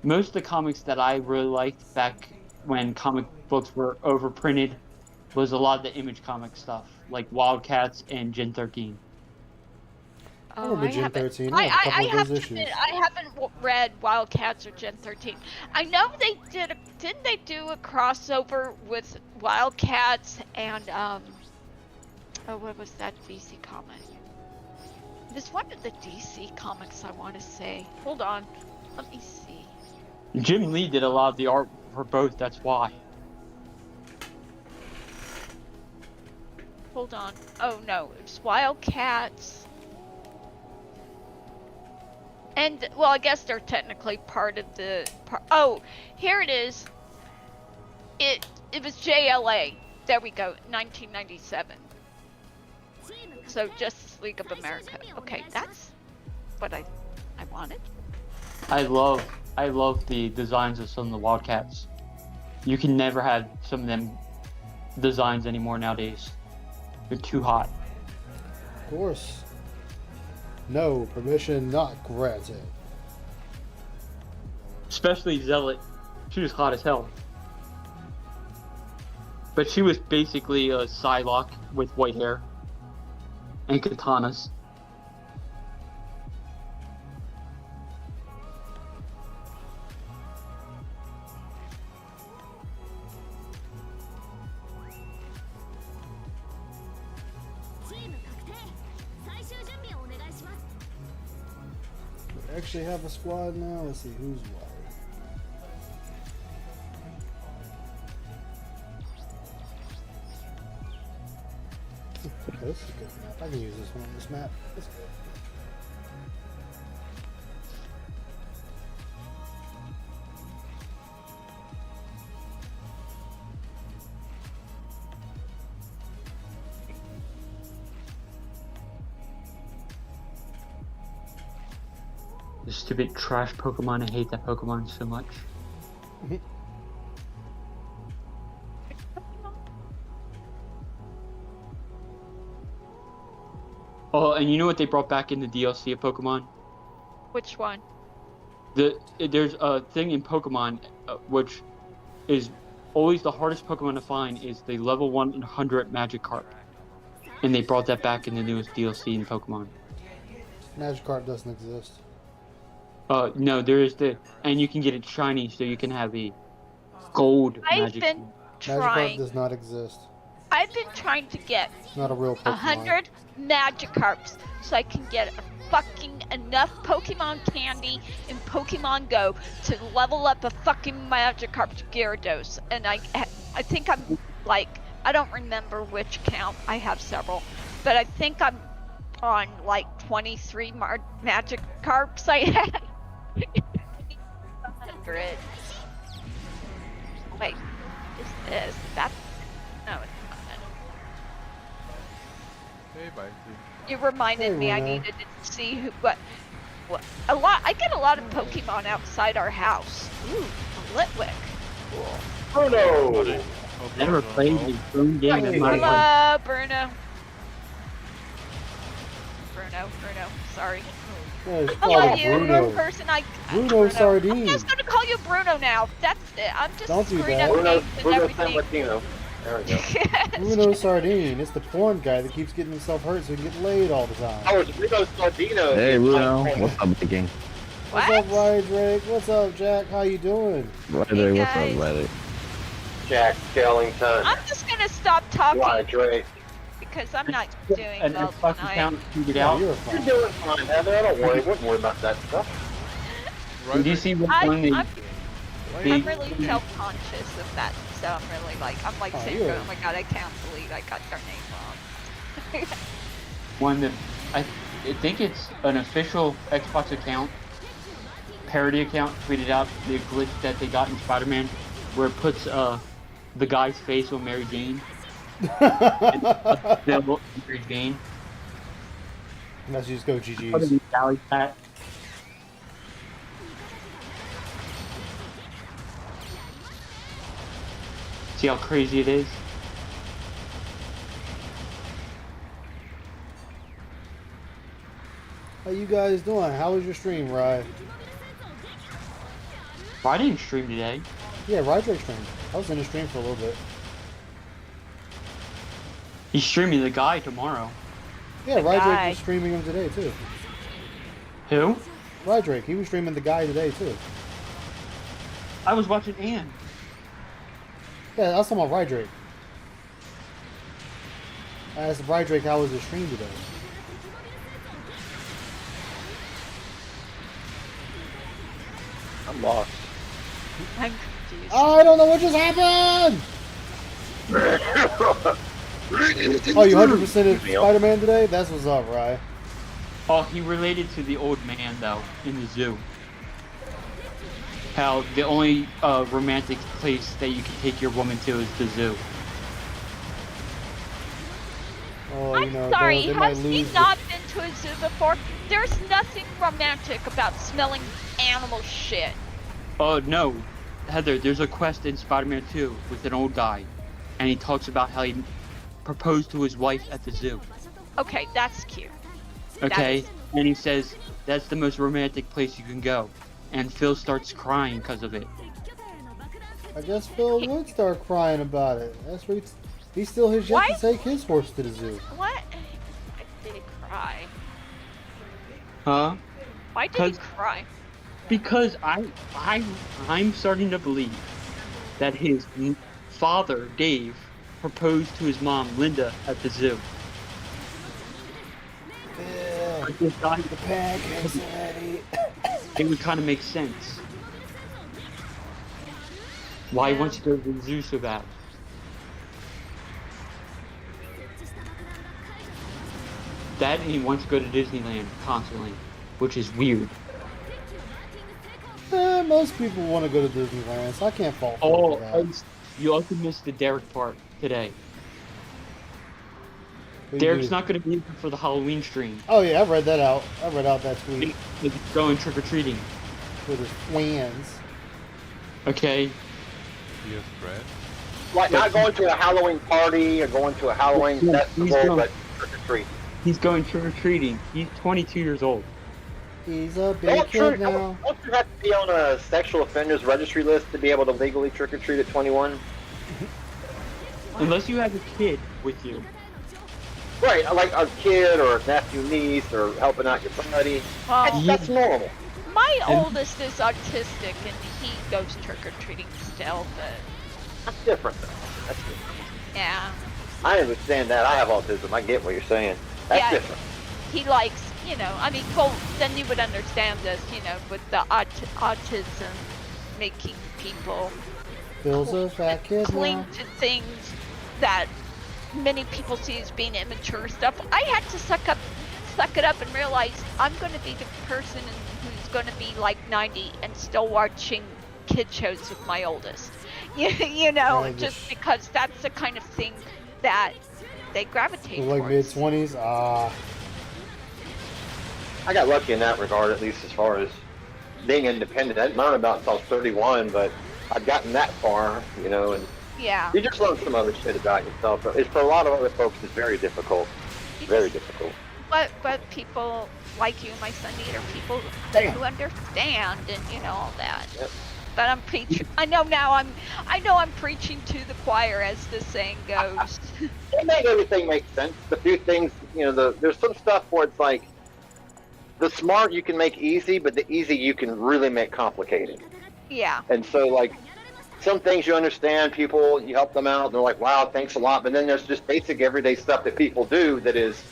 Most of the comics that I really liked back when comic books were overprinted was a lot of the Image comic stuff, like Wildcats and Gen 13. I remember Gen haven't- 13. I have a couple of have those to issues. admit, I haven't read Wildcats or Gen 13. I know they did. Didn't they do a crossover with Wildcats and what was that DC comic? There's one of the DC comics I want to say. Hold on, let me see. Jim Lee did a lot of the art for both, that's why. Hold on. Oh no, it's Wildcats. And well, I guess they're technically part of the. Oh, here it is. It was JLA. There we go, 1997. So Justice League of America. Okay, that's what I wanted. I love the designs of some of the Wildcats. You can never have some of them designs anymore nowadays. They're too hot. Of course. No, permission not granted. Especially Zealot. She was hot as hell. But she was basically a Psylocke with white hair. And katanas. We actually have a squad now. Let's see who's what. Okay, this is a good map. I can use this one on this map. That's good. The stupid trash Pokemon. I hate that Pokemon so much. Oh, and you know what they brought back in the DLC of Pokemon? Which one? There's a thing in Pokemon which is always the hardest Pokemon to find is the level 100 Magikarp. And they brought that back in the newest DLC in Pokemon. Magikarp doesn't exist. No, there is and you can get it shiny so you can have a gold I've Magikarp. been Magikarp trying. does not exist. I've been trying to get It's not a real Pokemon. 100 Magikarps so I can get fucking enough Pokemon candy in Pokemon Go to level up a fucking Magikarp to Gyarados. And I think I'm like, I don't remember which count. I have several, but I think I'm on like 23 Magikarps I had. 100. Wait, is this? That's no, it's not. Hey, bye. You reminded Hey, me I Rena. needed to see what a lot. I get a lot of Pokemon outside our house. Ooh, a Litwick. Cool. Bruno! Never played the phone game in my life. Hello, Bruno. Bruno. Sorry. Yeah, it's I called love you. Bruno. You're a person Bruno Sardine. I'm just gonna call you Bruno now. That's it. I'm just Don't do screwing that. up Bruno, names and Bruno everything. San Martino. There we go. Bruno Sardine. It's the porn guy that keeps getting himself hurt so he can get laid all the time. Oh, it's Bruno Sardino. Hey, Bruno. What's up, Viking? What's What? up, Ryan Drake? What's up, Jack? How you doing? Riley, what's up, guys. Riley? Jack Skellington. I'm just gonna stop talking Why, Drake? because I'm not doing An well Xbox tonight. account figured Yeah, out. you're You're fine. doing fine, Heather. Don't worry. Wouldn't worry about that stuff. Did you see when I'm they? really self-conscious of that, so I'm really like, saying, yeah. oh my god, I can't believe I got their name wrong. When the I think it's an official Xbox account, parody account, tweeted out the glitch that they got in Spider-Man, where it puts the guy's face on Mary Jane. Devil Mary Jane. Let's just go GG's. Valley Pat. See how crazy it is? How you guys doing? How was your stream, Rye? Well, I didn't stream today. Yeah, Rydrake streamed. I was in the stream for a little bit. He's streaming the guy tomorrow. Yeah, The Rydrake guy. was streaming him today too. Who? Rydrake, he was streaming the guy today too. I was watching Ann. Yeah, I was talking about Rydrake. I asked Rydrake how was his stream today. I'm lost. I'm confused. I don't know what just happened! Oh, you 100%ed Spider-Man today? That's what's up, Rye. Oh, he related to the old man though in the zoo. How the only romantic place that you can take your woman to is the zoo. Oh, I'm you know, sorry, they might has he lose the- not been to a zoo before? There's nothing romantic about smelling animal shit. Oh no, Heather, there's a quest in Spider-Man 2 with an old guy, and he talks about how he proposed to his wife at the zoo. Okay, that's cute. Okay, and he says that's the most romantic place you can go, and Phil starts crying because of it. I guess Phil would start crying about it. That's what he still has yet Why? to take his horse to the zoo. What? I did cry. Huh? Why did he 'Cause- cry? Because I'm starting to believe that his father Dave proposed to his mom Linda at the zoo. Phil, Like this guy, the pancakes ready. it would kind of make sense. Why he wants to go to the zoo so bad? That and he wants to go to Disneyland constantly, which is weird. Most people want to go to Disneyland, so I can't fault Phil Oh, for that. you also missed the Derek part today. What do you Derek's do? not going to be here for the Halloween stream. Oh yeah, I read that out. I read out that tweet He's going trick or treating. with his friends. Okay. You have bread? Like not going to a Halloween party or going to a Halloween Yeah, festival, he's going- but trick or treat. He's going trick or treating. He's 22 years old. He's a big kid now. Don't you have to be on a sexual offenders registry list to be able to legally trick or treat at 21? Unless you have a kid with you. Right, like a kid or a nephew, niece, or helping out your buddy. Well, That's normal. my And- oldest is autistic and he goes trick or treating still, but That's different, though. That's different. yeah. I understand that. I have autism. I get what you're saying. That's Yeah. different. He likes, you know, I mean, well, then you would understand this, you know, with the autism making people Phil's a fat kid cling now. to things that many people see as being immature stuff. I had to suck it up and realize I'm going to be the person who's going to be like 90 and still watching kid shows with my oldest. You know, Yeah, just because that's the kind of thing that they gravitate Like towards. mid-20s. I got lucky in that regard, at least as far as being independent. I didn't learn about it until I was 31, but I've gotten that far, you know, and Yeah. you just learn some other shit about yourself. But it's, for a lot of other folks, it's very difficult. Very difficult. But people like you and my son need are people who understand and you know all that. Yep. But I'm preaching. I know I'm preaching to the choir, as the saying goes. It made everything make sense. The few things, you know, there's some stuff where it's like, the smart you can make easy, but the easy you can really make complicated. Yeah. And so, like, some things you understand. People, you help them out, and they're like, "Wow, thanks a lot." But then there's just basic everyday stuff that people do that is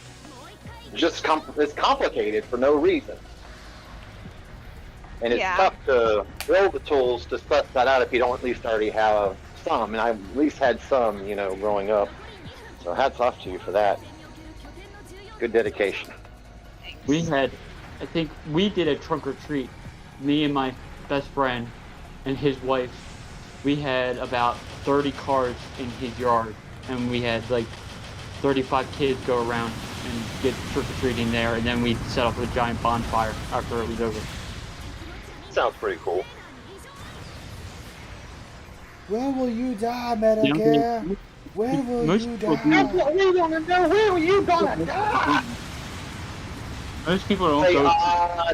just it's complicated for no reason. And it's Yeah. tough to build the tools to suss that out if you don't at least already have some. And I at least had some, growing up. So hats off to you for that. Good dedication. We had, I think we did a trunk or treat. Me and my best friend and his wife. We had about 30 cars in his yard, and we had like 35 kids go around and get trick or treating there, and then we set up a giant bonfire after it was over. Sounds pretty cool. When will you die, Medicare? When will most you people die? do. We want to know where you gonna die. Most people don't Say, go.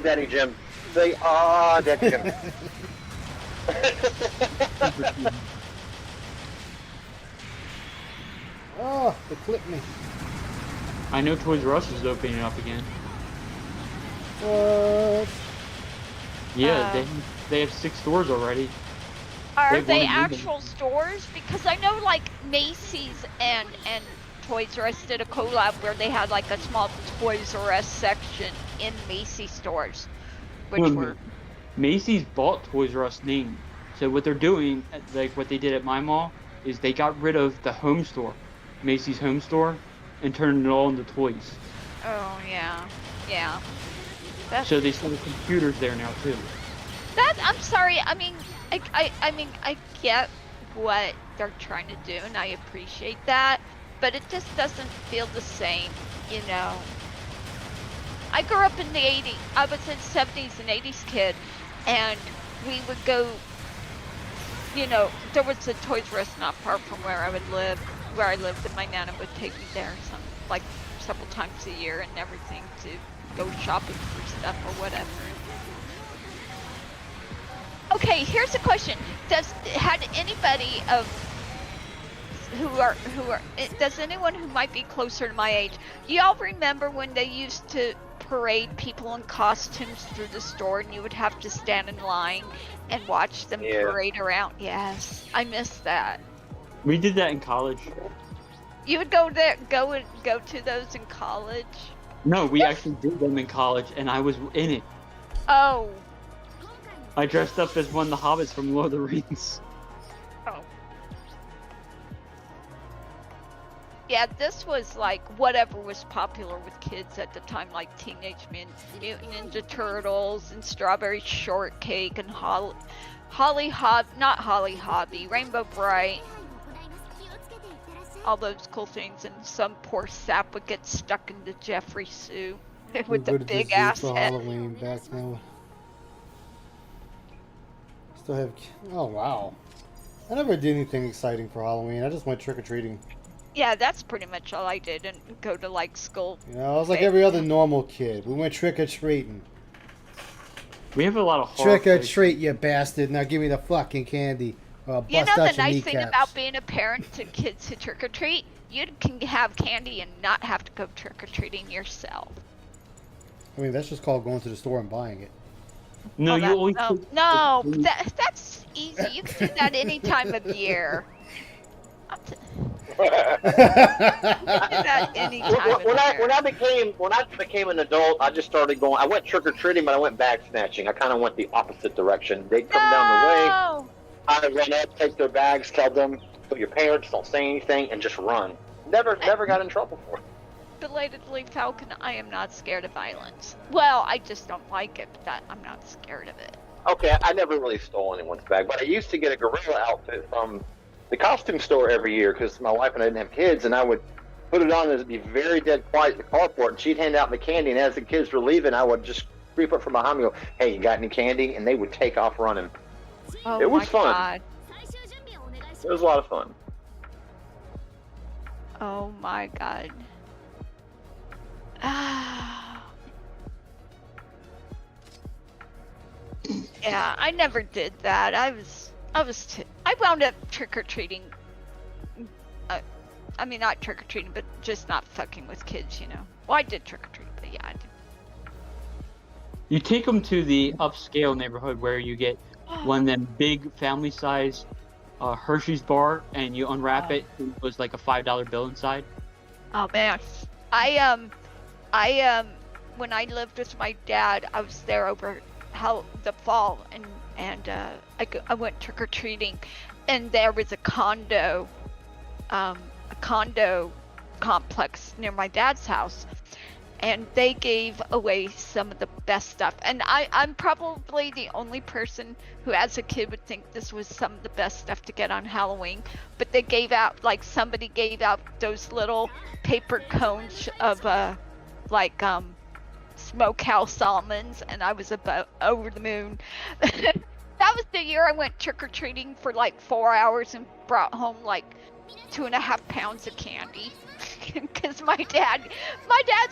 Daddy Jim. Say, Daddy Jim. Oh, they clipped me. I know Toys R Us is opening up again. What? Yeah, they have 6 stores already. Are They they wanna do them. actual stores? Because I know like Macy's and Toys R Us did a collab where they had like a small Toys R Us section in Macy's stores, which Well, were Macy's bought Toys R Us name. So what they're doing, like what they did at my mall, is they got rid of the home store, Macy's home store, and turned it all into toys. oh yeah. That's So they sell computers there now too. I'm sorry. I mean, I get what they're trying to do, and I appreciate that, but it just doesn't feel the same, I grew up in the 80s. I was a 70s and 80s kid, and we would go. There was a Toys R Us not far from where I lived, and my nana would take me there several times a year and everything to go shopping for stuff or whatever. Okay, here's a question. Does anyone who might be closer to my age, do y'all remember when they used to parade people in costumes through the store and you would have to stand in line and watch them Yeah. parade around? Yes, I miss that. We did that in college. You would go to those in college? No, we actually did them in college, and I was in it. Oh. I dressed up as one of the hobbits from Lord of the Rings. Oh. Yeah, this was like whatever was popular with kids at the time, like Teenage Mutant Ninja Turtles and Strawberry Shortcake and Rainbow Bright. All those cool things, and some poor sap would get stuck into Jeffrey suit with the What did big this do ass for head. Halloween back now. Still have. Oh wow! I never did anything exciting for Halloween. I just went trick or treating. Yeah, that's pretty much all I did, and go to like school. I was like every other normal kid. We went trick or treating. We have a lot of horror Trick or places. treat, you bastard! Now give me the fucking candy. Or I'll You bust know out the your nice thing kneecaps. about being a parent to kids who trick or treat? You can have candy and not have to go trick or treating yourself. I mean, that's just called going to the store and buying it. No, Oh, you that- always. no, that's easy. You can do that any time of year. You can do that any time of When year. I became an adult, I just started going. I went trick or treating, but I went bag snatching. I kind of went the opposite direction. They'd come down the way. No! I run up, take their bags, tell them, "So your parents don't say anything," and just run. Never got in trouble for it. Belatedly, Falcon, I am not scared of violence. Well, I just don't like it, but I'm not scared of it. Okay, I never really stole anyone's bag, but I used to get a gorilla outfit from the costume store every year because my wife and I didn't have kids, and I would put it on and it'd be very dead quiet at the carport, and she'd hand out the candy, and as the kids were leaving, I would just creep up from behind me and go, "Hey, you got any candy?" And they would take off running. Oh It was my fun. God. It was a lot of fun. Oh my God. Yeah, I never did that. I wound up trick-or-treating. I mean, not trick-or-treating, but just not fucking with kids, Well, I did trick-or-treat, but yeah, I did. You take them to the upscale neighborhood where you get one of them big family-size Hershey's bar, and you unwrap it, and it was like a $5 bill inside. Oh man, when I lived with my dad, I was there over the fall, and I went trick or treating, and there was a condo complex near my dad's house, and they gave away some of the best stuff. And I'm probably the only person who as a kid would think this was some of the best stuff to get on Halloween, but they gave out, like, somebody gave out those little paper cones of smokehouse almonds, and I was about over the moon. That was the year I went trick-or-treating for like 4 hours and brought home like 2.5 pounds of candy. Because my dad's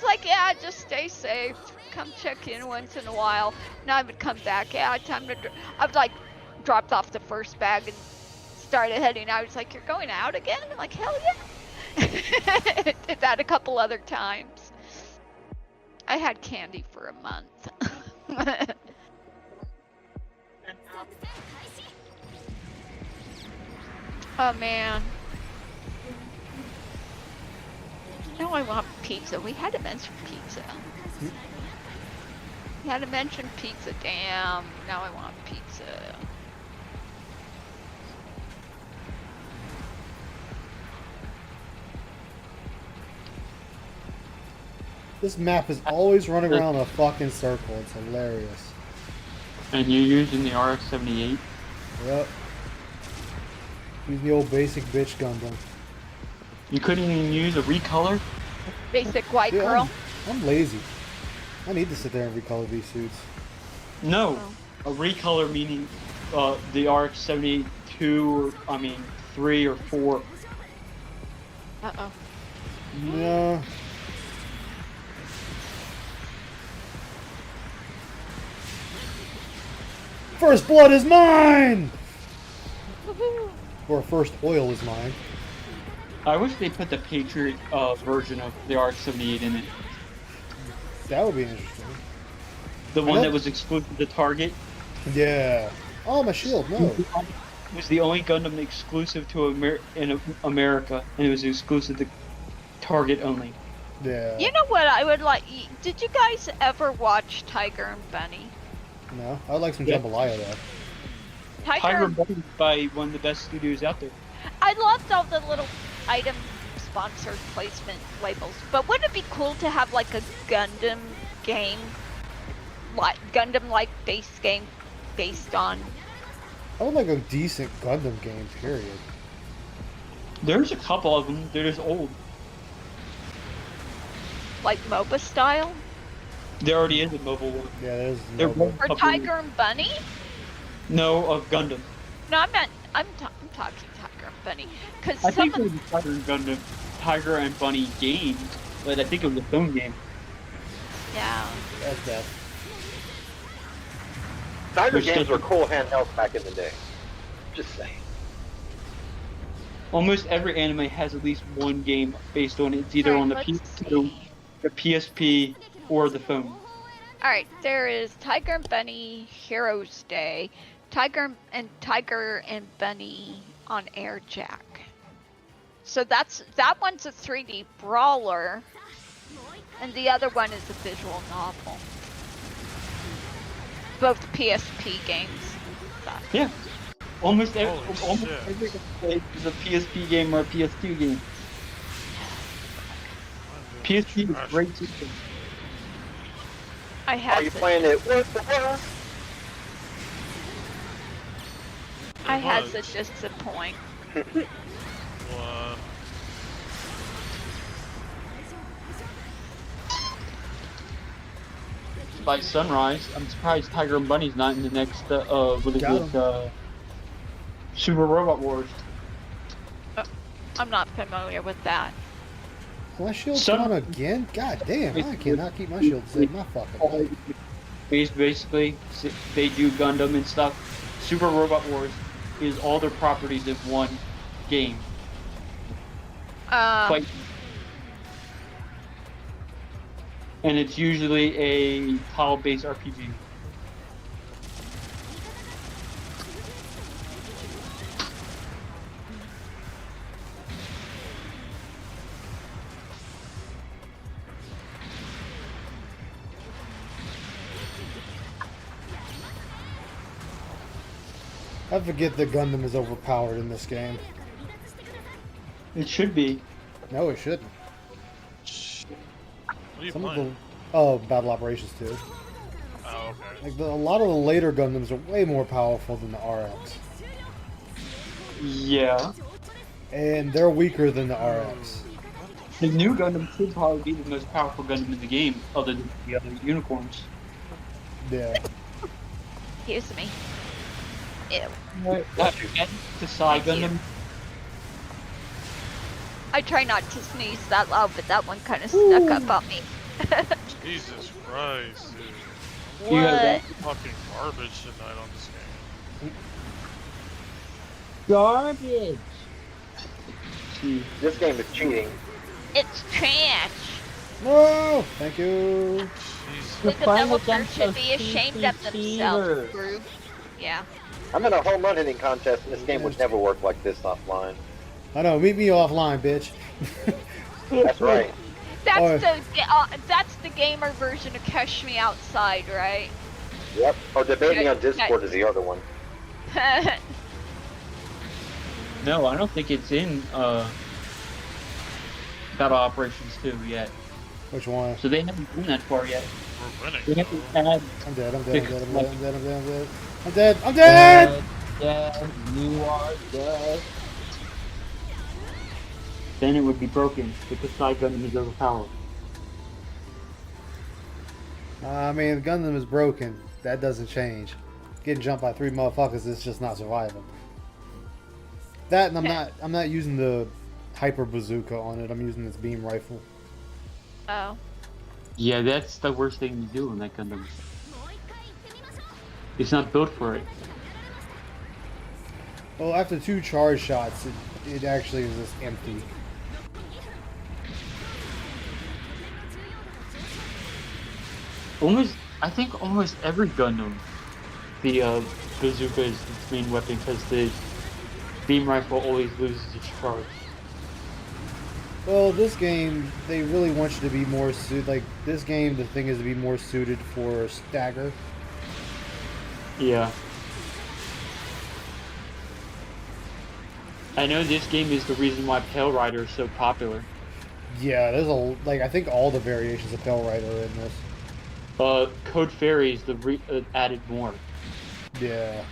like, yeah, just stay safe, come check in once in a while. And I would come back, yeah, time to I would like dropped off the first bag and started heading out. I was like, you're going out again? I'm like, hell yeah. Did that a couple other times. I had candy for a month. Oh man. Now I want pizza. We had to mention pizza. We had to mention pizza. Damn. Now I want pizza. This map is always running around a fucking circle. It's hilarious. And you're using the RX-78? Yep. Using the old basic bitch Gundam. You couldn't even use a recolor? Basic white Dude, girl. I'm lazy. I need to sit there and recolor these suits. No. A recolor meaning the RX-78 3 or 4. Uh-oh. No. First blood is mine! Woohoo. Or first oil is mine. I wish they put the Patriot version of the RX-78 in it. That would be interesting. The one that was exclusive to Target. Yeah. Oh, my shield, no. It was the only Gundam exclusive to America, and it was exclusive to Target only. Yeah. You know what I would like? Did you guys ever watch Tiger and Bunny? No, I would like some Yeah. jambalaya though. Tiger and Bunny by one of the best studios out there. I loved all the little item sponsored placement labels, but wouldn't it be cool to have like a Gundam game, like Gundam-like base game based on? I would like a decent Gundam game, period. There's a couple of them. They're just old. Like MOBA style? There already is a mobile one. Yeah, there's They're no both- For Couple- Tiger and Bunny? No, of Gundam. No, I'm talking Tiger and Bunny. Because I some think it was a Tiger and Bunny game, but I think it was a phone game. yeah. That's bad. Tiger Which games does- were cool handhelds back in the day. Just saying. Almost every anime has at least one game based on it. It's either on the Alright, let's PS2, see. the PSP, or the phone. Alright, there is Tiger and Bunny Heroes Day, Tiger and Bunny on Airjack. So that one's a 3D brawler, and the other one is a visual novel. Both PSP games. Yeah. Almost every Holy shit. is a PSP game or a PS2 game. PSP is great system. I Are had you to, playing it with the world? I had to was. disappoint. What? By Sunrise, I'm surprised Tiger and Bunny's not in the next what is Got it? Super Robot Wars. I'm not familiar with that. My shield's Son- gone again? God damn, I cannot keep my shield safe. My fucking life. Basically, they do Gundam and stuff. Super Robot Wars is all their properties in one game. Fight. And it's usually a tile-based RPG. I forget that Gundam is overpowered in this game. It should be. No, it shouldn't. What are you Some of playing? the Battle Operations 2. Oh, okay. Like a lot of the later Gundams are way more powerful than the RX, Yeah. and they're weaker than the RX. The new Gundam should probably be the most powerful Gundam in the game, other than the other unicorns. Yeah. Excuse me. Ew. The Psy Thank you. Gundam. I try not to sneeze that loud, but that one kind of snuck up on me. Jesus Christ, dude. You got What? that? Fucking garbage tonight on this game. Garbage. This game is cheating. It's trash. No! Thank you! Jesus. You're The playing developers against should a be ashamed of PC themselves, cheater. group. Yeah. I'm in a home run hitting contest, and this game would never work like this offline. I know, meet me offline, bitch. That's right. That's the gamer version of Cash Me Outside, right? Yep. Or debating on Okay. Discord is the other one. No, I don't think it's in Battle Operations 2 yet. Which one? So they haven't gone that far yet. We're winning. They haven't though. had I'm dead, I'm dead, I'm dead, I'm dead, I'm dead, I'm dead, I'm dead, I'm dead! Dead. You are dead. then it would be broken because Psy Gundam is overpowered. I mean, the Gundam is broken. That doesn't change. Getting jumped by 3 motherfuckers is just not surviving. That and I'm not using the hyper bazooka on it. I'm using this beam rifle. Oh. Yeah, that's the worst thing to do in that Gundam. It's not built for it. Well, after 2 charge shots, it actually is just empty. I think almost every Gundam, the bazooka is its main weapon because the beam rifle always loses its charge. Well, this game, they really want you to be more suited. Like, this game, the thing is to be more suited for stagger. Yeah. I know this game is the reason why Pale Rider is so popular. Yeah, there's I think all the variations of Pale Rider are in this. Code Fairy is the added more. Yeah.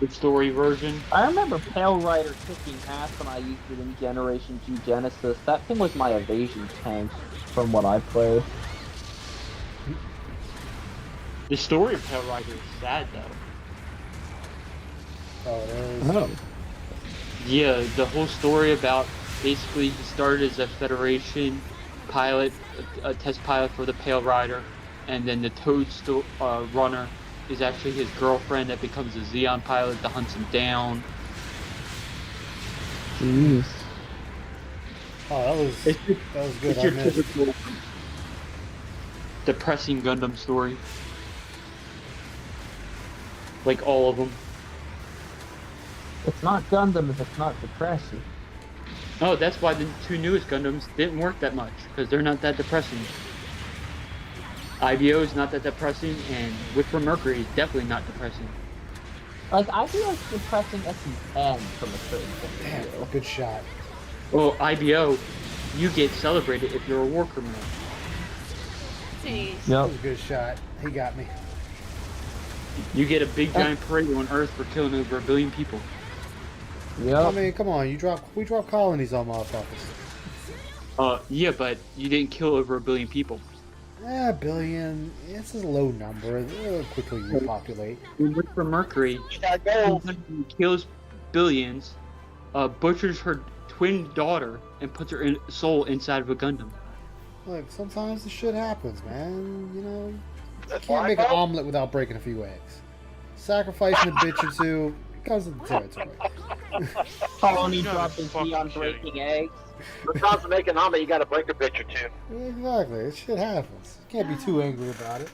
The story version. I remember Pale Rider kicking ass when I used it in Generation 2 Genesis. That thing was my evasion tank from what I played. The story of Pale Rider is sad though. Oh, it is. Oh. Yeah, the whole story about basically he started as a Federation pilot, a test pilot for the Pale Rider, and then the Toadstool runner is actually his girlfriend that becomes a Xeon pilot that hunts him down. Jeez. Oh, that was good. It's I your missed. typical depressing Gundam story. Like all of them. It's not Gundam if it's not depressing. Oh, that's why the 2 newest Gundams didn't work that much, because they're not that depressing. IBO is not that depressing, and Whipper Mercury is definitely not depressing. Like, I feel like depressing at the end from a certain point Damn, of view. good shot. Well, IBO, you get celebrated if you're a war criminal. Jeez. That Yep. was a good shot. He got me. You get a big giant parade on Earth for killing over 1 billion people. I Yep. mean, come on, we drop colonies on motherfuckers. Yeah, but you didn't kill over 1 billion people. A billion. It's a low number. It'll quickly repopulate. In Whipper Mercury, Gotta go. kills billions, butchers her twin daughter, and puts her soul inside of a Gundam. Look, sometimes this shit happens, man. You know, you That's can't why make an I vote. omelet without breaking a few eggs. Sacrificing a bitch or two comes with the territory. Colony You gotta dropping fucking tea on kidding breaking me. eggs. Sometimes to make an omelet, you gotta break a bitch or two. Exactly. It shit happens. You can't be too angry about it.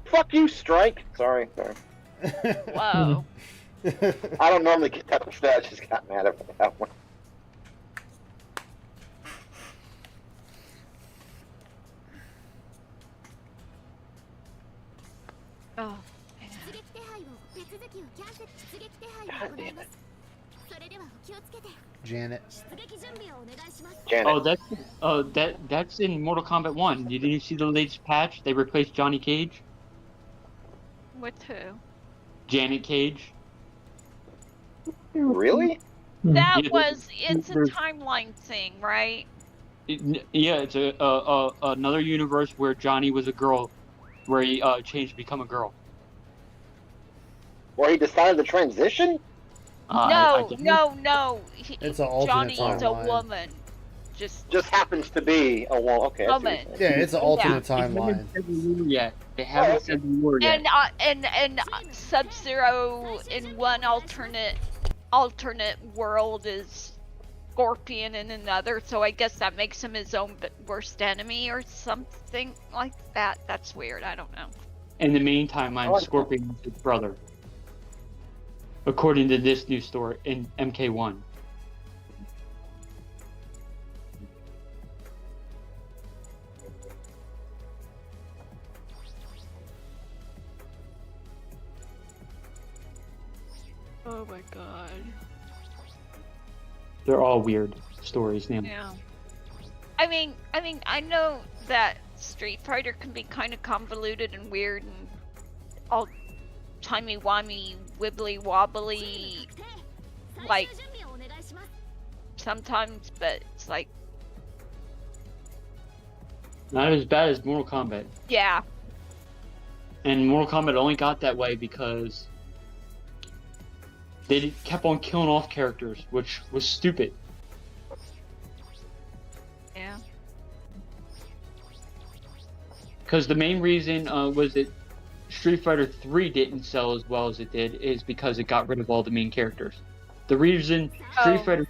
Fuck you, Strike. Sorry. Whoa. I don't normally get that upset. I just got mad at that one. Oh. Janet. Janet. That's in Mortal Kombat 1. You didn't see the latest patch? They replaced Johnny Cage, With who? Janet Cage. Really? That Yeah, was. It's a there's- timeline thing, right? Yeah, it's another universe where Johnny was a girl, where he changed to become a girl. Where he decided to transition? No, guess. no. It's an alternate Johnny is a timeline. woman. Just Just happens to be a woman. Okay. I see what Woman. you're saying. Yeah, it's an alternate They timeline. haven't said the word yet. They haven't said the word yet. and Sub-Zero in one alternate world is Scorpion in another, so I guess that makes him his own worst enemy or something like that. That's weird. I don't know. In the main timeline, Scorpion is his brother. According to this new story in MK1. Oh my god. They're all weird stories now. Yeah. I mean, I know that Street Fighter can be kind of convoluted and weird and all timey-wimey, wibbly-wobbly, like, sometimes, but it's like, Not as bad as Mortal Kombat. yeah. And Mortal Kombat only got that way because they kept on killing off characters, which was stupid. Yeah. Because the main reason was that Street Fighter 3 didn't sell as well as it did is because it got rid of all the main characters. The reason Street Fighter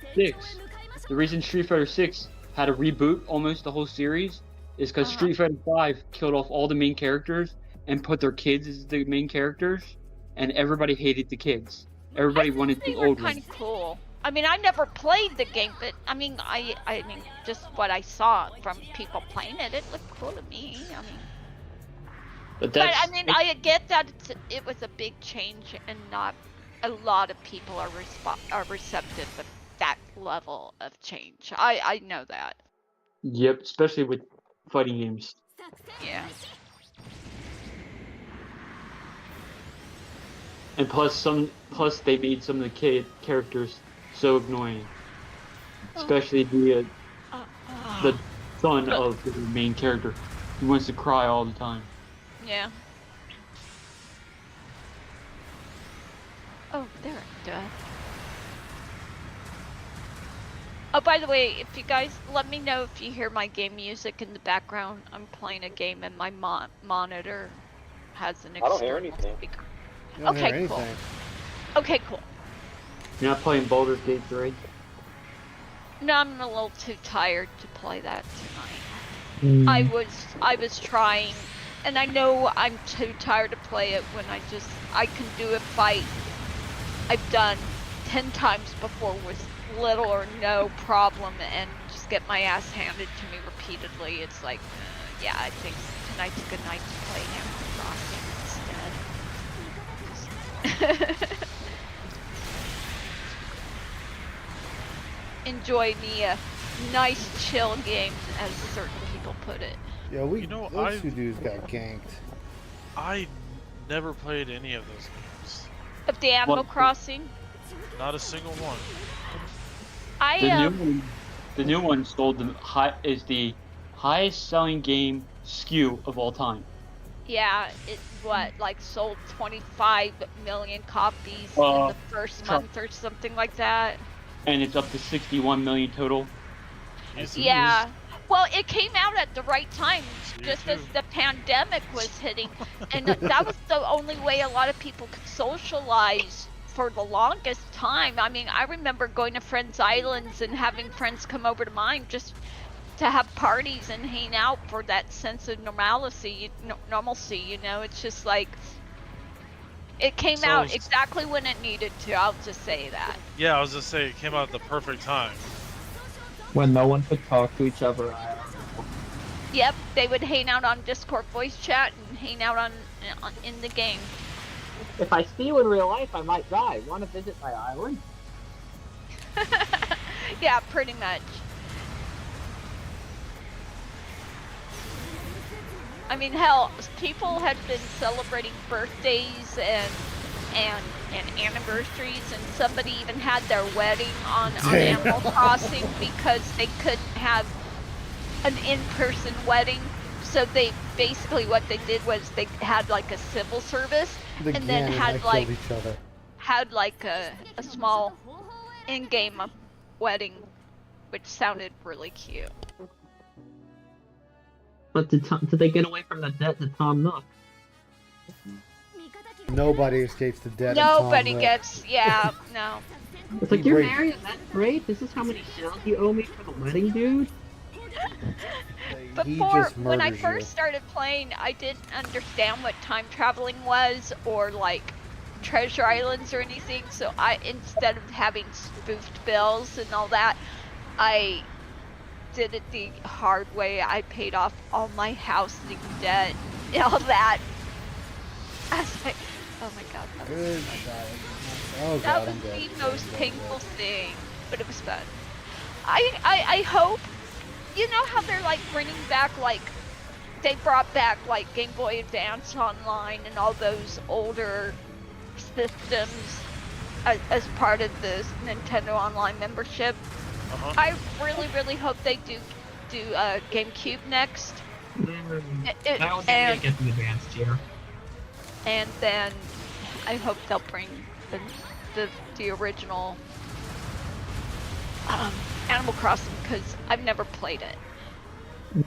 6 had to reboot almost the whole series is because Street Fighter 5 killed off all the main characters and put their kids as the main characters, and everybody hated the kids. Everybody wanted They the were old kind ones. of cool. I mean, I never played the game, but I mean, I mean, just what I saw from people playing it, it looked cool to me. I mean, But but I mean, I get that it was a big change, and not a lot of people are receptive of that level of change. I know that. Yep, especially with fighting games. Yeah. And plus they made some of the characters so annoying. Especially the son of the main character. He wants to cry all the time. Yeah. Oh, there it does. Oh, by the way, if you guys let me know if you hear my game music in the background. I'm playing a game and my monitor has an I don't hear external anything. speaker. You don't hear Okay, cool. anything. Okay, cool. You're not playing Baldur's Gate 3? No, I'm a little too tired to play that tonight. I was trying, and I know I'm too tired to play it when I can do a fight I've done 10 times before with little or no problem and just get my ass handed to me repeatedly. It's like, yeah, I think tonight's a good night to play Animal Crossing instead. Enjoy me a nice chill game, as certain people put it. Yeah, You know, those two dudes got ganked. I never played any of those games. Of the Animal What? Crossing, Not a single one. The new one sold is the highest selling game SKU of all time. yeah, it sold 25 million copies in the first month or something like that. And it's up to 61 million total. Jesus. Yeah. Well, it came out at the right time, Me just too. as the pandemic was hitting, and that was the only way a lot of people could socialize for the longest time. I mean, I remember going to friends' islands and having friends come over to mine just to have parties and hang out for that sense of normalcy. You know, it's just like it came So- out exactly when it needed to. I'll just say that. Yeah, I was just saying it came out at the perfect time. When no one could talk to each other. Yep, they would hang out on Discord voice chat and hang out on in the game. If I see you in real life, I might die. Want to visit my island? Yeah, pretty much. I mean, hell, people had been celebrating birthdays and anniversaries, and somebody even had their wedding on Animal Crossing because they couldn't have an in-person wedding. So they basically what they did was they had like a civil service, and then had like each other. had like a small in-game wedding, which sounded really cute. But did they get away from the debt to Tom Nook? Nobody escapes the debt. Nobody gets, yeah, no. It's like, you're married, that's great. This is how many shells you owe me for the wedding, dude. Before, when I first started playing, I didn't understand what time traveling was, or like treasure islands or anything, so instead of having spoofed bills and all that, I did it the hard way. I paid off all my housing debt and all that. I was like, oh my god, that was that was the most painful thing, but it was fun. I hope, you know how they're like bringing back, like they brought back like Game Boy Advance Online and all those older systems as part of the Nintendo Online membership. I really hope they do GameCube next. That was get the advanced tier. And then I hope they'll bring the original Animal Crossing, because I've never played it.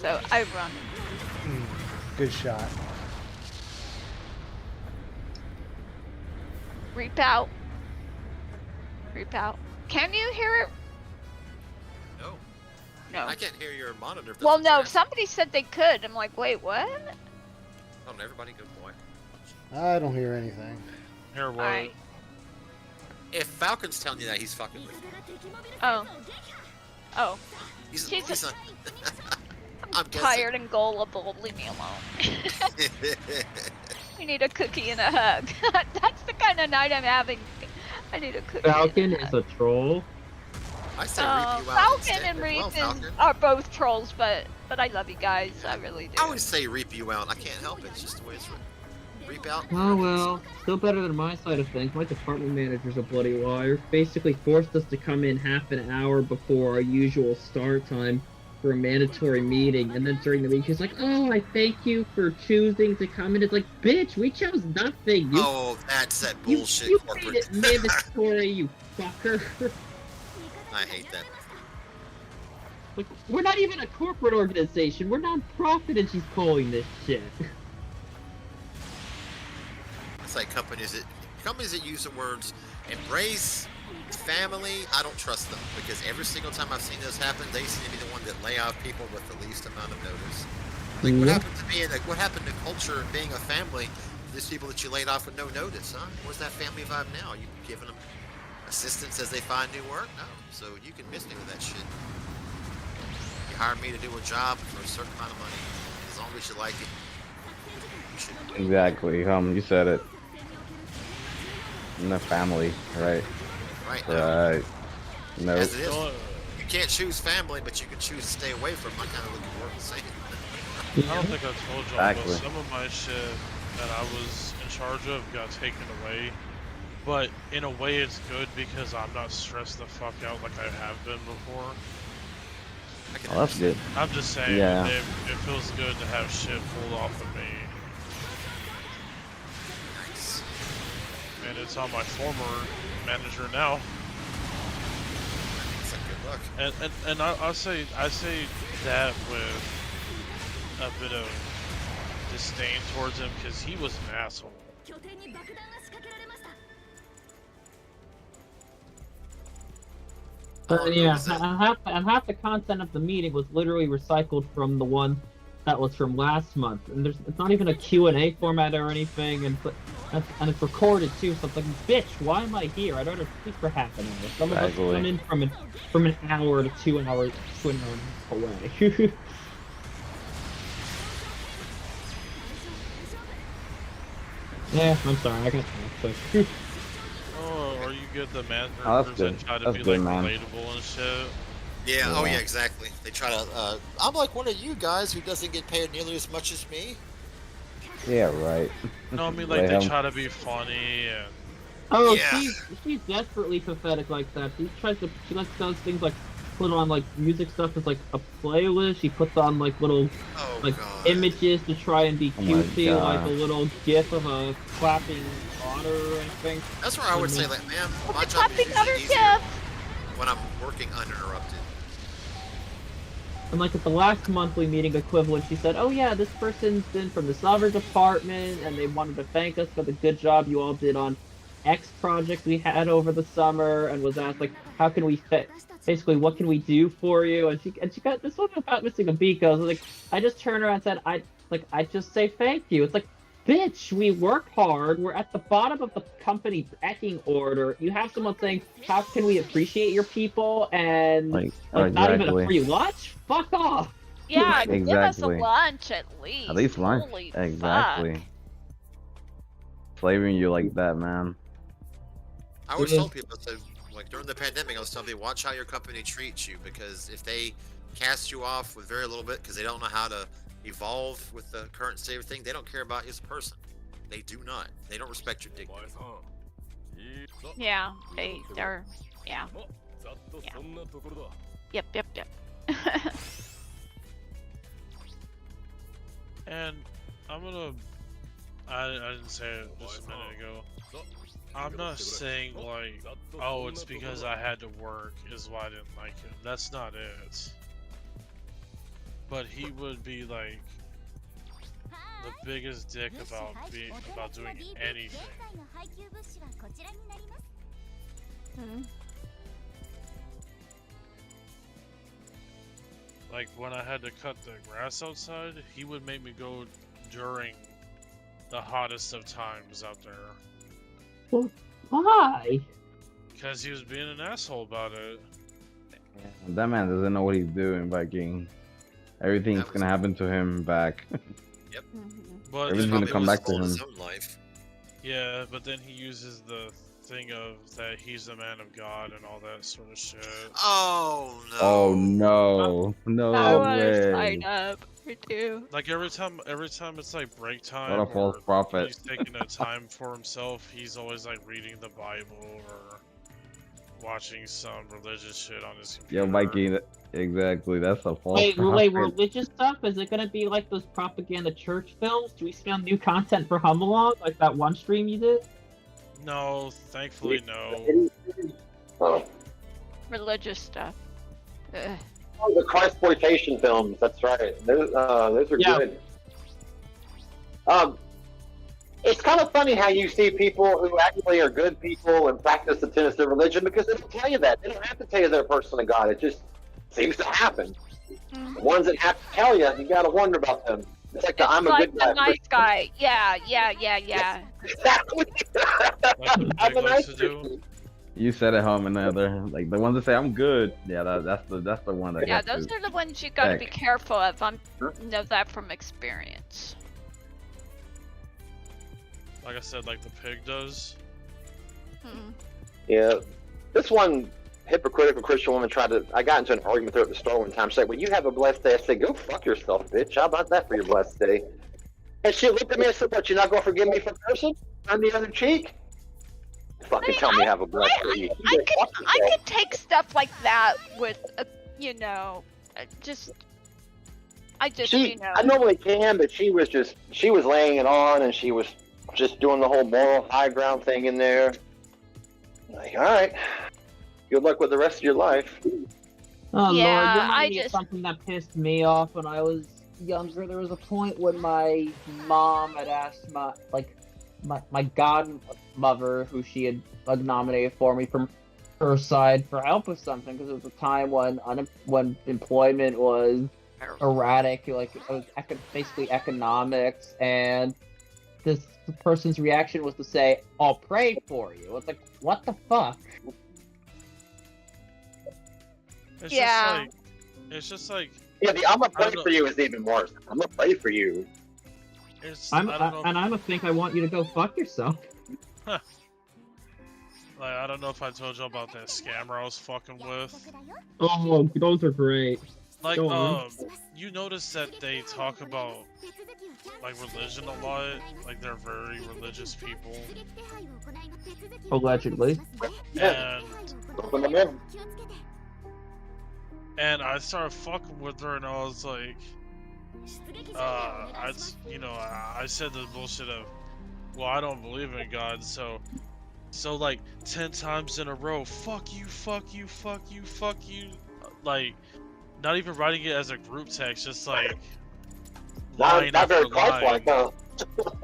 So I run. Good shot. Reap out. Reap out. Can you hear it? No. No. I can't hear your monitor. If Well, that's no. what Somebody said they could. I'm like, wait, what? you're asking. Oh, no, everybody, good boy. I don't hear anything. Here, what? Alright. If Falcon's telling you that, he's fucking with you. Oh. Oh. He's Jesus. not. I'm guessing. Tired and gullible. Leave me alone. We need a cookie and a hug. That's the kind of night I'm having. I need a cookie. Falcon is a troll. I say Reap you out Falcon instead. and Well, Reap Falcon. are both trolls, but I love you guys. I really do. I always say Reap you out. I can't help it. It's just the way it's written. Reap out. Oh well, still better than my side of things. My department manager's a bloody liar. Basically forced us to come in half an hour before our usual start time for a mandatory meeting, and then during the week he's like, "Oh, I thank you for choosing to come in." It's like, bitch, we chose nothing. Oh, that's that bullshit you corporate. made it mandatory, you fucker. I hate that. Like, we're not even a corporate organization. We're non-profit, and she's calling this shit. It's like companies that use the words embrace, family. I don't trust them, because every single time I've seen this happen, they seem to be the one that lay off people with the least amount of notice. Like what happened to culture and being a family? These people that you laid off with no notice, huh? Where's that family vibe now? Are you giving them assistance as they find new work? No. So you can miss me with that shit. You hired me to do a job for a certain amount of money. As long as you like it, you should. Exactly. You said it. In the family, right? Right. Right. No. As it is, you can't choose family, but you can choose to stay away from. I kind of look at work the same. I don't think I told y'all, Exactly. but some of my shit that I was in charge of got taken away. But in a way, it's good because I'm not stressed the fuck out like I have been before. Oh, that's good. I'm just saying, Yeah. it feels good to have shit pulled off of me. Nice. And it's on my former manager now. It's like good luck. And I say that with a bit of disdain towards him because he was an asshole. Yeah, and half the content of the meeting was literally recycled from the one that was from last month, and it's not even a Q&A format or anything, and it's recorded too. So it's like, bitch, why am I here? I'd rather sleep for half an hour. Some of us come in from an hour to 2 hours away. Yeah, I'm sorry, I got so. Oh, or you get the man Oh, that's and good. try to That's be good, like man. relatable and shit. Yeah, oh Yeah. yeah, exactly. They try to, I'm like one of you guys who doesn't get paid nearly as much as me. Yeah, right. No, I mean like Let they him- try to be funny and Oh, Yeah. she's desperately pathetic like that. She like does things like put on like music stuff as like a playlist. She puts on like little Oh like god. images to try and be Oh my cutesy, like a God. little gif of a clapping otter or anything. That's where I would say, like, ma'am, my the job is clapping otter usually easier gift. when I'm working uninterrupted. And like at the last monthly meeting equivalent, she said, "Oh yeah, this person's been from the sovereign department, and they wanted to thank us for the good job you all did on X project we had over the summer," and was asked like, "How can we basically what can we do for you?" And she got this one about missing a beat. I was like, I just turned around and said, I just say thank you. It's like, bitch, we work hard. We're at the bottom of the company pecking order. You have someone saying, "How can we appreciate your people?" And Like, not even a exactly. free lunch? Fuck off. Yeah, give us a Exactly. lunch at least. At least lunch. Holy Exactly. fuck. Flavoring you like that, man. I always Mhm. tell people, so, like, during the pandemic, I was telling people, watch how your company treats you, because if they cast you off with very little bit because they don't know how to evolve with the current state of things, they don't care about you as a person. They do not. They don't respect your dignity. Yeah, they're yeah. Yep. And I'm gonna. I didn't say it just a minute ago. I'm not saying like, oh, it's because I had to work is why I didn't like him. That's not it. But he would be like the biggest dick about doing anything. Mhm. Like when I had to cut the grass outside, he would make me go during the hottest of times out there. Why? Because he was being an asshole about it. That man doesn't know what he's doing, Viking. Everything's That was- gonna happen to him back. Mhm. But Everything's then, gonna Probably come was back to all in him. his own life. yeah, but then he uses the thing of that he's a man of God and all that sort of shit. Oh no. Oh no, no I want to way! sign up for two. Like every time it's like break time, What a false or prophet! he's taking a time for himself, he's always like reading the Bible or watching some religious shit on his computer. Yo, Viking, exactly. That's a false Wait, prophet. religious stuff? Is it gonna be like those propaganda church films? Do we see new content for Humalog, like that one stream you did? No, thankfully no. Oh. Religious stuff. Ugh. Oh, the Christploitation films. That's right. Those are Yeah. good. It's kind of funny how you see people who actually are good people and practice the tenets of religion, because they don't tell you that. They don't have to tell you they're a person of God. It just seems to happen. Mhm. The ones that have to tell you, you got to wonder about them. It's like the It's I'm a like good the guy. nice guy. Yeah. Exactly. Like the I'm big a nice likes to do. person. You said it, home another. Like the ones that say I'm good. Yeah, that's the one that. Yeah, gets those to. are the ones you gotta be Heck. careful of. I know that from experience. Like I said, like the pig does. Mhm. Yeah. This one hypocritical Christian woman I got into an argument with her at the store one time. She said, "Well, you have a blessed day." I said, "Go fuck yourself, bitch. How about that for your blessed day?" And she looked at me and said, "What, you're not going to forgive me for cursing on the other cheek?" Fucking tell me you have a blessed day. I could take stuff like that with, I normally can, but she was laying it on, and she was just doing the whole moral high ground thing in there. Like, all right, good luck with the rest of your life. Oh Yeah, Lord, you I reminded me of just- something that pissed me off when I was younger. There was a point when my mom had asked my godmother, who she had nominated for me from her side, for help with something, because it was a time when employment was erratic, like it was basically economics, and this person's reaction was to say, "I'll pray for you." It's like, what the fuck? It's Yeah. It's just like. Yeah, the I'm gonna I pray don't for you is even worse. I'm gonna pray for you. It's. I'm I don't know. gonna think I want you to go fuck yourself. Like, I don't know if I told you about that scammer I was fucking with. Oh, those are great. Like, Go on. you notice that they talk about like religion a lot. Like, they're very religious people. Allegedly. Yeah. Open them in. And I started fucking with her, and I was like, I said the bullshit of, well, I don't believe in God, so like 10 times in a row, fuck you, fuck you, fuck you, fuck you, like, not even writing it as a group text, just like line Not very after line. Christ-like,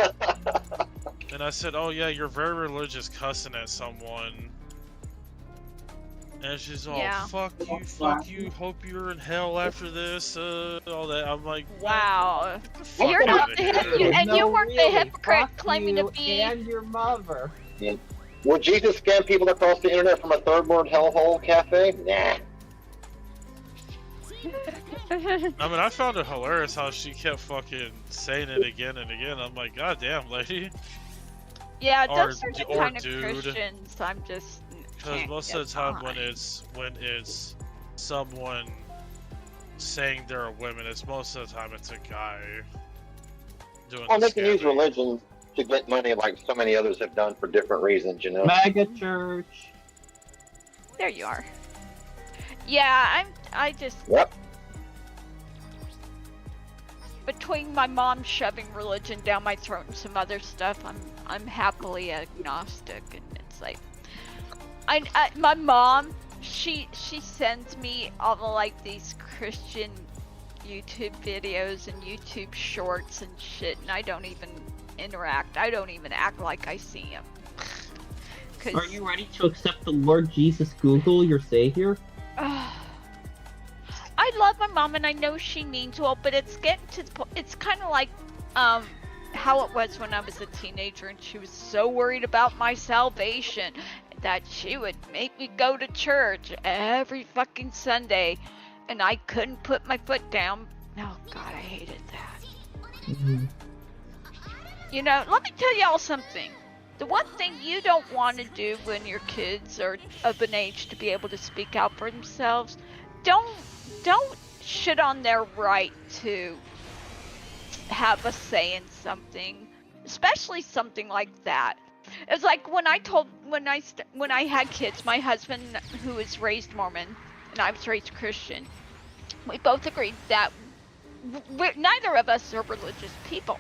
huh? And I said, oh yeah, you're very religious, cussing at someone. And she's all, Yeah. fuck you, hope you're in hell after this, all that. I'm like, Wow. get the fuck You're not outta the here. you weren't the really, hypocrite fuck claiming you to be. and your mother. Would Jesus scam people across the internet from a third world hellhole cafe? Nah. I mean, I found it hilarious how she kept fucking saying it again and again. I'm like, god damn, lady. Yeah, Or- those are the or kind of dude. Christians I'm just. Because can't most get of the time behind. when it's someone saying they're a woman, it's most of the time it's a guy doing Well, the they can use scamming. religion to get money like so many others have done for different reasons, you know? MAGA church. There you are. Yeah, I just Yep. between my mom shoving religion down my throat and some other stuff, I'm happily agnostic, and it's like my mom, she sends me all the like these Christian YouTube videos and YouTube shorts and shit, and I don't even interact. I don't even act like I see them. Are you ready to accept the Lord Jesus Google, your savior? I love my mom and I know she means well, but it's getting to the point. It's kind of like how it was when I was a teenager, and she was so worried about my salvation that she would make me go to church every fucking Sunday, and I couldn't put my foot down. Oh God, I hated that. Mm-hmm. You know, let me tell y'all something. The one thing you don't want to do when your kids are of an age to be able to speak out for themselves, don't shit on their right to have a say in something, especially something like that. It's like when I had kids, my husband, who was raised Mormon, and I was raised Christian, we both agreed that neither of us are religious people.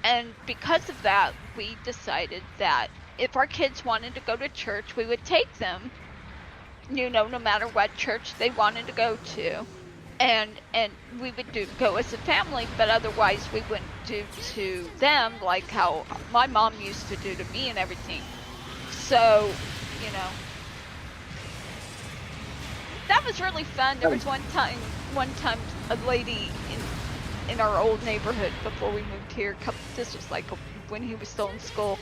And because of that, we decided that if our kids wanted to go to church, we would take them, you know, no matter what church they wanted to go to. And we would go as a family, but otherwise we wouldn't do to them like how my mom used to do to me and everything. So, you know, that was really fun. There was one time a lady in our old neighborhood before we moved here, this was like when he was still in school,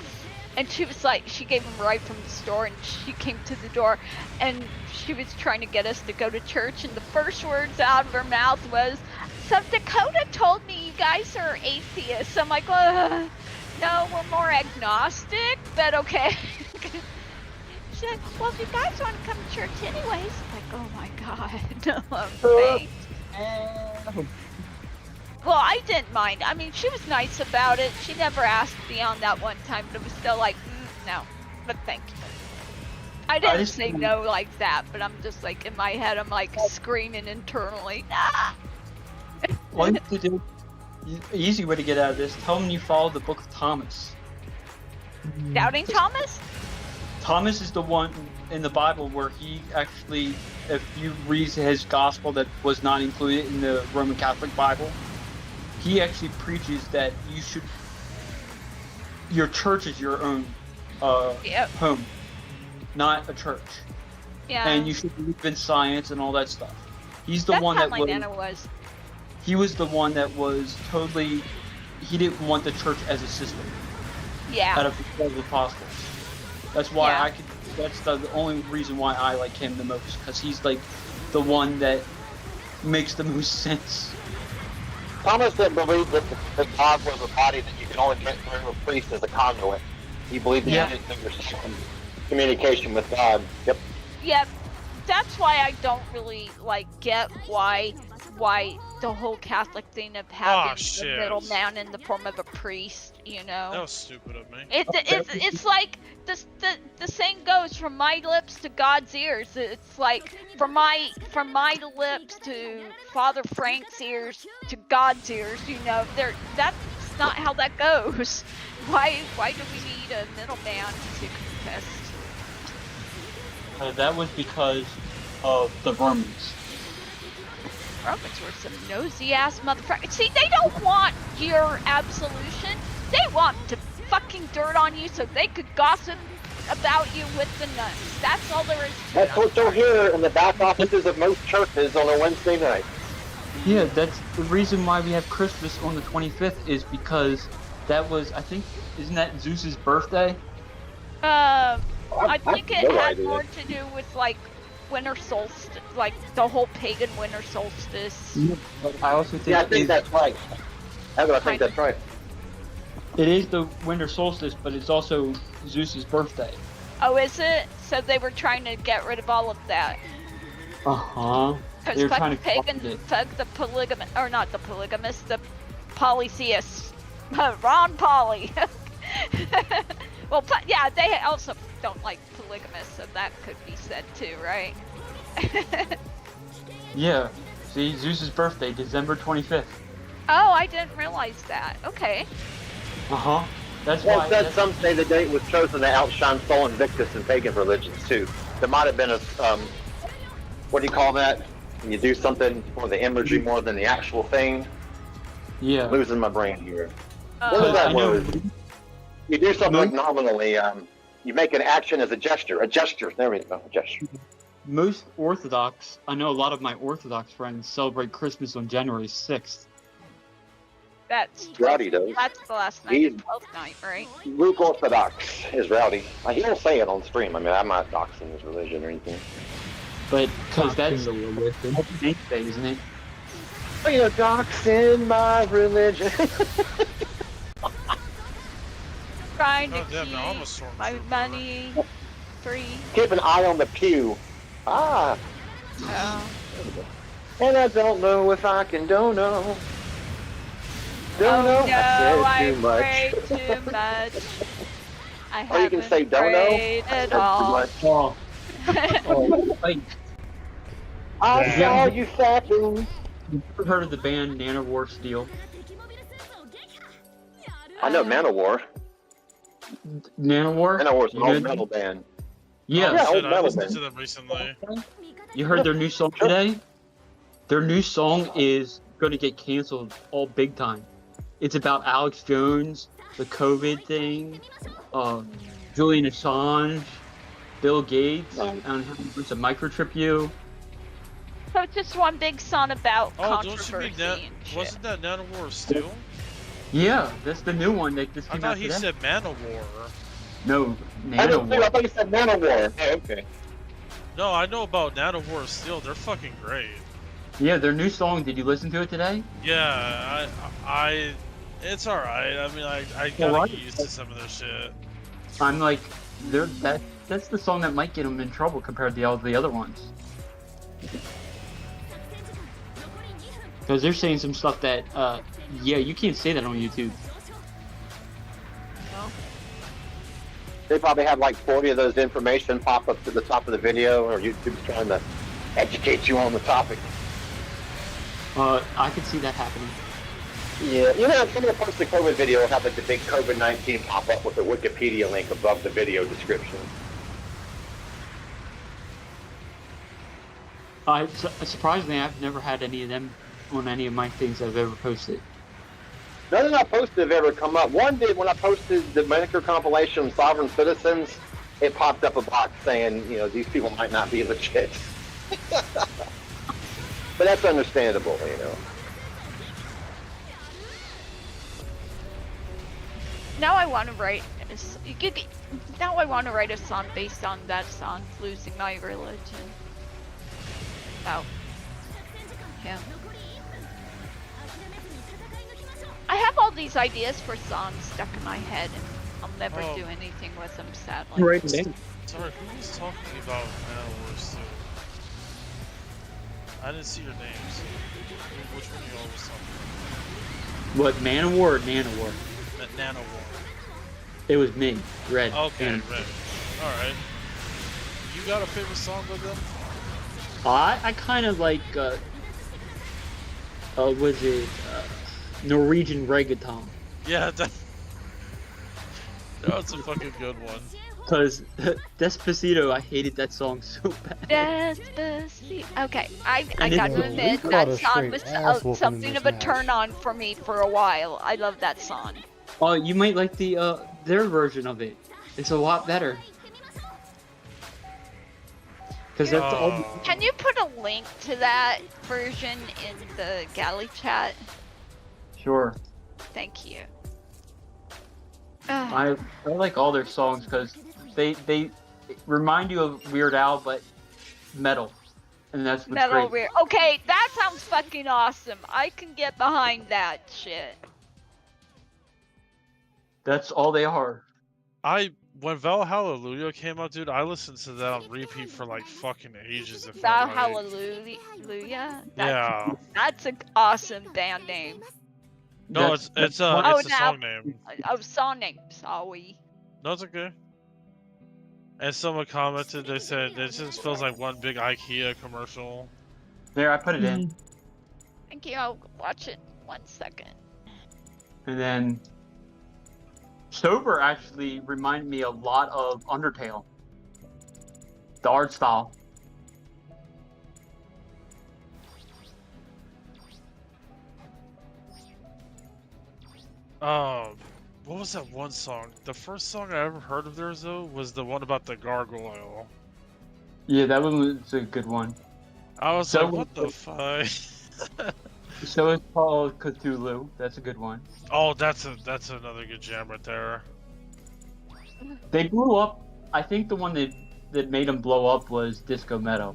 and she was like, she gave him a ride from the store, and she came to the door, and she was trying to get us to go to church, and the first words out of her mouth was, "So Dakota told me you guys are atheists." I'm like, no, we're more agnostic, but okay. She's like, well, if you guys want to come to church anyways. I'm like, oh my god, no, thanks. Well, I didn't mind. I mean, she was nice about it. She never asked beyond that one time, but it was still like, no, but thank you. I didn't say no like that, but I'm just like, in my head, I'm like screaming internally, ah! All you have to do, easy way to get out of this, tell them you follow the Book of Thomas. Doubting Thomas? Thomas is the one in the Bible where he actually, if you read his gospel that was not included in the Roman Catholic Bible, he actually preaches that your church is your own home, not a church. Yeah. And you should believe in science and all that stuff. He's the That's one how that my would. Nana was. he was the one that was totally. He didn't want the church as a system Yeah. out of all the apostles. That's why Yeah. I could. That's the only reason why I like him the most, because he's like the one that makes the most sense. Thomas didn't believe that God was a body that you can only get through a priest as a conduit. He believed that Yeah. you didn't understand communication with God. Yep. Yep. That's why I don't really like get why the whole Catholic thing of having the shit. middleman in the form of a priest, you know. That was stupid of me. It's like the saying goes, from my lips to God's ears. It's like from my lips to Father Frank's ears to God's ears. You know, that's not how that goes. Why do we need a middleman to contest? That was because of the Romans. Romans were some nosy ass motherfuckers. See, they don't want your absolution. They want to fucking dirt on you so they could gossip about you with the nuns. That's all there is to That's it. what you'll hear in the back offices of most churches on a Wednesday night. Yeah, that's the reason why we have Christmas on the 25th is because that was, I think, isn't that Zeus's birthday? I think it no had idea. more to do with like winter solstice, like the whole pagan winter solstice. But I also think, Yeah, I think that's right. I think that's right. it is the winter solstice, but it's also Zeus's birthday. Oh, is it? So they were trying to get rid of all of that. Uh-huh. Because They were fuck trying the to pagan, corrupt it. fuck the polygamist, or not the polygamist, the polytheists. Ron Poly. Well, yeah, they also don't like polygamists, so that could be said too, right? Yeah. See, Zeus's birthday, December 25th. Oh, I didn't realize that. Okay. Uh-huh. That's Well, why. that some say the date was chosen to outshine Sol Invictus in pagan religions too. There might have been a what do you call that? When you do something for the imagery more than the actual thing. Yeah. Losing my brain here. What is Uh, that I know. word? You do something like nominally. You make an action as a gesture. A gesture. There we go. A gesture. Most Orthodox, I know a lot of my Orthodox friends celebrate Christmas on January 6th. that's Rowdy does. that's the last night He's- of 12th night, right? Luke Orthodox is rowdy. He don't say it on stream. I mean, I'm not doxing his religion or anything. But, because that's the religion. Saint Day, isn't it? Oh, you're doxing my religion. Trying to Oh, damn, now I'm a keep my stormtrooper. money free. Keep an eye on the pew. Ah, Oh. and I don't know if I can. Don't know. Don't know. Oh no, I said too much. prayed too much. I Or you can haven't say don't know. prayed I at said too all. much. Oh, oh like, I Yeah. saw you fapping. you ever heard of the band Nanowar Steel? I know Manowar. Nanowar? Manowar's an You old heard- metal band. Yeah. Yeah, Shit, old I metal listened band. to them recently. You heard their new song today? Their new song is going to get canceled all big time. It's about Alex Jones, the COVID thing, Julian Assange, Bill Gates, and how he wants to microchip you. So it's just one big song about Oh, don't you controversy mean that? and shit. Wasn't that Nanowar Steel? Yeah, that's the new one that just I came thought out he today. said Manowar. No, I didn't think. I Nanowar. thought you said Manowar. Oh, okay. No, I know about Nanowar Steel. They're fucking great. Yeah, their new song. Did you listen to it today? Yeah, it's alright. I mean, I gotta Alright. get used to some of their shit. I'm like, that's the song that might get them in trouble compared to all the other ones. Because they're saying some stuff that, yeah, you can't say that on YouTube. They probably have like 40 of those information pop up to the top of the video, or YouTube's trying to educate you on the topic. I could see that happening. Yeah, you know, some of the post the COVID video will have like the big COVID-19 pop up with a Wikipedia link above the video description. Surprisingly, I've never had any of them on any of my things I've ever posted. None of my posts have ever come up. One did when I posted the Medicare compilation of Sovereign Citizens. It popped up a box saying, you know, these people might not be legit. But that's understandable, you know. Now I want to write. Now I want to write a song based on that song, "Losing My Religion." About him. I have all these ideas for songs stuck in my head, and I'll never do anything with them, sadly. Right. Sorry, who was talking about Manowars too? I didn't see your names. Which one of y'all was talking What, Manowar or Nanowar? about? Nanowar. It was me, Red. Okay, and Red. Alright. You got a favorite song with them? I kind of like, was it, Norwegian reggaeton? Yeah, that's a fucking good one. Because Despacito, I hated that song so bad. Despacito. Okay, I And got it's to a admit we caught that a song straight was ass whooping in something this of a match. turn on for me for a while. I love that song. Oh, you might like the, their version of it. It's a lot better. Because that's all. Can you put a link to that version in the galley chat? Sure. Thank you. I like all their songs because they remind you of Weird Al, but metal, and that's what's Metal great. Weird. Okay, that sounds fucking awesome. I can get behind that shit. That's all they are. When Val Hallelujah came out, dude, I listened to that on repeat for like fucking ages. It Thou felt like. Hallelujah. Yeah. That's an awesome band name. No, it's a song name. Oh, song name. Sorry. No, it's okay. And someone commented, they said it just feels like one big IKEA commercial. There, I put it in. Thank you. I'll watch it 1 second. And then Sober actually reminded me a lot of Undertale. The art style. What was that one song? The first song I ever heard of theirs though was the one about the gargoyle. Yeah, that one was a good one. I was So like, what the fuck? So it's called Cthulhu. That's a good one. Oh, that's another good jam right there. They blew up. I think the one that made them blow up was Disco Meadow.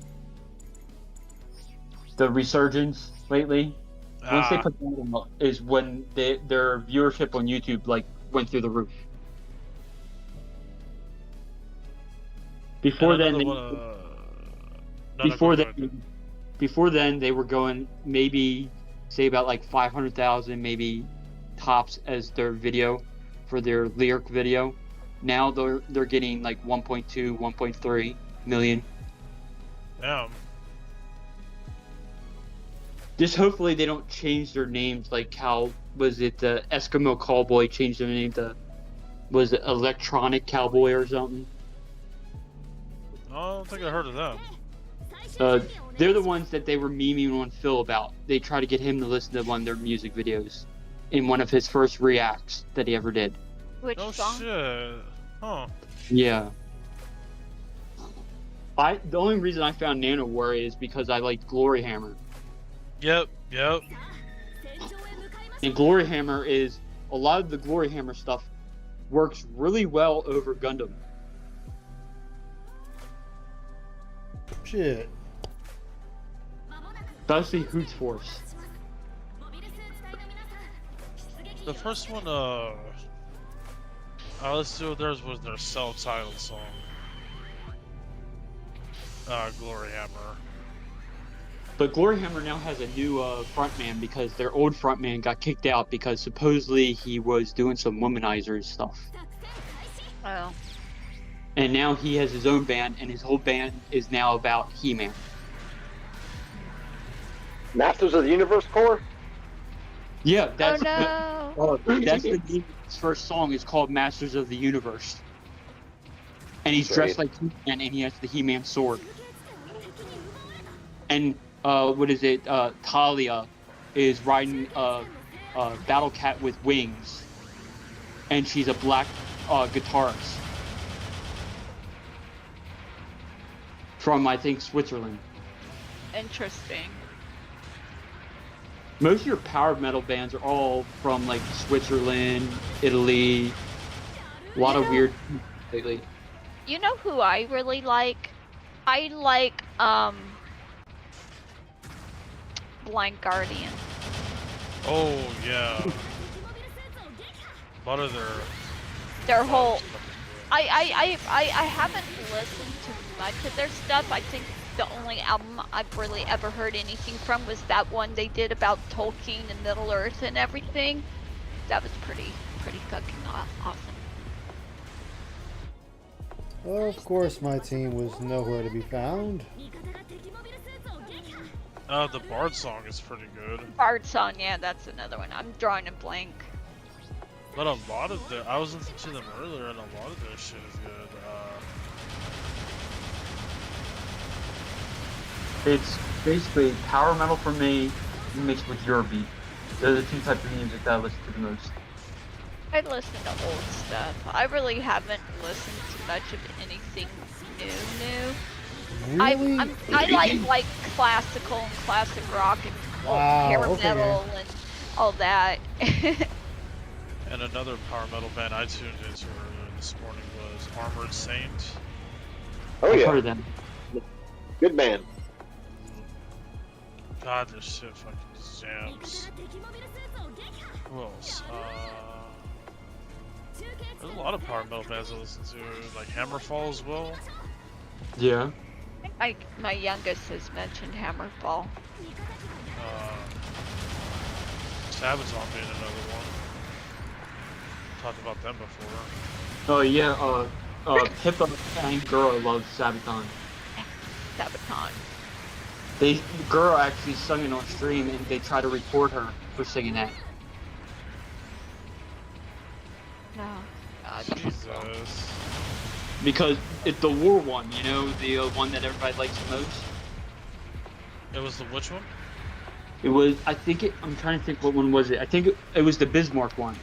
The resurgence lately. Once they put that up is when their viewership on YouTube like went through the roof. Before then, before then they were going maybe say about like 500,000 maybe tops as their video for their lyric video. Now they're getting like 1.2, 1.3 million. Damn. Just hopefully they don't change their names like how was it the Eskimo Cowboy changed their name to was it Electronic Cowboy or something? I don't think I heard of them. They're the ones that they were memeing on Phil about. They try to get him to listen to one of their music videos in one of his first reacts that he ever did. Which song? Shit. Huh. Yeah. The only reason I found Nanowar is because I liked Glory Hammer. Yep. And Glory Hammer is a lot of the Glory Hammer stuff works really well over Gundam. Shit. Especially Hoots Force. The first one, I listened to theirs was their self-titled song. Glory Hammer. But Glory Hammer now has a new frontman because their old frontman got kicked out because supposedly he was doing some womanizer stuff. Oh. And now he has his own band, and his whole band is now about He-Man. Masters of the Universe Corps? Yeah, that's no. That's the name of his first song is called Masters of the Universe. And he's dressed like He-Man, and he has the He-Man sword. And what is it? Talia is riding a Battle Cat with wings, and she's a black guitarist from I think Switzerland. Interesting. Most of your power metal bands are all from like Switzerland, Italy, A lot of weird lately. You know who I really like? I like Blind Guardian. Oh yeah. A lot of Their whole I haven't listened to much of their stuff. I think the only album I've really ever heard anything from was that one they did about Tolkien and Middle Earth and everything. That was pretty fucking awesome. Well, of course, my team was nowhere to be found. the Bard song is pretty good. Bard song, yeah, that's another one. I'm drawing a blank. But a lot of I was listening to them earlier, and a lot of their shit is good. It's basically power metal for me mixed with Eurobeat. Those are the two types of music that I listen to the most. I listen to old stuff. I really haven't listened to much of anything new. Really? I like classical and classic rock and Wow, hair okay. metal and all that. And another power metal band I tuned into earlier this morning was Armored Saint. Oh I've yeah, heard of them. good man. God, this shit fucking jams. Who else? There's a lot of power metal bands I listen to, like Hammerfall as well. Yeah. My youngest has mentioned Hammerfall. Sabaton being another one. Talked about them before. Oh yeah. Pippa and Gura love Sabaton. Sabaton. Gura actually sung it on stream, and they tried to report her for singing that. No. God. Jesus. Because it's the war one, you know, the one that everybody likes the most. It was the which one? It was, I'm trying to think what one was it. I think it was the Bismarck one.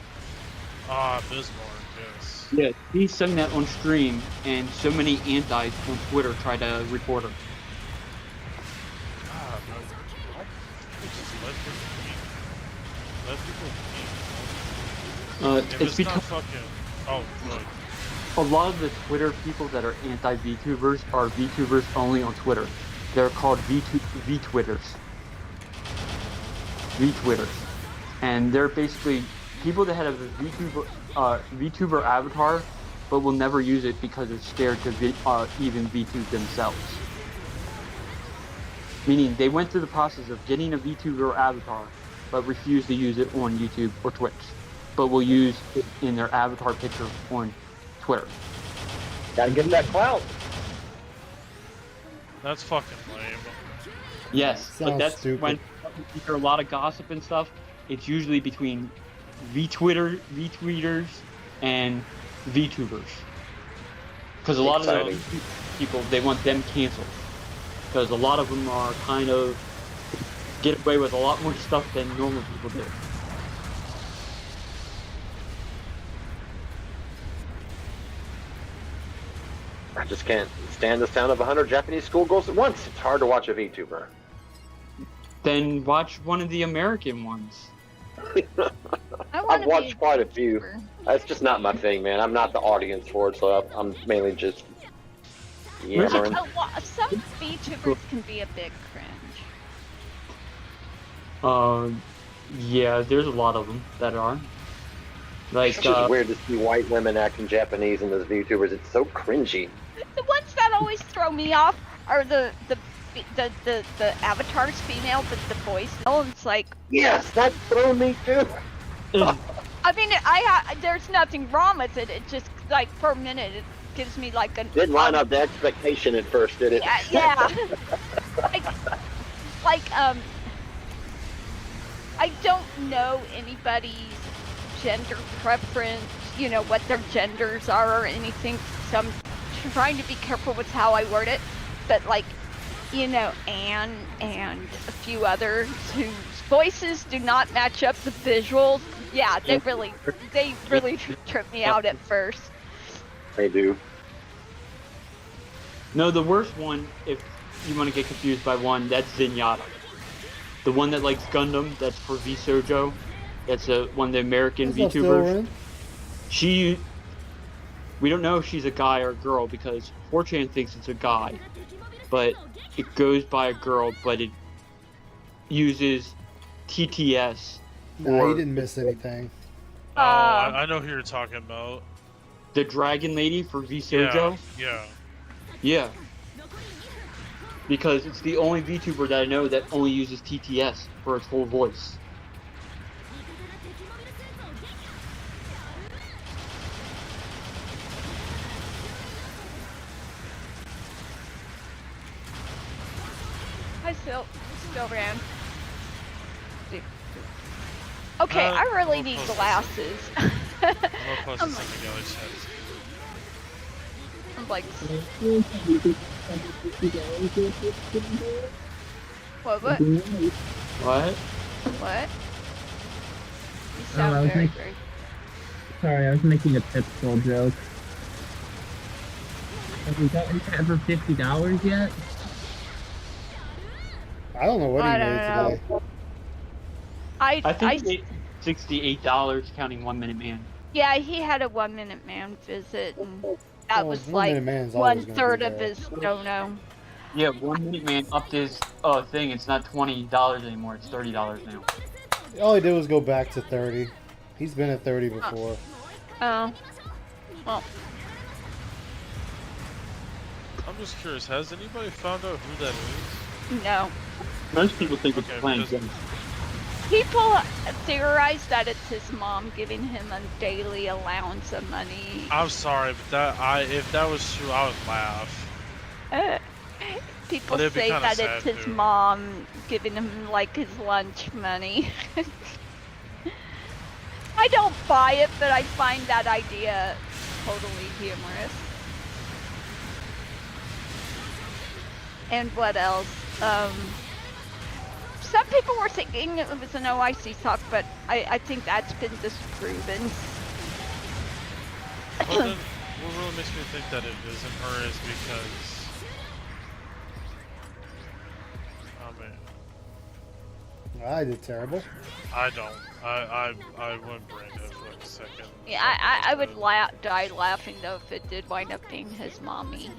Ah, Bismarck, yes. Yeah, he sung that on stream, and so many antis on Twitter tried to report her. God, no. Just let people be. If It's it's not because fucking... Oh, good. a lot of the Twitter people that are anti-VTubers are VTubers only on Twitter. They're called VTwitters. VTwitters. And they're basically people that have a VTuber avatar, but will never use it because they're scared to even VTube themselves. Meaning they went through the process of getting a VTuber avatar, but refuse to use it on YouTube or Twitch, but will use it in their avatar picture on Twitter. Gotta get that clout. That's fucking lame. Yes, but Sounds that's stupid. when you hear a lot of gossip and stuff. It's usually between VTweeters and VTubers. Because a lot of Exciting. those people, they want them canceled. Because a lot of them are kind of get away with a lot more stuff than normal people do. I just can't stand the sound of 100 Japanese schoolgirls at once. It's hard to watch a VTuber. Then watch one of the American ones. I've watched quite a few. That's just not my thing, man. I'm not the audience for it, so I'm mainly just yammering. Some VTubers can be a big cringe. Yeah, there's a lot of them that are. Like, It's just weird to see white women acting Japanese in those VTubers. It's so cringy. The ones that always throw me off are the avatars female, but the voice. Oh, it's like Yes, that's thrown me too. I mean, there's nothing wrong with it. It just like for a minute it gives me like an Didn't line up the expectation at first, did it? Yeah. I don't know anybody's gender preference, you know, what their genders are or anything, so I'm trying to be careful with how I word it, but like, you know, Anne and a few others whose voices do not match up the visuals, yeah, they really trip me out at first. They do. No, the worst one, if you want to get confused by one, that's Zenyatta. The one that likes Gundam, that's for VSojo. That's one of the American What's up, VTubers. Dylan? She We don't know if she's a guy or a girl because 4chan thinks it's a guy, but it goes by a girl, but it uses TTS. No, or you didn't miss anything. Oh, I know who you're talking about. the Dragon Lady for VSojo. Yeah. Yeah. Because it's the only VTuber that I know that only uses TTS for its whole voice. I still ran. Okay, I really need glasses. I'm gonna post this in the other chat. I'm like, what? What? What? You I sound was very, making- very. Sorry, I was making a Pitbull joke. Have we gotten to ever $50 yet? I don't know what he I made don't today. know. I think $68 counting 1 Minute Man. Yeah, he had a 1 Minute Man visit, and that Well, was 1 like Minute Man's always gonna be 1/3 of there. his dono. Yeah, 1 Minute Man upped his thing. It's not $20 anymore. It's $30 now. All he did was go back to 30. He's been at 30 before. Oh, well, I'm just curious, has anybody found out who that is? no. Most people think it's Okay, playing because- games. People theorize that it's his mom giving him a daily allowance of money. I'm sorry, but if that was true, I would laugh. People But it'd be say kinda that sad, it's his too. mom giving him like his lunch money. I don't buy it, but I find that idea totally humorous. And what else? Some people were thinking it was an OIC talk, but I think that's been disproven. Well, then, what really makes me think that it isn't her is because... Oh man, I did terrible. I don't. I wouldn't bring it for like a second. Yeah, I would die laughing though if it did wind up being his mommy.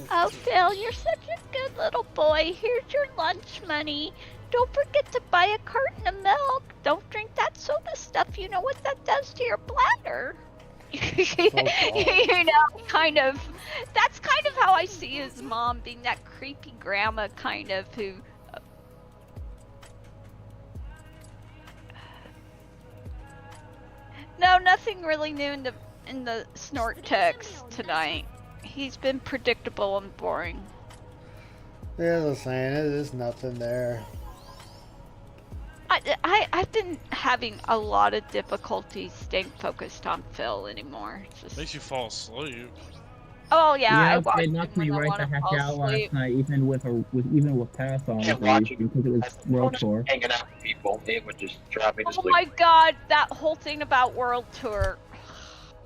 Oh, Phil, you're such a good little boy. Here's your lunch money. Don't forget to buy a carton of milk. Don't drink that soda stuff. You know what that does to your bladder. You know, kind of. That's kind of how I see his mom, being that creepy grandma kind of who. No, nothing really new in the snort text tonight. He's been predictable and boring. Yeah, as I was saying, there's nothing there. I've been having a lot of difficulty staying focused on Phil anymore. It's just... Makes you fall asleep. Oh yeah, I watched it him knocked me when I right the wanna heck fall out last asleep. night, even with Pass on Yeah, for watching because it was World Tour. hanging out with people, it would just drive me to Oh sleep. my god, that whole thing about World Tour.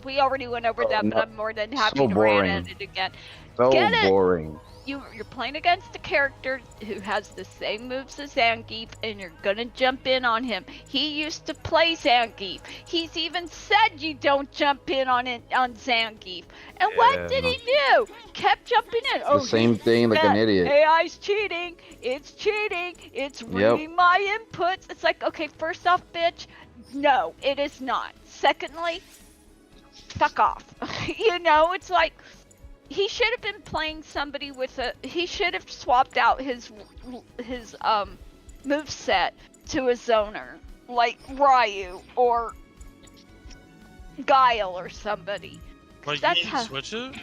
We already went over that, but I'm more than happy So to boring. rant at it again. So Get it? boring. You're playing against a character who has the same moves as Zangief, and you're gonna jump in on him. He used to play Zangief. He's even said you don't jump in on Zangief. And what did he do? Kept jumping in. The same thing like an idiot. AI's cheating. It's cheating. It's reading my inputs. It's like, okay, first off, bitch, no, it is not. Secondly, fuck off. You know, it's like, he should have been playing somebody with a. He should have swapped out his moveset to a zoner, like Ryu or Guile or somebody. Like, That's you didn't how- switch it? He's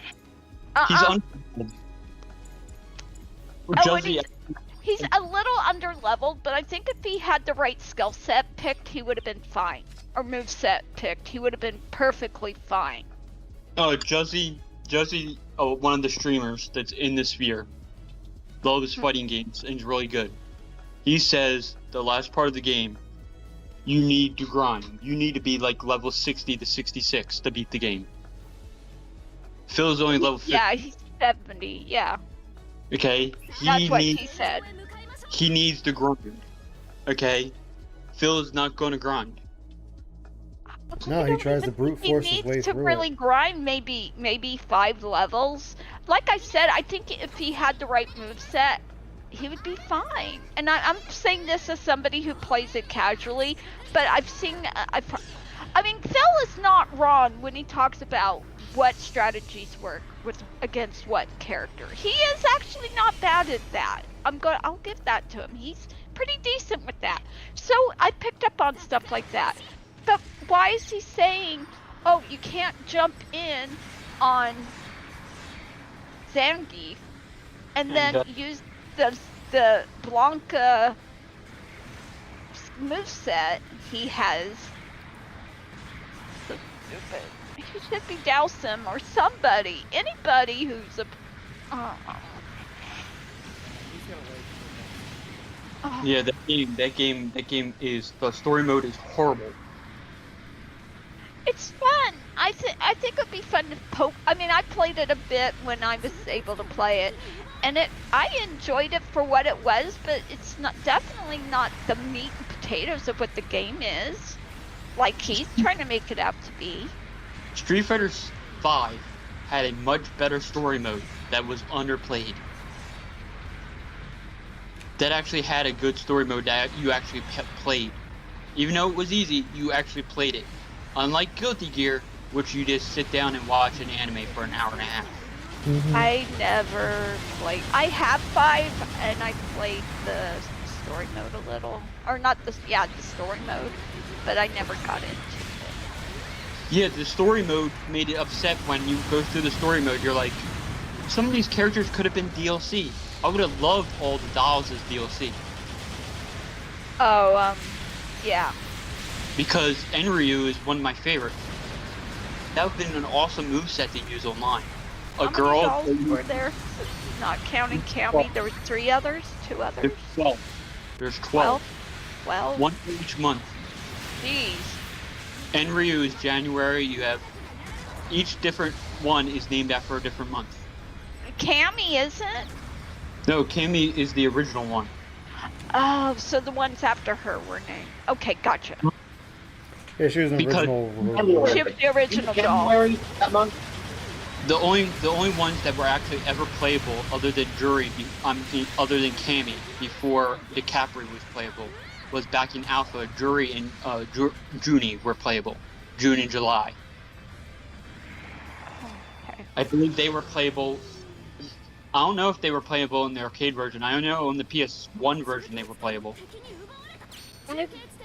Uh-uh. un. Oh, and he's a little under-leveled, but I think if he had the right skill set picked, he would have been fine. Or moveset picked, he would have been perfectly fine. Oh, Juzzy, one of the streamers that's in the sphere, loves fighting games and he's really good. He says the last part of the game, you need to grind. You need to be like level 60 to 66 to beat the game. Phil's only level 50. Yeah, he's 70, yeah. Okay, That's what he said. he needs to grind. Okay, Phil is not going to grind. No, he tries to brute force his way needs to through really it. grind maybe 5 levels. Like I said, I think if he had the right moveset, he would be fine. And I'm saying this as somebody who plays it casually, but I've seen, I mean, Phil is not wrong when he talks about what strategies work against what character. He is actually not bad at that. I'll give that to him. He's pretty decent with that. So I picked up on stuff like that. But why is he saying, oh, you can't jump in on Zangief and then use the Blanca moveset he has? So stupid. He should be Dowsum or somebody. Anybody who's a... Yeah, that game is, the story mode is horrible. It's fun. I think it'd be fun to poke. I mean, I played it a bit when I was able to play it, and I enjoyed it for what it was, but it's definitely not the meat and potatoes of what the game is, like he's trying to make it out to be. Street Fighter V had a much better story mode that was underplayed. That actually had a good story mode that you actually played. Even though it was easy, you actually played it. Unlike Guilty Gear, which you just sit down and watch an anime for an hour and a half. Mm-hmm. I never played. I have 5, and I played the story mode a little, or not the story mode, but I never got into it. Yeah, the story mode made it upset when you go through the story mode. You're like, some of these characters could have been DLC. I would have loved all the dolls as DLC. Oh, yeah. Because Enryu is one of my favorites. That would have been an awesome moveset to use online. How many dolls were there? Not counting Cammy, there were 3 others? 2 others? There's 12. There's 12. 12? One for each month. Jeez. Enryu is January. You have each different one is named after a different month. Cammy isn't? No, Cammy is the original one. Oh, so the ones after her were named. Okay, gotcha. Yeah, she was an original. She was the original doll. That month? The only ones that were actually ever playable, other than other than Cammy, before DiCaprio was playable, was back in Alpha. Jury and Junie were playable. June and July. Okay. I believe they were playable. I don't know if they were playable in the arcade version. I don't know on the PS1 version they were playable.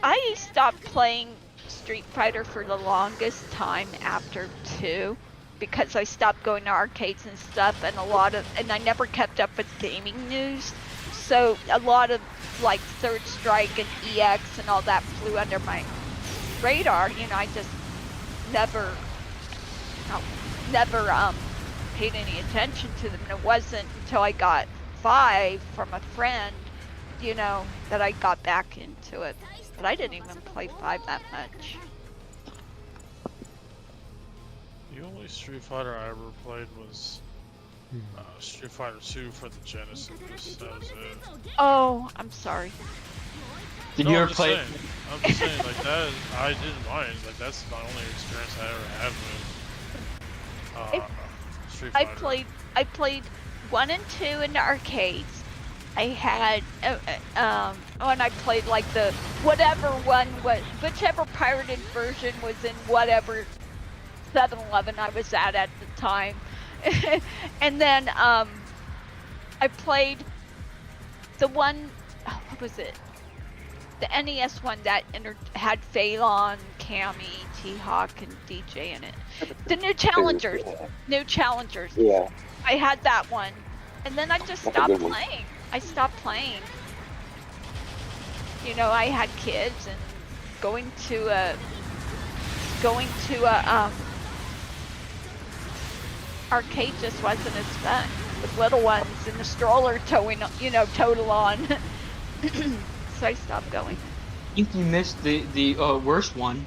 I stopped playing Street Fighter for the longest time after 2 because I stopped going to arcades and stuff, and I never kept up with gaming news. So a lot of like Third Strike and EX and all that flew under my radar. You know, I just never paid any attention to them. And it wasn't until I got 5 from a friend, you know, that I got back into it. But I didn't even play 5 that much. The only Street Fighter I ever played was Street Fighter 2 for the Genesis. That was it. Oh, I'm sorry. Did No, you I'm ever just play? saying, I'm just saying, like that. I didn't mind. Like that's my only experience I ever had with Street Fighter. I played 1 and 2 in the arcades. I had when I played like the whichever pirated version was in whatever 7-Eleven I was at the time. And then I played the one, what was it? The NES one that had Phalon, Cammy, T-Hawk, and DJ in it. The New Challengers. Yeah. I had that one. And then I just stopped playing. I stopped playing. You know, I had kids and going to a arcade just wasn't as fun with little ones in the stroller total on. So I stopped going. I think you missed the worst one,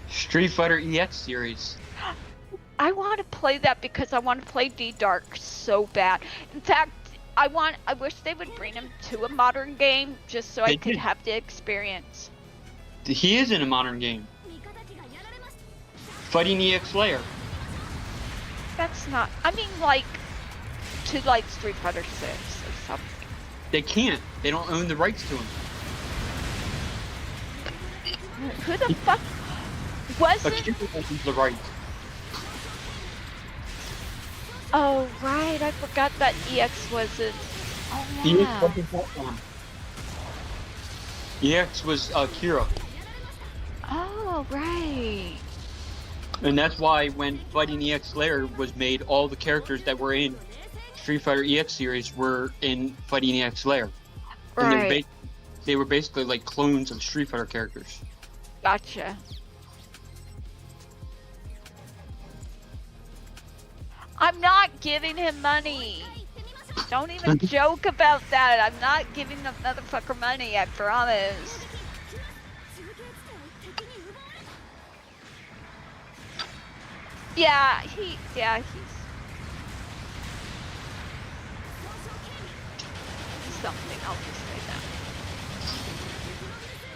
Street Fighter EX series. I want to play that because I want to play D-Dark so bad. In fact, I wish they would bring him to a modern game just so I could have the experience. He is in a modern game. Fighting EX Slayer. That's not. I mean, like, to like Street Fighter 6 or something. They can't. They don't own the rights to him. Who the fuck was it? Akira owns the rights. Oh right, I forgot that EX wasn't. Oh EX yeah. wasn't platform. EX was Kira. Oh right. And that's why when Fighting EX Slayer was made, all the characters that were in Street Fighter EX series were in Fighting EX Slayer. And Right. they were basically like clones of Street Fighter characters. Gotcha. I'm not giving him money. Don't even joke about that. I'm not giving the motherfucker money, I promise. Yeah, he's something, I'll just say that.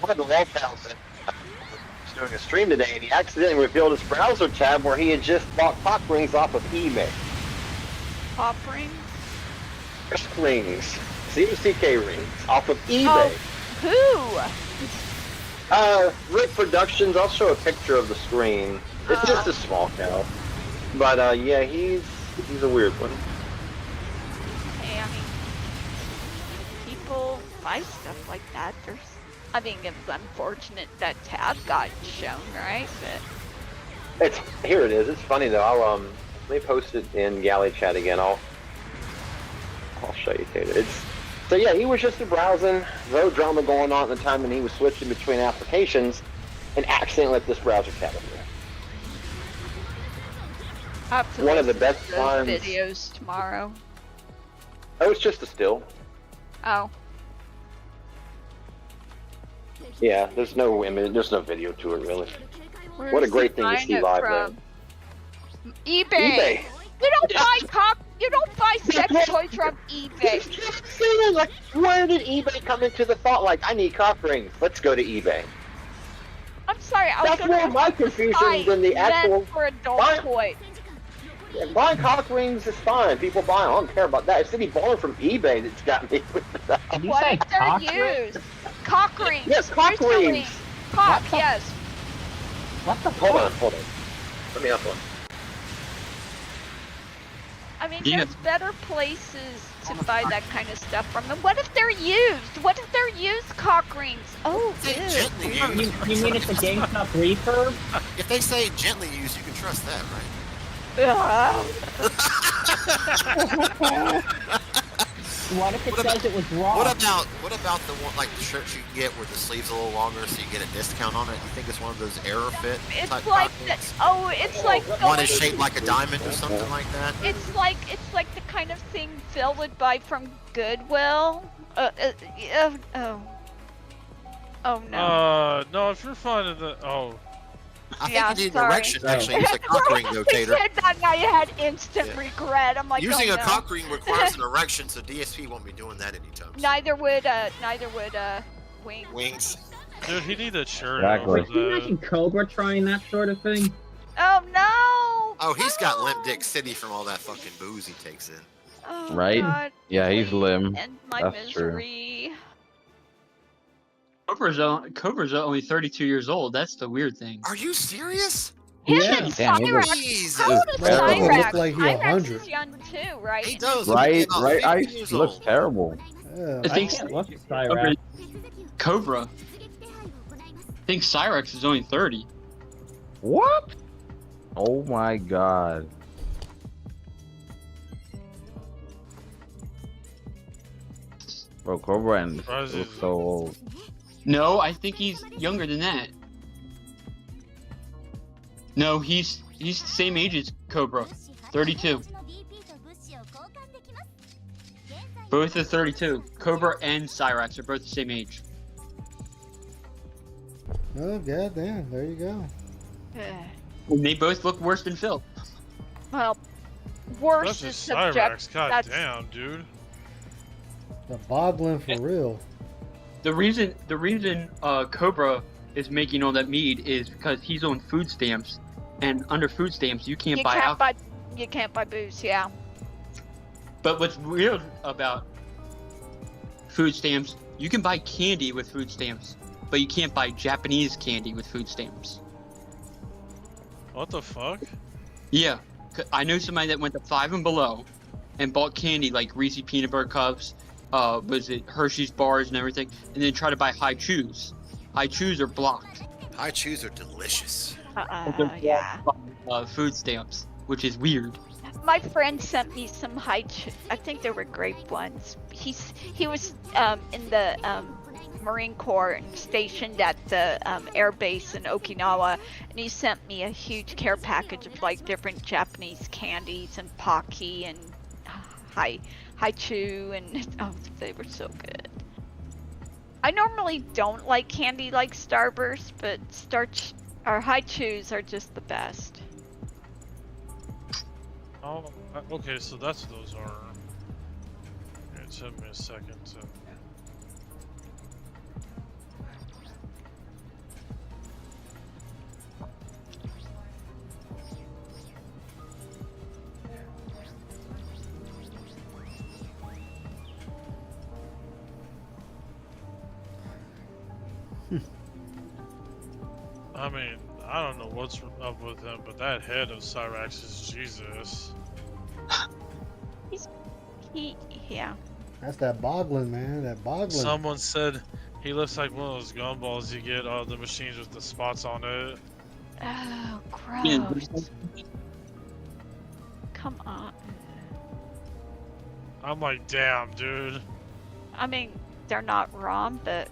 One of the Lopez was doing a stream today, and he accidentally revealed his browser tab where he had just bought cock rings off of eBay. Pop rings? Rings. CK rings off of eBay. Oh, who? Rick Productions, I'll show a picture of the screen. It's just a small cow. But yeah, he's a weird one. Hey, I mean, people buy stuff like that. I mean, it's unfortunate that tab got shown, right? But Here it is. It's funny though. I'll let me post it in Galley Chat again. I'll show you, Tater. So yeah, he was just browsing, no drama going on at the time, and he was switching between applications, and accidentally let this browser tab in there. I have to One of the listen best to those times. videos tomorrow. Oh, it's just a still. Oh, Yeah, there's no image, there's no video to it really. where What a is great he thing to buying see it live from? eBay. eBay. You don't buy You don't buy sex toys from eBay. Like, where did eBay come into the thought? Like, I need cock rings. Let's go to eBay. I'm sorry, I was That's gonna more my confusion than the actual. meant for adult Buy- toys. Yeah, buying cock rings is fine. People buy them. I don't care about that. It's city bought them from eBay that's got me with that. Did you What say if they're cock used? Cock rings. Yes, cock Recently. rings. Cock, What the- yes. What the Hold fuck? on. Let me up one. I mean, Yeah. there's better places to buy that kind of stuff from them. What if they're used? What if they're used cock rings? Oh, Say ew. gently You, used. you mean it's a GameStop refurb? If they say gently used, you can trust that, right? Ugh. What if it What says it was wrong? What about the one like the shirts you can get where the sleeves a little longer so you get a discount on it? You think it's one of those error fit It's type like cocktails? it's like One is shaped like a diamond or something like that. It's like the kind of thing Phil would buy from Goodwill. Oh no. No, if you're finding the I think Yeah, you need an sorry. erection to actually use a cock ring He rotator. said that now you had instant Yeah. regret. I'm like, Using oh, a no. cock ring requires an erection, so DSP won't be doing that anytime soon. Neither would Wing. Wings. dude, he need a shirt Exactly. Wait, can you imagine Cobra trying that sort of thing? Oh no! Oh, he's got No! Limp Dick City from all that fucking booze he takes in. Oh, Right? God, Yeah, he's please limb. end my That's true. misery. Cobra's only 32 years old. That's the weird thing. Are you serious? Him Yeah. and Damn, he Cyrax. Jesus. How old is Bro, doesn't Cyrax? look like he's Cyrax 100. is young too, right? He does. Right, He's about right. 50 Ice years looks old. terrible. Yeah, I think can't look at Cobra, Cyrax. Cobra. I think Cyrax is only 30. What? Oh my god. Bro, Cobra and Bro, looks so old. No, I think he's younger than that. No, he's the same age as Cobra. 32. Both are 32. Cobra and Cyrax are both the same age. oh goddamn! There you go. And they both look worse than Phil. Well, worse That's is just Cyrax. subject. God That's damn, dude. The boggling for real. The reason Cobra is making all that mead is because he's on food stamps, and under food stamps, you can't You buy can't alcohol. you can't buy booze, yeah. But what's weird about food stamps, you can buy candy with food stamps, but you can't buy Japanese candy with food stamps. What the fuck? Yeah, I know somebody that went to Five and Below and bought candy like Reese's Peanut Butter Cups, was it Hershey's bars and everything, and then try to buy High Chews. High Chews are blocked. High chews are delicious. Yeah. Food stamps, which is weird. My friend sent me some I think they were grape ones. He was in the Marine Corps and stationed at the air base in Okinawa, and he sent me a huge care package of like different Japanese candies and Pocky and Haichu, and they were so good. I normally don't like candy like Starburst, but Haichus are just the best. Oh, okay, so that's what those are. It took me a second to... I mean, I don't know what's up with him, but that head of Cyrax is Jesus. Yeah. That's that Boglin, man. That Boglin. Someone said he looks like one of those gumballs you get the machines with the spots on it. Oh, gross. Come on. I'm like, damn, dude. I mean, they're not wrong, but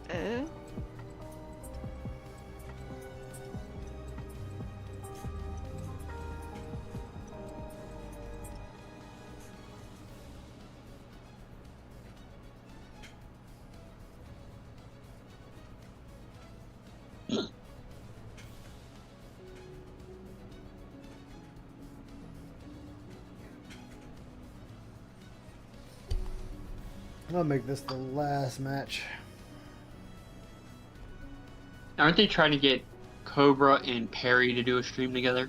I'll make this the last match. Aren't they trying to get Cobra and Perry to do a stream together?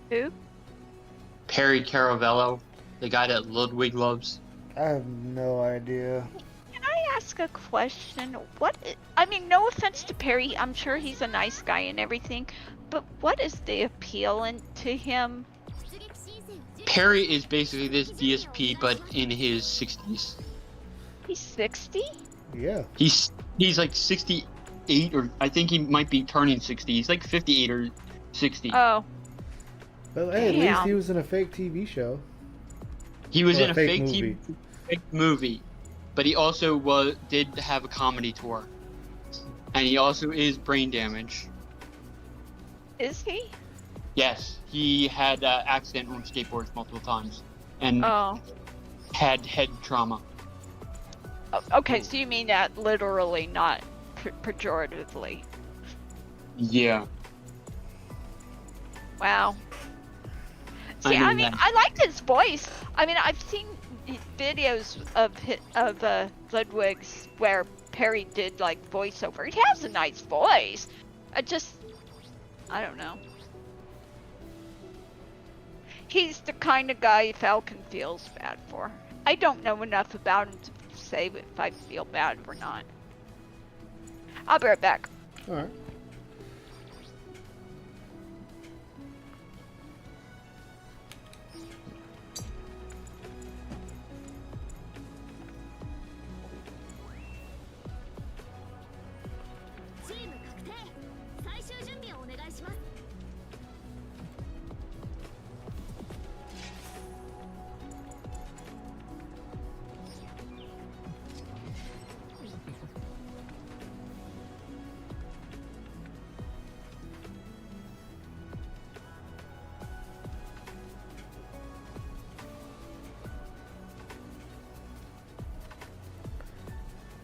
Who? Perry Caravello, the guy that Ludwig loves. I have no idea. Can I ask a question? I mean, no offense to Perry, I'm sure he's a nice guy and everything, but what is the appeal to him? Perry is basically this DSP, but in his 60s. He's 60? Yeah. He's like 68, or I think he might be turning 60. He's like 58 or 60. Oh. But hey, at least Damn. he was in a fake TV show. He was Or in a fake fake movie, but he also did have a comedy tour, and he also is brain damaged. Is he? Yes, he had accident on skateboards multiple times, and had head trauma. Okay, so you mean that literally, not pejoratively. Yeah. Wow. See, I mean, I liked his voice. I mean, I've seen videos of Ludwig's where Perry did like voiceover. He has a nice voice. I don't know. He's the kind of guy Falcon feels bad for. I don't know enough about him to say if I feel bad or not. I'll be right back. Alright.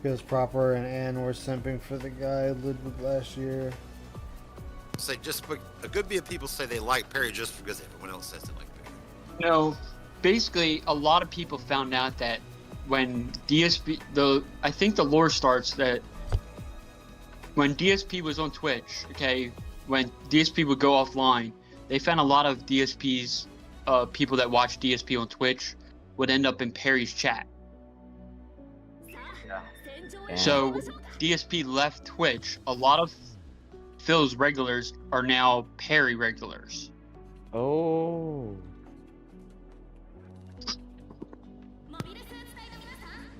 Feels proper, and Ann were simping for the guy Ludwig last year. Say a good bit of people say they like Perry just because everyone else says they like Perry. No, basically, a lot of people found out that when DSP, I think the lore starts that when DSP was on Twitch, okay, when DSP would go offline, they found a lot of DSPs, people that watch DSP on Twitch, would end up in Perry's chat. Damn. So DSP left Twitch. A lot of Phil's regulars are now Perry regulars. Oh.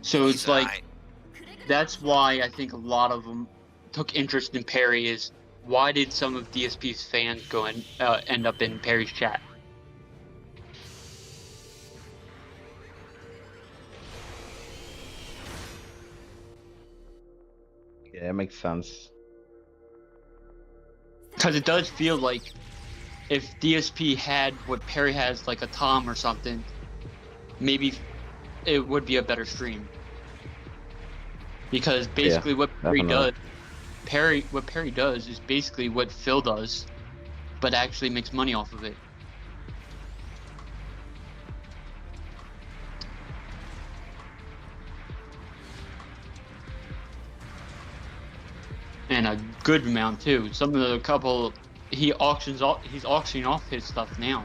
So it's He's like aight. that's why I think a lot of them took interest in Perry. Is why did some of DSP's fans go and end up in Perry's chat? Yeah, that makes sense. Because it does feel like if DSP had what Perry has, like a Tom or something, maybe it would be a better stream. Because basically what Perry definitely. does, what Perry does is basically what Phil does, but actually makes money off of it. And a good amount too. Some of the couple he's auctioning off his stuff now.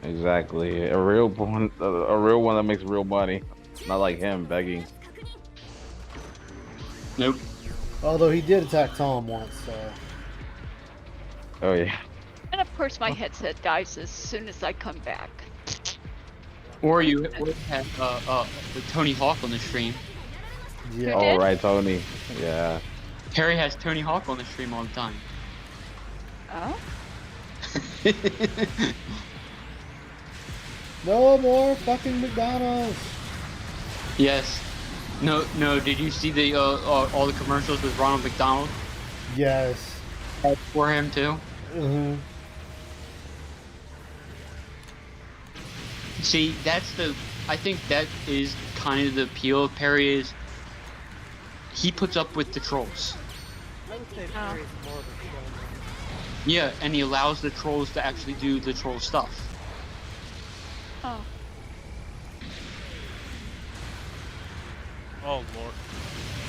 Exactly. A real one that makes real money. Not like him begging. Nope. Although he did attack Tom once, so. Oh yeah. And of course, my headset dies as soon as I come back. Or you had Tony Hawk on the stream. Yeah. Oh right, Tony. Yeah. Perry has Tony Hawk on the stream all the time. Oh? No more fucking McDonald's. Yes. No. Did you see the all the commercials with Ronald McDonald Yes. for him too? Mm-hmm. See, I think that is kind of the appeal of Perry is he puts up with the trolls. I would say Oh. Perry's more of a showman. Yeah, and he allows the trolls to actually do the troll stuff. Oh. Oh lord.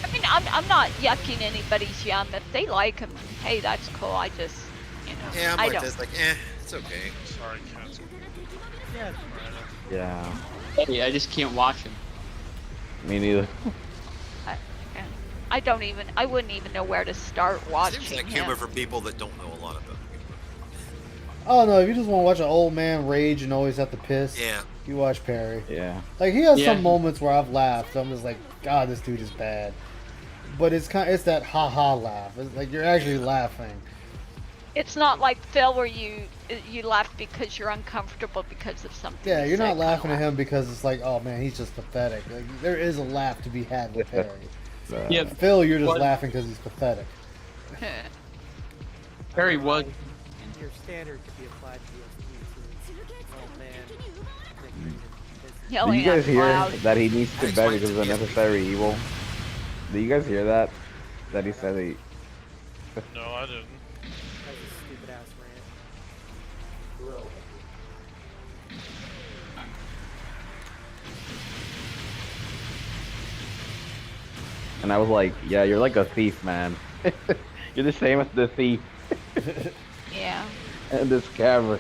I mean, I'm not yucking anybody's yum. If they like him, hey, that's cool. I just, you know, Yeah, I'm I like don't. this, like, it's okay. Sorry, cats. Yeah, Yeah. Hey, I just can't watch him. Me neither. I wouldn't even know where to start watching Seems like him. humor for people that don't know a lot about humor. Oh no, if you just want to watch an old man rage and always have to piss, Yeah. you watch Perry. Yeah. Like he has Yeah. some moments where I've laughed. I'm just like, God, this dude is bad. But it's that ha ha laugh. It's like you're actually laughing. It's not like Phil where you laugh because you're uncomfortable because of something. Yeah, he you're said, not laughing kinda at him because it's like, oh man, he's just pathetic. Like, there is a laugh to be had with Perry. Yeah, Phil, you're just What? laughing because he's pathetic. laugh. Perry was. your standard could be applied to DSP too. Oh man. Do Yelling you guys out hear loud. that he needs to Explain beg because to of me. necessary evil? Do you guys hear that? That he said he. No, I didn't. That's a stupid ass rant. And I was like, yeah, you're like a thief, man. You're the same as the thief Yeah. in this cavern.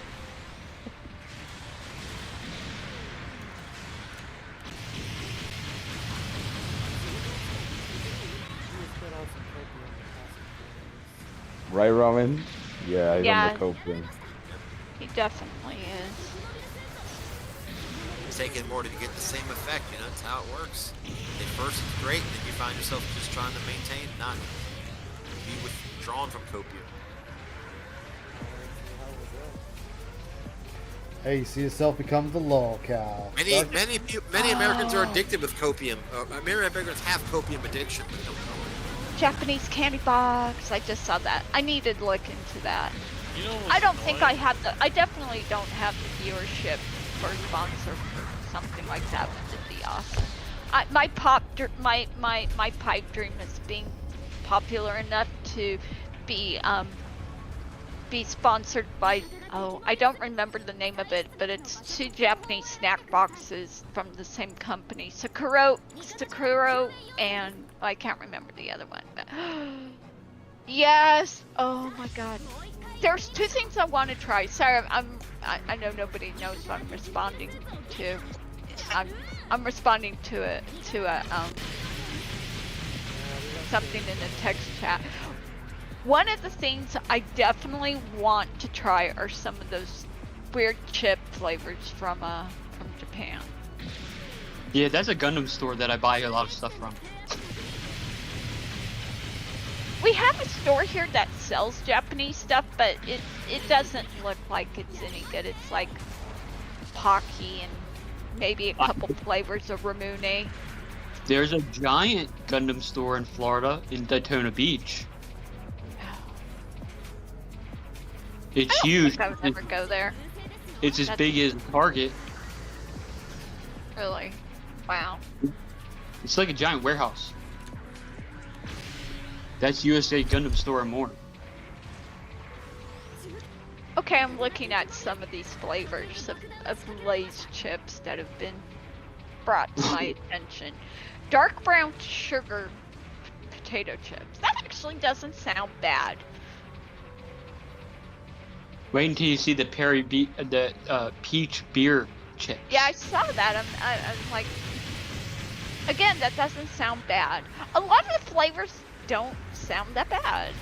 He was put on some copium in the past couple of days. Right, Roman? Yeah, he's Yeah. on the copium. He definitely is. It's taking more to get the same effect, you know, that's how it works. At first it's great, then you find yourself just trying to maintain, not be withdrawn from copium. Hey, you see yourself becomes the law, Cal. Many Americans are addicted with copium. Many Americans have copium addiction, but don't know it. Japanese candy box. I just saw that. I needed to look into that. You know I don't think I annoying? have the. I definitely don't have the viewership for a sponsor for something like that, which would be awesome. My pipe dream is being popular enough to be sponsored by. Oh, I don't remember the name of it, but it's 2 Japanese snack boxes from the same company, Sakuro, and I can't remember the other one. But Yes. Oh my god. There's two things I want to try. Sorry, I know nobody knows what I'm responding to. I'm responding to something in the text chat. One of the things I definitely want to try are some of those weird chip flavors from Japan. Yeah, that's a Gundam store that I buy a lot of stuff from. We have a store here that sells Japanese stuff, but it doesn't look like it's any good. It's like Pocky and maybe a couple flavors of Ramune. There's a giant Gundam store in Florida, in Daytona Beach. It's huge. I would never go there. It's as big as Target. Really? Wow. It's like a giant warehouse. That's USA Gundam store and more. Okay, I'm looking at some of these flavors of Lay's chips that have been brought to my attention. Dark brown sugar potato chips. That actually doesn't sound bad. Wait until you see the peach beer chips. Yeah, I saw that. I'm like, again, that doesn't sound bad. A lot of the flavors don't sound that bad.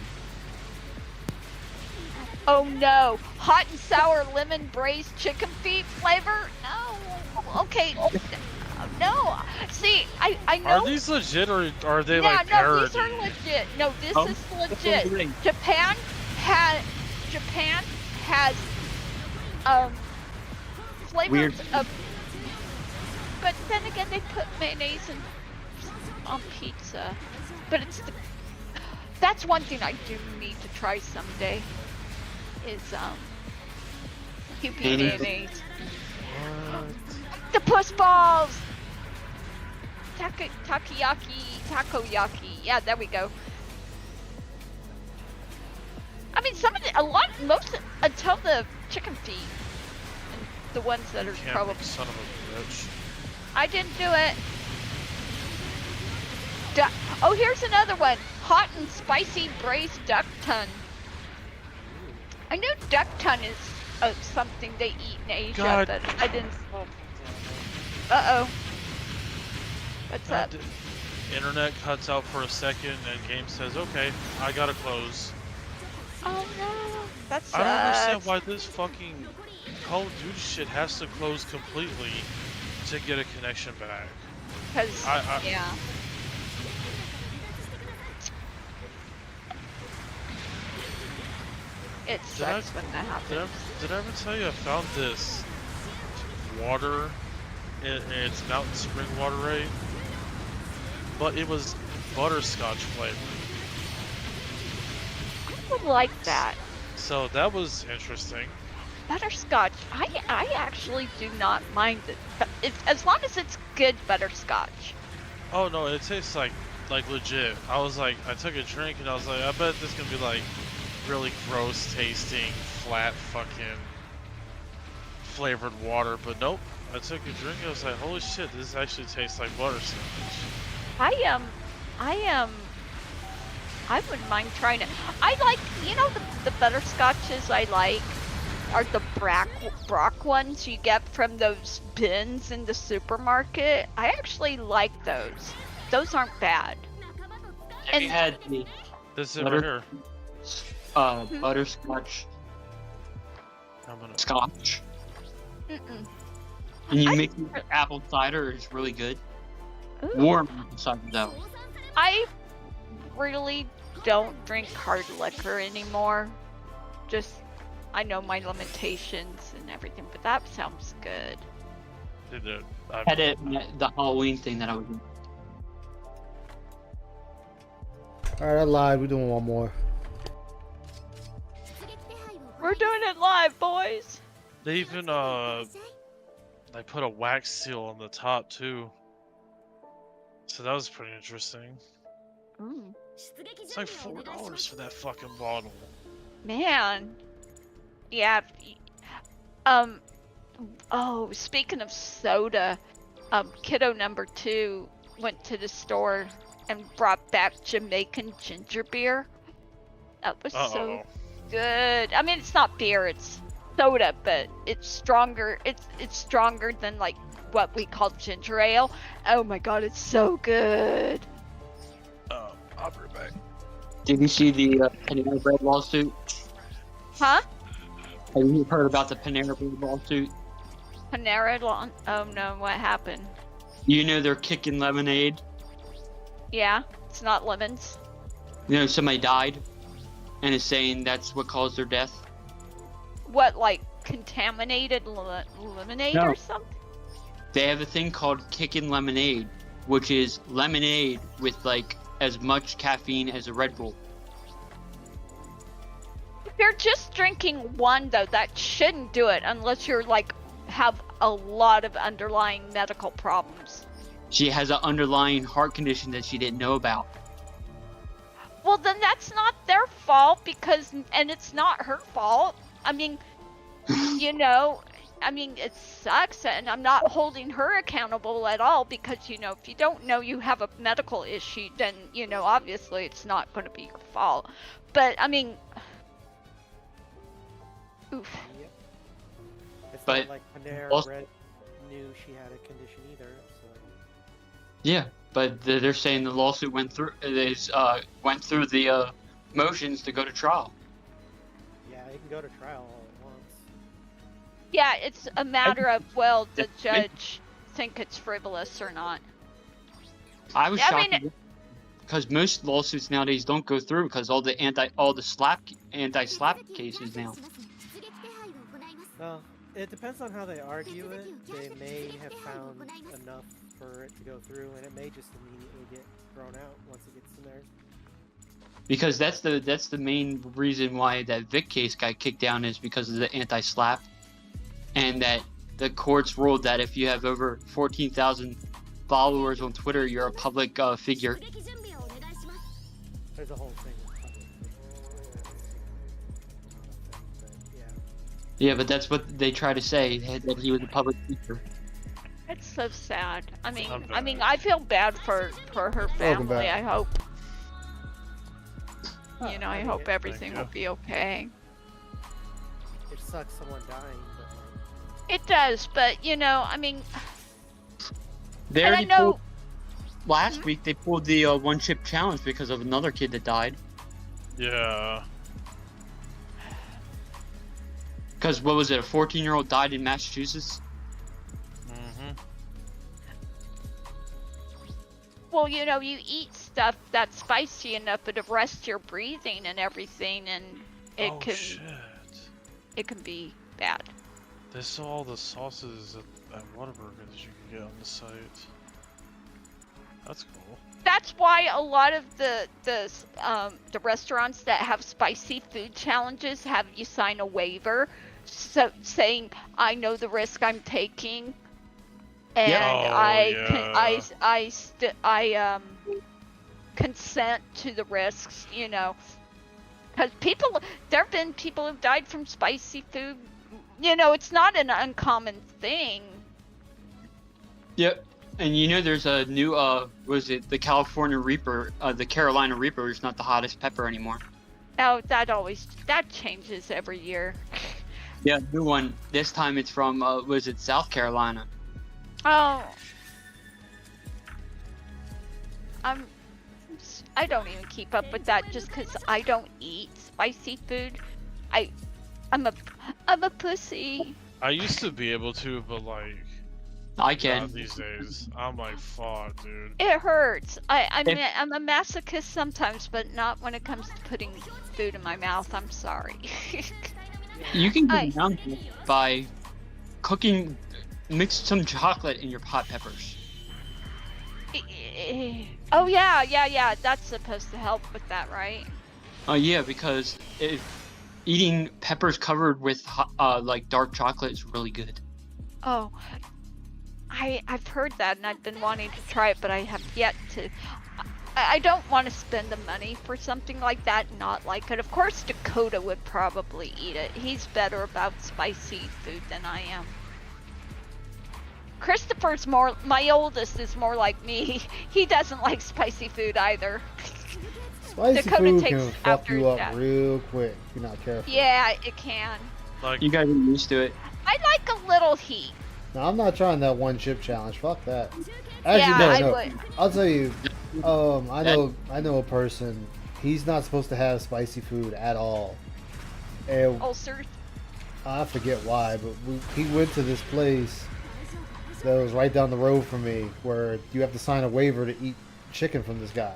Oh no, hot and sour lemon braised chicken feet flavor? No. Okay. No. See, I know. Are these legit or are they yeah, like no, parody? these are legit. No, this is legit. Japan has flavors Weird. of, but then again they put mayonnaise on pizza. But that's one thing I do need to try someday is QP mayonnaise. The puss balls. Takoyaki. Yeah, there we go. I mean, until the chicken feet, and the ones that are probably. Son of a bitch. I didn't do it. Oh, here's another one. Hot and spicy braised duck tongue. I knew duck tongue is something they eat in Asia, God. but I didn't. Uh-oh. What's up? Internet cuts out for a second and game says, okay, I gotta close. Oh no, that's. I don't understand why this fucking Call of Duty shit has to close completely to get a connection back. Because, yeah. It sucks when that happens. Did I ever tell you I found this water in its mountain spring water, right? But it was butterscotch flavored. I would like that. So that was interesting. Butterscotch, I actually do not mind it. As long as it's good butterscotch. Oh no, it tastes like legit. I was like, I took a drink and I was like, I bet this is gonna be like really gross tasting, flat fucking flavored water, but nope. I took a drink and I was like, holy shit, this actually tastes like butterscotch. I wouldn't mind trying it. I like, the butterscotches I like are the Brock ones you get from those bins in the supermarket. I actually like those. Those aren't bad. Have you had the this is right here. Butterscotch scotch? Mm-mm. And you mix it with apple cider, it's really good. Ooh. Warm apple cider though. I really don't drink hard liquor anymore. Just, I know my limitations and everything, but that sounds good. Had it the Halloween thing that I was doing. Alright, I lied. We're doing one more. We're doing it live, boys. They even they put a wax seal on the top too. So that was pretty interesting. Ooh. It's like $4 for that fucking bottle. Man. Yeah. Oh, speaking of soda, kiddo number 2 went to the store and brought back Jamaican ginger beer. That was so Uh-oh. good. I mean, it's not beer, it's soda, but it's stronger. It's stronger than like what we call ginger ale. Oh my god, it's so good. I'll be right back. Did you see the Panera Bread lawsuit? Huh? Have you heard about the Panera Bread lawsuit? Panera Lawn. Oh no, what happened? You know they're kicking lemonade. Yeah, it's not lemons. You know somebody died, and is saying that's what caused their death. What, like contaminated lemonade No. or something? They have a thing called kicking lemonade, which is lemonade with like as much caffeine as a Red Bull. If you're just drinking one though, that shouldn't do it unless you're like have a lot of underlying medical problems. She has an underlying heart condition that she didn't know about. Well, then that's not their fault and it's not her fault. I mean, you know, it sucks, and I'm not holding her accountable at all because, you know, if you don't know you have a medical issue, then, you know, obviously it's not going to be your fault. But, I mean, oof. Yep. It's But not like Panera also- Bread knew she had a condition either, so. Yeah, but they're saying the lawsuit went through. Went through the motions to go to trial. Yeah, you can go to trial all at once. Yeah, it's a matter of, well, the judge think it's frivolous or not. I was I shocked mean, because most lawsuits nowadays don't go through because all the anti-slap cases now. Well, it depends on how they argue it. They may have found enough for it to go through, and it may just immediately get thrown out once it gets in there. Because that's the main reason why that Vic case got kicked down is because of the anti-slap, and that the courts ruled that if you have over 14,000 followers on Twitter, you're a public figure. There's a whole thing with public figures. Yeah, but that's what they try to say, that he was a public figure. It's so sad. I mean, I'm bad. I feel bad for her family. back. I hope, you know, I mean, hope everything you. will be okay. It sucks someone dying, but like, It does, but you know, I mean, They and I already know. pulled, last week they pulled the one chip challenge because of another kid that died. Yeah. Because what was it? A 14-year-old died in Massachusetts. Mm-hmm. Well, you know, you eat stuff that's spicy enough, it arrests your breathing and everything, and it Oh, can shit. it can be bad. They saw all the sauces at Whataburger that you can get on the site. That's cool. That's why a lot of the restaurants that have spicy food challenges have you sign a waiver, so saying I know the risk I'm taking, and Oh, I consent to the risks, you know, because there have been people who've died from spicy food. You know, it's not an uncommon thing. Yep. And you know there's a new, was it the California Reaper, the Carolina Reaper is not the hottest pepper anymore. Oh, that changes every year. Yeah, new one. This time it's from, was it South Carolina? Oh. I don't even keep up with that just because I don't eat spicy food. I'm a pussy. I used to be able to, but like, I can. not these days. I'm like, fuck, dude. It hurts. I'm a masochist sometimes, but not when it comes to putting food in my mouth. I'm sorry. You can get around it by cooking, mix some chocolate in your hot peppers. Oh yeah. That's supposed to help with that, right? Yeah, because eating peppers covered with like dark chocolate is really good. Oh, I've heard that and I've been wanting to try it, but I have yet to. I don't want to spend the money for something like that and not like it. Of course, Dakota would probably eat it. He's better about spicy food than I am. Christopher's my oldest is more like me. He doesn't like spicy food either. Spicy Dakota food takes can fuck after you up that. real quick if you're not careful. Yeah, it can. Like, You guys are used to it. I like a little heat. No, I'm not trying that one chip challenge. Fuck that. Yeah, Actually, I no. would. I'll tell you. I know a person. He's not supposed to have spicy food at all. And Ulcers. I forget why, but he went to this place that was right down the road from me, where you have to sign a waiver to eat chicken from this guy.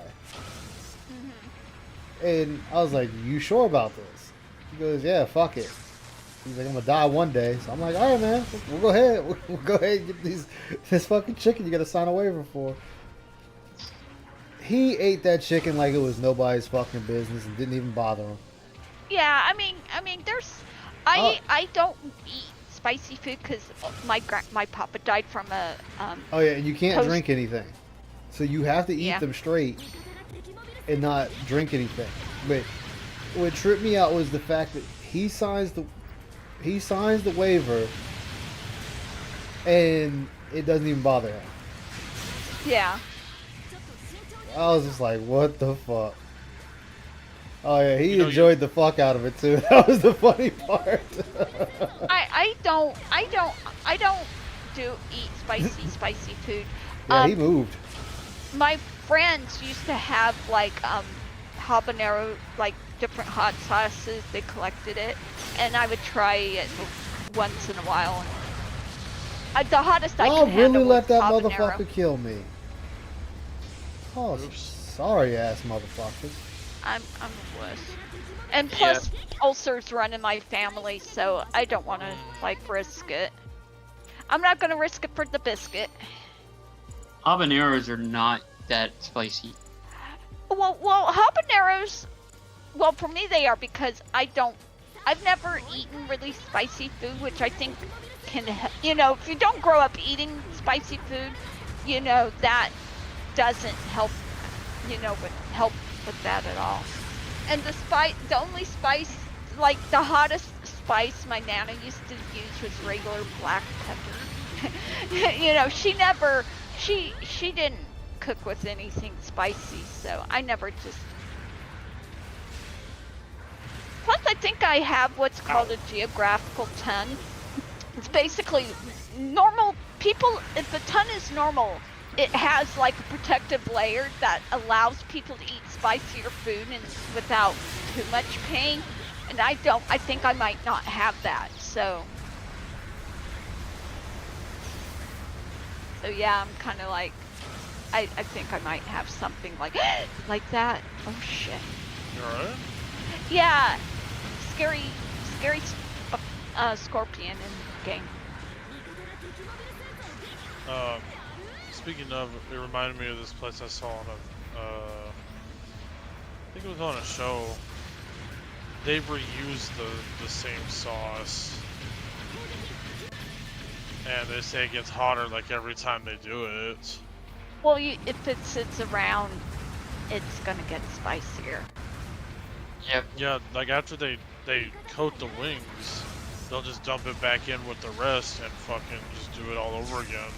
And I was like, "You sure about this?" He goes, "Yeah, fuck it." He's like, "I'm gonna die one day." So I'm like, "All right, man, we'll go ahead. We'll go ahead and get this fucking chicken you gotta sign a waiver for." He ate that chicken like it was nobody's fucking business and didn't even bother him. Yeah, I mean, there's, I don't eat spicy food because my papa died from a Oh yeah, and you can't Toast. drink anything, so you have to eat Yeah. them straight and not drink anything. But what tripped me out was the fact that he signs the waiver, and it doesn't even bother him. yeah. I was just like, what the fuck? Oh yeah, he You know, enjoyed the fuck out of it too. That was the funny part. I don't do eat spicy food. Yeah, he moved. My friends used to have like habanero, like different hot sauces. They collected it, and I would try it once in a while. And the hottest I I'll could handle really let was that habanero. motherfucker kill me. Oh, sorry ass motherfuckers. I'm a wuss. And plus, ulcers run in my family, so I don't want to like risk it. I'm not gonna risk it for the biscuit. Habaneros are not that spicy. Well, habaneros. Well, for me they are because I've never eaten really spicy food, which I think can, if you don't grow up eating spicy food, that doesn't help, with that at all. And the only spice, like the hottest spice my nana used to use was regular black pepper. She didn't cook with anything spicy, so I never just. Plus, I think I have what's called a geographical ton. It's basically normal people. If the ton is normal, it has like a protective layer that allows people to eat spicier food and without too much pain. And I think I might not have that. So yeah, I'm kind of like, I think I might have something like that. Oh shit. you alright? Yeah, scary scorpion in the game. Speaking of, it reminded me of this place I saw on I think it was on a show. They reused the same sauce, and they say it gets hotter like every time they do it. Well, if it sits around, it's gonna get spicier. Yep. Yeah, like after they coat the wings, they'll just dump it back in with the rest and fucking just do it all over again.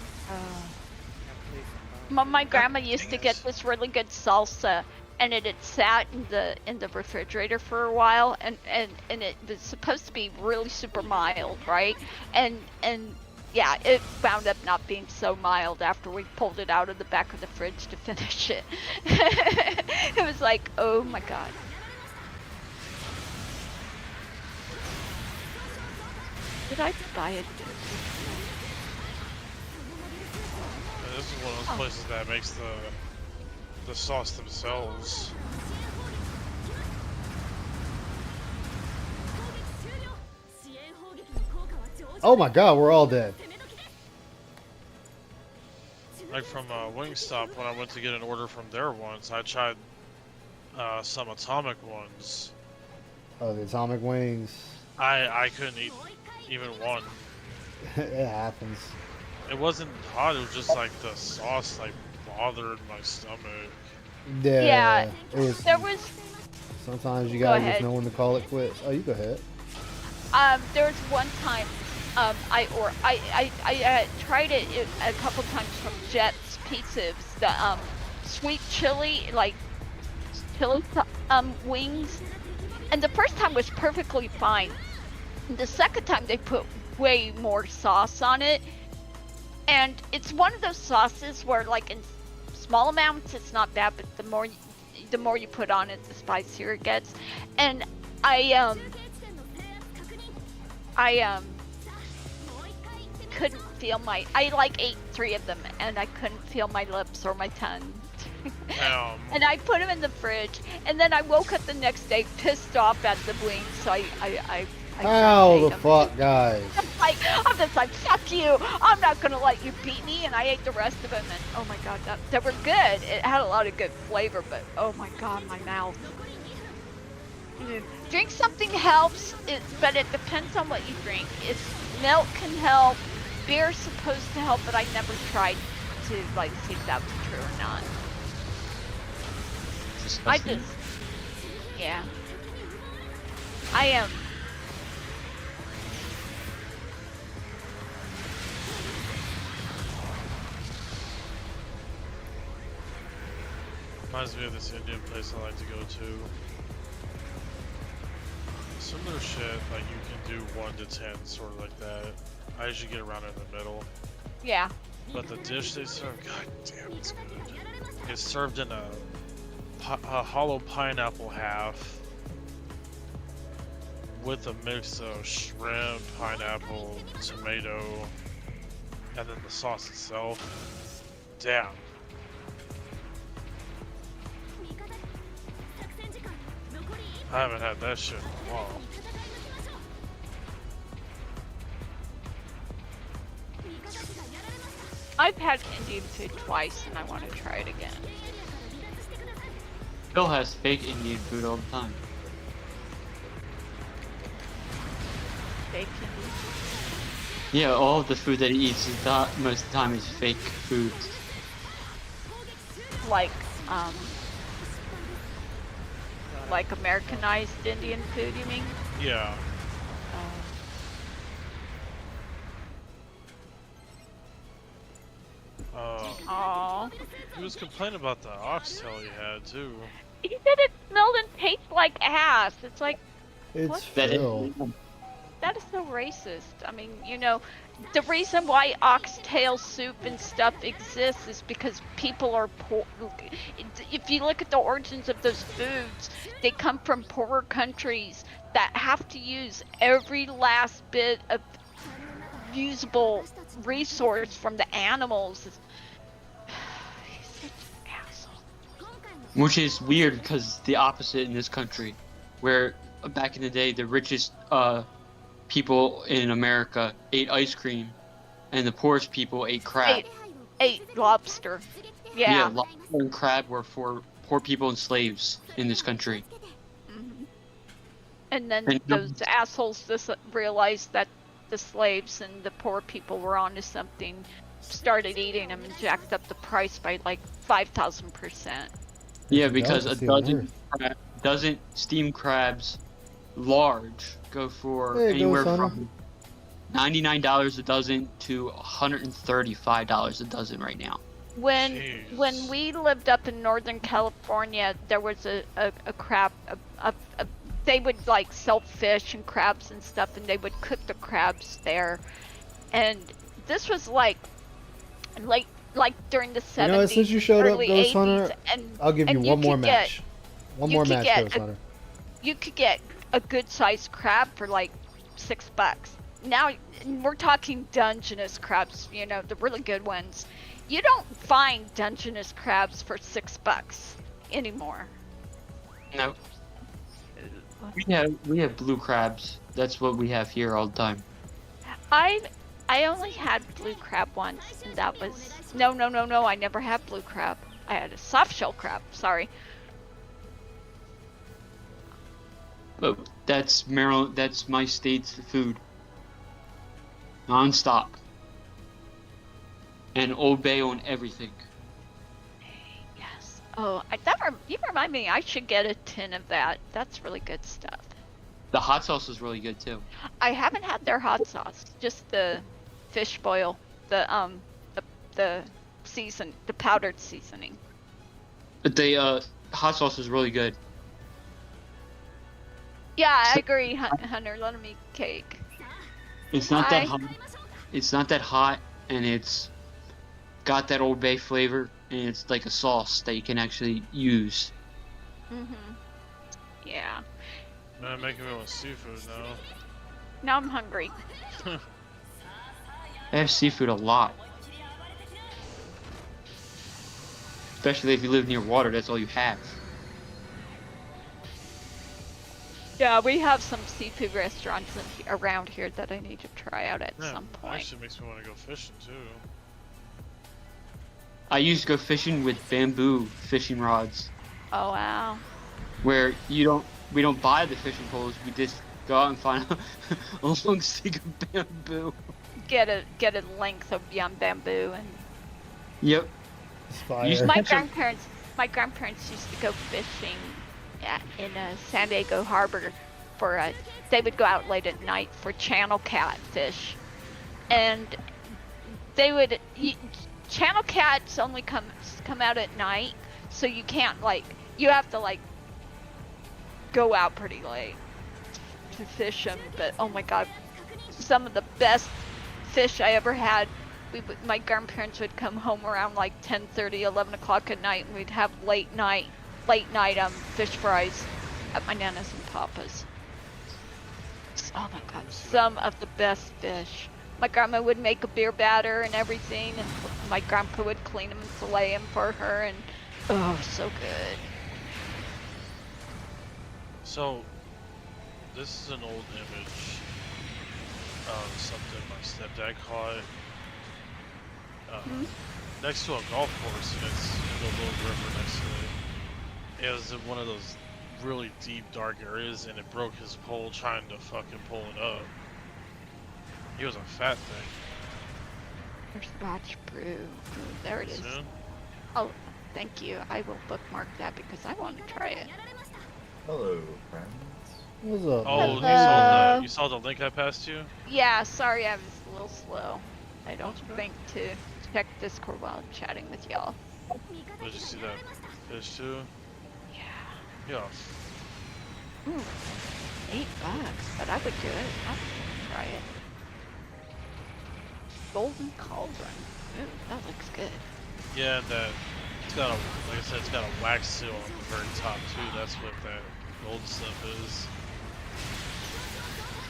My grandma used to get this really good salsa, and it had sat in the refrigerator for a while, and it was supposed to be really super mild, right? And yeah, it wound up not being so mild after we pulled it out of the back of the fridge to finish it. It was like, oh my god. Did I buy it? And this is one of those places that makes the sauce themselves. Oh my god, we're all dead. Like from Wingstop, when I went to get an order from there once, I tried some atomic ones. Oh, the atomic wings. I couldn't eat even one. It happens. It wasn't hot, it was just like the sauce like bothered my stomach. Yeah. It was. There was Sometimes you Go gotta just ahead. know when to call it quits. Oh, you go ahead. there was one time I tried it a couple times from Jet's Pizza. It was the sweet chili, like chili wings, and the first time was perfectly fine. The second time they put way more sauce on it, and it's one of those sauces where, like, in small amounts it's not bad, but the more you put on it, the spicier it gets. And I couldn't feel I ate 3 of them, and I couldn't feel my lips or my tongue. And I put them in the fridge, and then I woke up the next day pissed off at the wings, so I How the ate 'em. fuck, guys? I'm just like, fuck you! I'm not gonna let you beat me, and I ate the rest of them, and oh my god, they were good. It had a lot of good flavor, but oh my god, my mouth. Drink something helps, but it depends on what you drink. Milk can help, beer's supposed to help, but I never tried to like see if that was true or not. Disgusting. Yeah. I am. Reminds me of this Indian place I like to go to. Similar shit, like you can do 1 to 10, sort of like that. I usually get around in the middle. Yeah. But the dish they serve, god damn, it's good. It's served in a hollow pineapple half with a mix of shrimp, pineapple, tomato, and then the sauce itself. Damn. I haven't had that shit in a while. I've had Indian food twice, and I want to try it again. Phil has fake Indian food all the time. Fake Indian. Yeah, all of the food that he eats most of the time is fake food. Like Americanized Indian food, you mean? Yeah. Aww. He was complaining about the oxtail he had too. He said it smelled and tastes like ass. It's like, It's what? Phil. That is so racist. I mean, the reason why oxtail soup and stuff exists is because people are poor. If you look at the origins of those foods, they come from poorer countries that have to use every last bit of usable resource from the animals. He's such an asshole. Which is weird because the opposite in this country, where back in the day the richest people in America ate ice cream, and the poorest people ate crab. Ate lobster. Yeah. Lobster and crab were for poor people and slaves in this country. Mm-hmm. And then And those assholes just realized that the slaves and the poor people were onto something, started eating them, and jacked up the price by like 5,000%. Yeah, because That's a even dozen steamed crabs, large, go for There you go, anywhere Sana. from $99 a dozen to $135 a dozen right now. When we lived up in Northern California, there was a crab. They would like sell fish and crabs and stuff, and they would cook the crabs there. And this was like during the 70s, Since you showed up, early Ghost 80s, Hunter, and I'll give you and one more could match. One more you could match, get Ghost Hunter. You could get a good sized crab for like $6. Now we're talking Dungeness crabs, the really good ones. You don't find Dungeness crabs for $6 anymore. No. We have blue crabs. That's what we have here all the time. I only had blue crab once, and that was no. I never had blue crab. I had a soft shell crab. Sorry. But that's Maryland. That's my state's food. Non-stop. And Old Bay on everything. Yes. Oh, you remind me. I should get a tin of that. That's really good stuff. The hot sauce is really good too. I haven't had their hot sauce. Just the fish boil. The powdered seasoning. But they hot sauce is really good. Yeah, I agree, Hunter. Let me eat cake. It's not that hot. It's not that hot, and it's got that Old Bay flavor, and it's like a sauce that you can actually use. Yeah. Man, making me want seafood now. Now I'm hungry. I have seafood a lot. Especially if you live near water, that's all you have. Yeah, we have some seafood restaurants around here that I need to try out at Yeah, some point. actually makes me want to go fishing too. I used to go fishing with bamboo fishing rods, Oh wow. where we don't buy the fishing poles, we just go out and find a long stick of bamboo. Get a length of bamboo and Yep. Fire. my grandparents used to go fishing in San Diego Harbor for they would go out late at night for channel catfish, and they would channel cats only come out at night, so you can't you have to go out pretty late to fish them. But oh my god, some of the best fish I ever had. My grandparents would come home around 10:30, 11 o'clock at night, and we'd have late night fish fries at my Nana's and Papa's. Oh my god, some of the best fish. My grandma would make a beer batter and everything, and my grandpa would clean them and fillet them for her, and oh, so good. So, this is an old image of something my stepdad caught next to a golf course, and it's the little river next to it. It was in one of those really deep, dark areas, and it broke his pole trying to fucking pull it up. He was a fat thing. There's Scotch Brew. Ooh, there it is. Soon? Oh, thank you. I will bookmark that because I want to try it. Hello, friends. What's up? Oh, you saw the link I passed you? Yeah, sorry I was a little slow. I don't think to check Discord while I'm chatting with y'all. Did you see that fish too? Yeah. Yeah. $8, but I would do it. I would try it. Golden Cauldron. Ooh, that looks good. Yeah, and that it's got like I said, it's got a wax seal on the very top too. That's what that gold stuff is.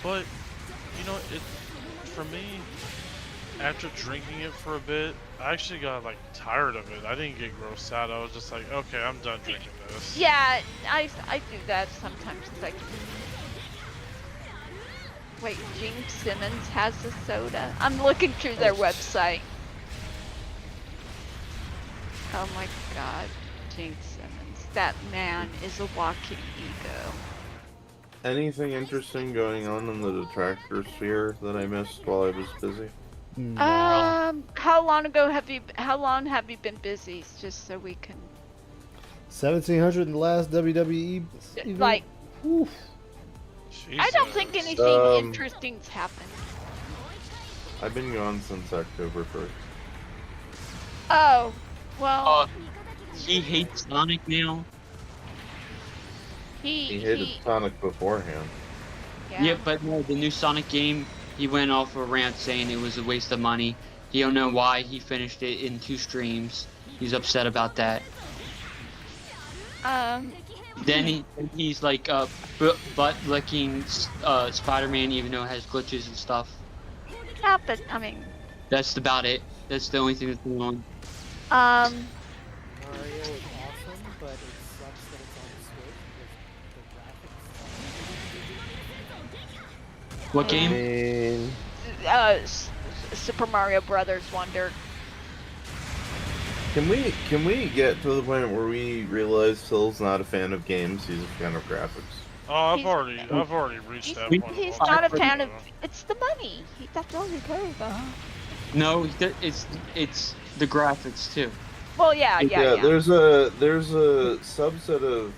But for me, after drinking it for a bit, I actually got tired of it. I didn't get grossed out. I was just like, okay, I'm done drinking this. Yeah, I do that sometimes. Wait, Gene Simmons has a soda. I'm looking through their website. Oh my god, Gene Simmons. That man is a walking ego. Anything interesting going on in the detractor sphere that I missed while I was busy? How long have you been busy? Just so we can 1700 in the last WWE event? Oof. I don't think anything interesting's happened. I've been gone since October 1st. Oh, well. He hates Sonic now. He hated Sonic beforehand. Yeah, but no, the new Sonic game, he went off a rant saying it was a waste of money. He don't know why he finished it in 2 streams. He's upset about that. Then he's butt licking Spider-Man even though it has glitches and stuff. Yeah, but I mean. That's about it. That's the only thing that's going on. Mario is awesome, but it sucks that it's on the Switch because the graphics. What game? Super Mario Brothers Wonder. Can we get to the point where we realize Phil's not a fan of games, he's a fan of graphics? Oh, I've already reached that point. He's not a fan of. It's the money. That's all he cares about. No, it's the graphics too. Well, yeah. There's a subset of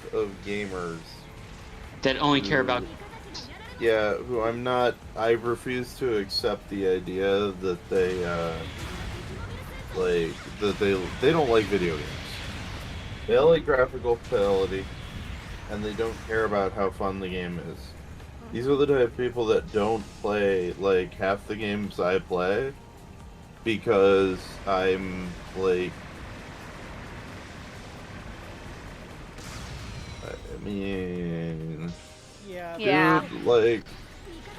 gamers that only care about. Yeah, who I refuse to accept the idea that they don't like video games. They like graphical fidelity, and they don't care about how fun the game is. These are the type of people that don't play like half the games I play because I'm like, I mean, yeah, dude, like,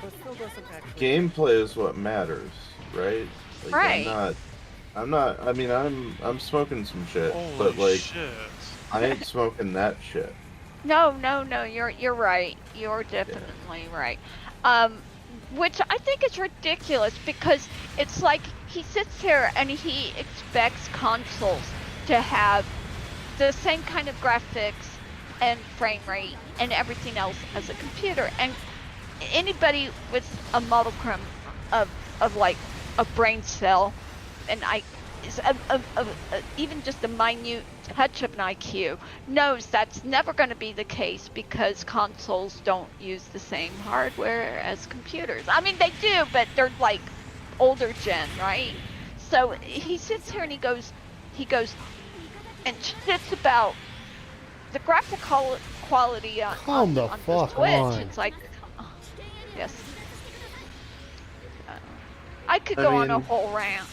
but still doesn't actually. gameplay is what matters, right? Like, Right. I'm not. I mean, I'm smoking some shit, Holy but like, shit. I ain't smoking that shit. No, you're right. You're definitely right. Which I think is ridiculous because it's like he sits here and he expects consoles to have the same kind of graphics and frame rate and everything else as a computer. And anybody with a modicum of like a brain cell, and even just a minute touch of an IQ, knows that's never going to be the case because consoles don't use the same hardware as computers. I mean, they do, but they're like older gen, right? So he sits here and he goes and shits about the graphic quality on the the fuck Switch. on. It's like, yes. I could I go on a mean- whole rant.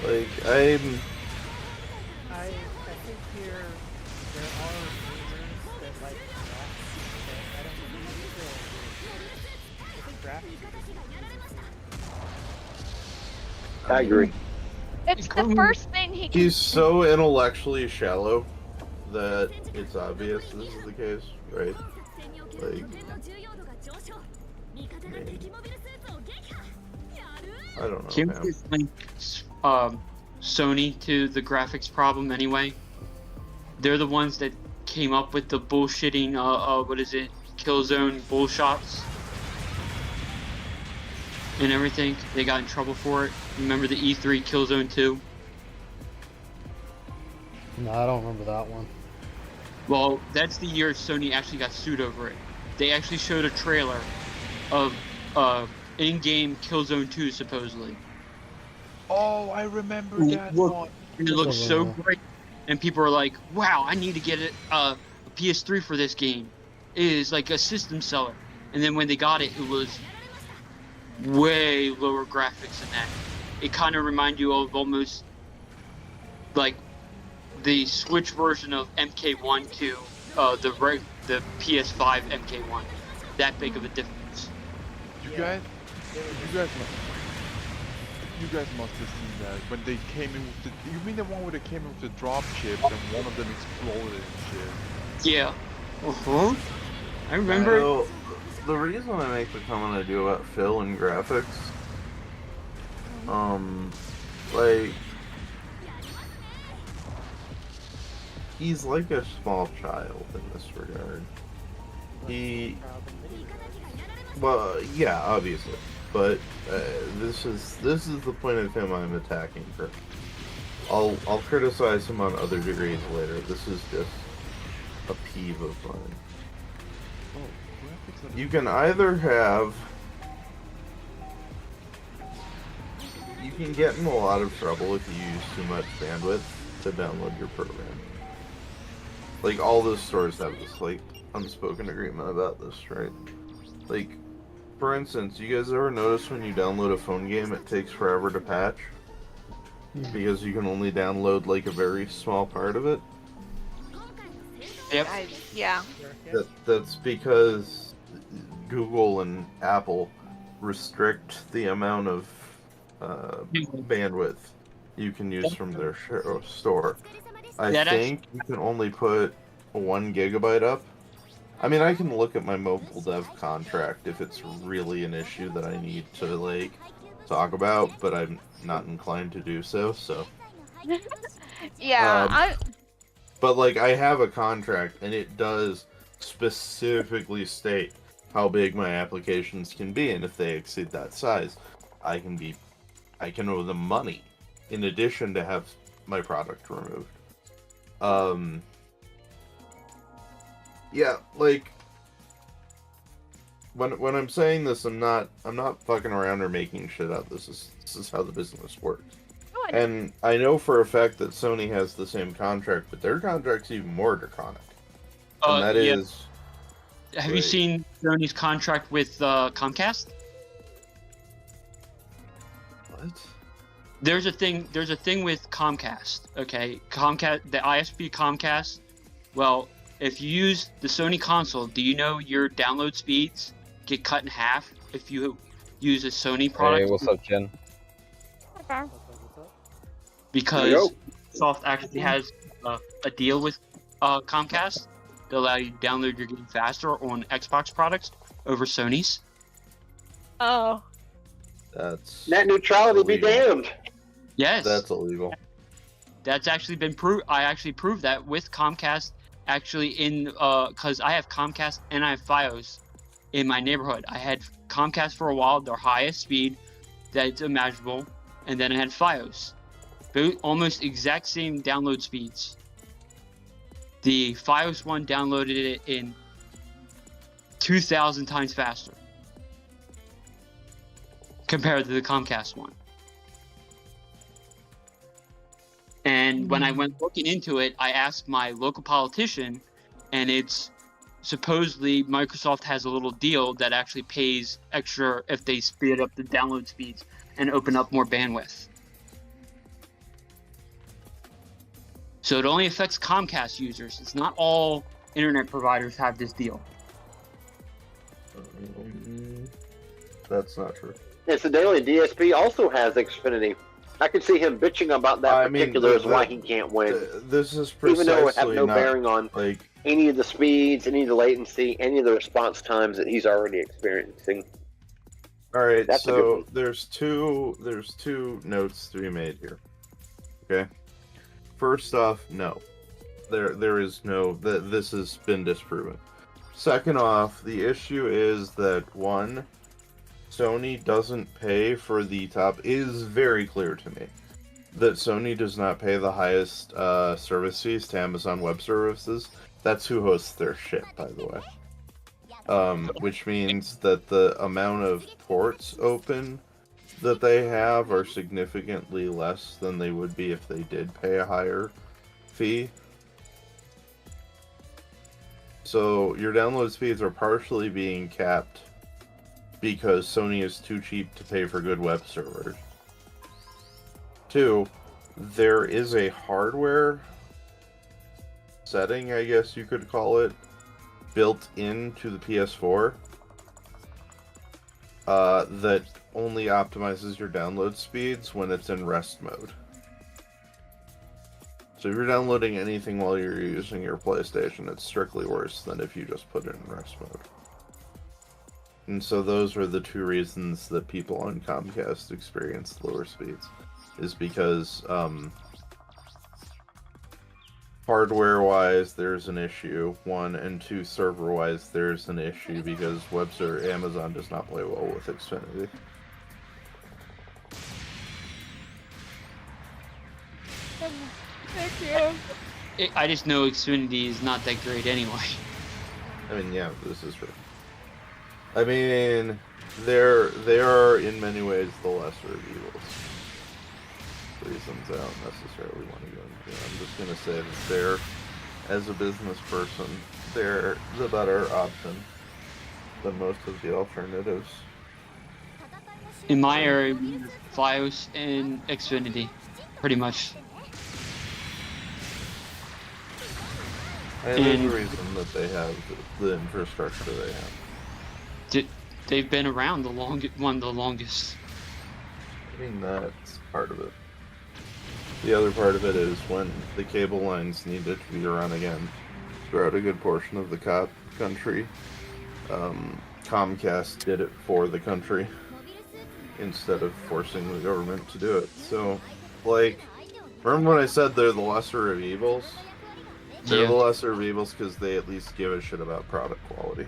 Like, I think there are rumors that like graphics, but I don't think I think graphics are just I agree. It's the first thing he can. he's so intellectually shallow that it's obvious this is the case, right? Like, I don't know, Can man. we explain Sony to the graphics problem anyway? They're the ones that came up with the bullshitting, what is it, Killzone bullshots and everything. They got in trouble for it. Remember the E3 Killzone 2? No, I don't remember that one. Well, that's the year Sony actually got sued over it. They actually showed a trailer of in-game Killzone 2 supposedly. Oh, I remember that Look, one. and it looks so Uh-huh. great, and people are like, "Wow, I need to get a PS3 for this game." It is like a system seller. And then when they got it, it was way lower graphics than that. It kind of reminded you of almost like the Switch version of MK1 to the PS5 MK1. That big of a difference. You guys must have seen that when they came in with the. You mean the one where they came in with the drop chips and one of them exploded and shit? Yeah. I remember. So, the reason I make the comment I do about Phil and graphics, like, he's like a small child in this regard. Well, yeah, obviously, but this is the point of him I'm attacking for. I'll criticize him on other degrees later. This is just a peeve of mine. You can either have... You can get in a lot of trouble if you use too much bandwidth to download your program. Like, all those stores have this, like, unspoken agreement about this, right? Like, for instance, you guys ever notice when you download a phone game, it takes forever to patch? Because you can only download, like, a very small part of it? Yep. Yeah. That's because Google and Apple restrict the amount of bandwidth you can use from their store. I think you can only put 1 gigabyte up. I mean, I can look at my mobile dev contract if it's really an issue that I need to, like, talk about, but I'm not inclined to do so, so. Yeah, But, like, I have a contract, and it does specifically state how big my applications can be, and if they exceed that size, I can owe them money, in addition to have my product removed. Yeah, like, when I'm saying this, I'm not fucking around or making shit up. This is how the business works. Oh, And I know for a fact that Sony has the same contract, but their contract's even more draconic. And that yeah. is. Have you seen Sony's contract with Comcast? What? There's a thing with Comcast. Okay, Comcast, the ISP Comcast. Well, if you use the Sony console, do you know your download speeds get cut in half if you use a Sony product? Hey, what's up, Jen? Okay. Because Microsoft actually has a deal with Comcast to allow you to download your game faster on Xbox products over Sony's. Oh. That's net neutrality illegal. be damned. Yes. That's illegal. That's actually been proved. I actually proved that with Comcast. Actually, because I have Comcast and I have FiOS in my neighborhood. I had Comcast for a while, their highest speed that's imaginable, and then I had FiOS. Both almost exact same download speeds. The FiOS one downloaded it in 2,000 times faster compared to the Comcast one. And when I went looking into it, I asked my local politician, and it's supposedly Microsoft has a little deal that actually pays extra if they speed up the download speeds and open up more bandwidth. So it only affects Comcast users. It's not all internet providers have this deal. That's not true. Incidentally, DSP also has Xfinity. I can see him bitching about that particulars why he can't win. This is even though it have precisely no not, bearing on like, any of the speeds, any of the latency, any of the response times that he's already experiencing. All right, That's a good so one. there's two notes to be made here. Okay. First off, no, there is no this has been disproven. Second off, the issue is that one, Sony doesn't pay for the top. It is very clear to me that Sony does not pay the highest service fees to Amazon Web Services. That's who hosts their shit, by the way. Which means that the amount of ports open that they have are significantly less than they would be if they did pay a higher fee. So your download speeds are partially being capped because Sony is too cheap to pay for good web servers. Two, there is a hardware setting, I guess you could call it, built into the PS4 that only optimizes your download speeds when it's in rest mode. So if you're downloading anything while you're using your PlayStation, it's strictly worse than if you just put it in rest mode. And so those are the two reasons that people on Comcast experience lower speeds, is because hardware-wise there's an issue, one, and two, server-wise there's an issue because Amazon does not play well with Xfinity. Thank you. I just know Xfinity is not that great anyway. I mean, yeah, this is true. I mean, they are in many ways the lesser of evils. Reasons I don't necessarily want to go into. I'm just going to say that they're, as a business person, they're the better option than most of the alternatives. In my area, we have FiOS and Xfinity, pretty much. And there's a reason that they have the infrastructure they have. They've been around one of the longest. I mean, that's part of it. The other part of it is when the cable lines needed to be run again throughout a good portion of the country, Comcast did it for the country instead of forcing the government to do it. So, like, remember when I said they're the lesser of evils? They're the lesser of evils because they at least give a shit about product quality.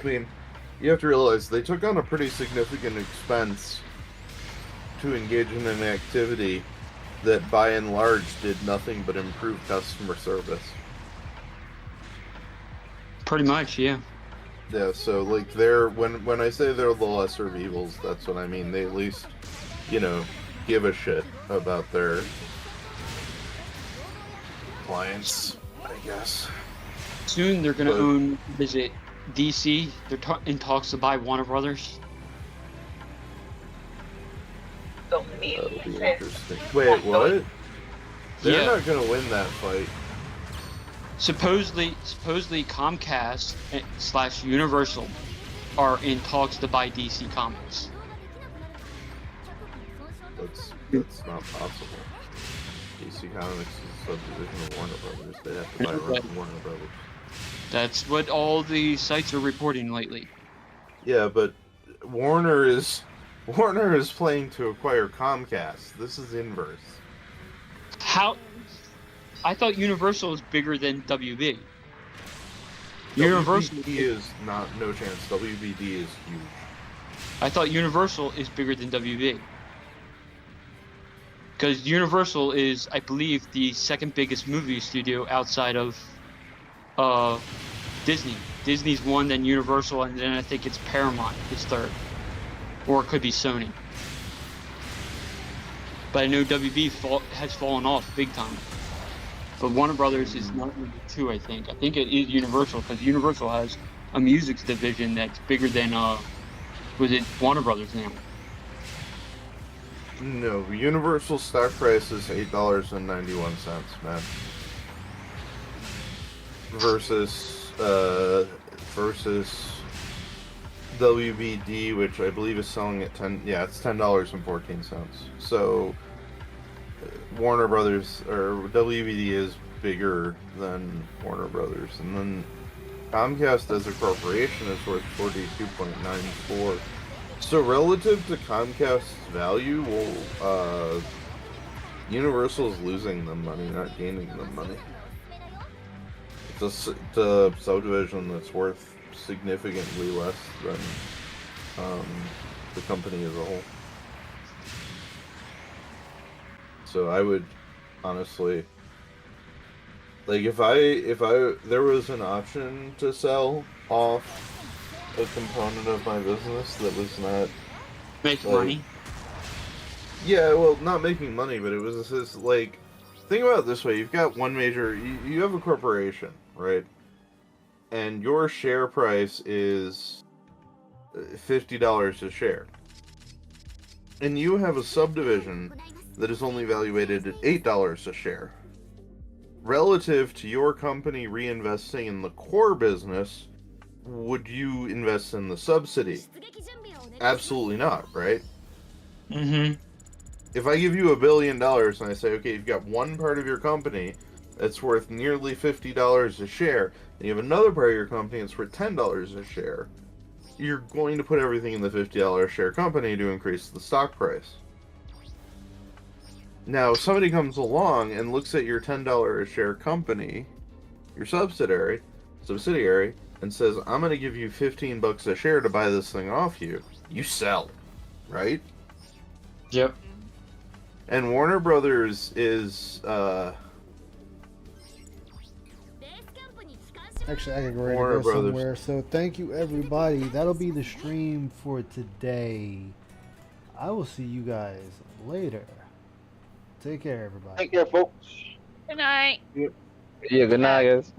I mean, you have to realize they took on a pretty significant expense to engage in an activity that by and large did nothing but improve customer service. Pretty much, yeah. Yeah, so like they're when I say they're the lesser of evils, that's what I mean. They at least, you know, give a shit about their clients, I guess. Soon they're gonna But- own. Is it DC? They're in talks to buy Warner Brothers. That'll be interesting. Wait, what? They're Yeah. not gonna win that fight. Supposedly Comcast / Universal are in talks to buy DC Comics. That's not possible. DC Comics is a subdivision of Warner Brothers. They have to buy Warner Brothers. That's what all the sites are reporting lately. Yeah, but Warner is playing to acquire Comcast. This is inverse. How? I thought Universal is bigger than WB. Universal WBD is no chance. WBD is huge. I thought Universal is bigger than WB. Because Universal is, I believe, the second biggest movie studio outside of Disney. Disney's one, then Universal, and then I think it's Paramount is third. Or it could be Sony. But I know WB has fallen off big time. But Warner Brothers is not number 2, I think. I think it is Universal, because Universal has a music division that's bigger than, was it Warner Brothers now? No, Universal stock price is $8.91, man. Versus WBD, which I believe is selling at it's $10.14. So Warner Brothers or WBD is bigger than Warner Brothers, and then Comcast as a corporation is worth 42.94. So relative to Comcast's value, well, Universal is losing them money, not gaining them money. It's a subdivision that's worth significantly less than the company as a whole. So I would honestly, like, if there was an option to sell off a component of my business that was not making money. Yeah, well, not making money, but it was this, like, think about it this way: you've got one major, you have a corporation, right? And your share price is $50 a share, and you have a subdivision that is only valuated at $8 a share. Relative to your company reinvesting in the core business, would you invest in the subsidy? Absolutely not, right? Mm-hmm. If I give you $1 billion and I say, okay, you've got one part of your company that's worth nearly $50 a share, and you have another part of your company that's worth $10 a share, you're going to put everything in the $50 a share company to increase the stock price. Now, if somebody comes along and looks at your $10 a share company, your subsidiary, and says, I'm going to give you $15 a share to buy this thing off you, you sell, right? Yep. And Warner Brothers is, Actually, I can go ready to Warner go Brothers. somewhere. So thank you, everybody. That'll be the stream for today. I will see you guys later. Take care, everybody. Take care, folks. Good night. Yeah, good night, guys.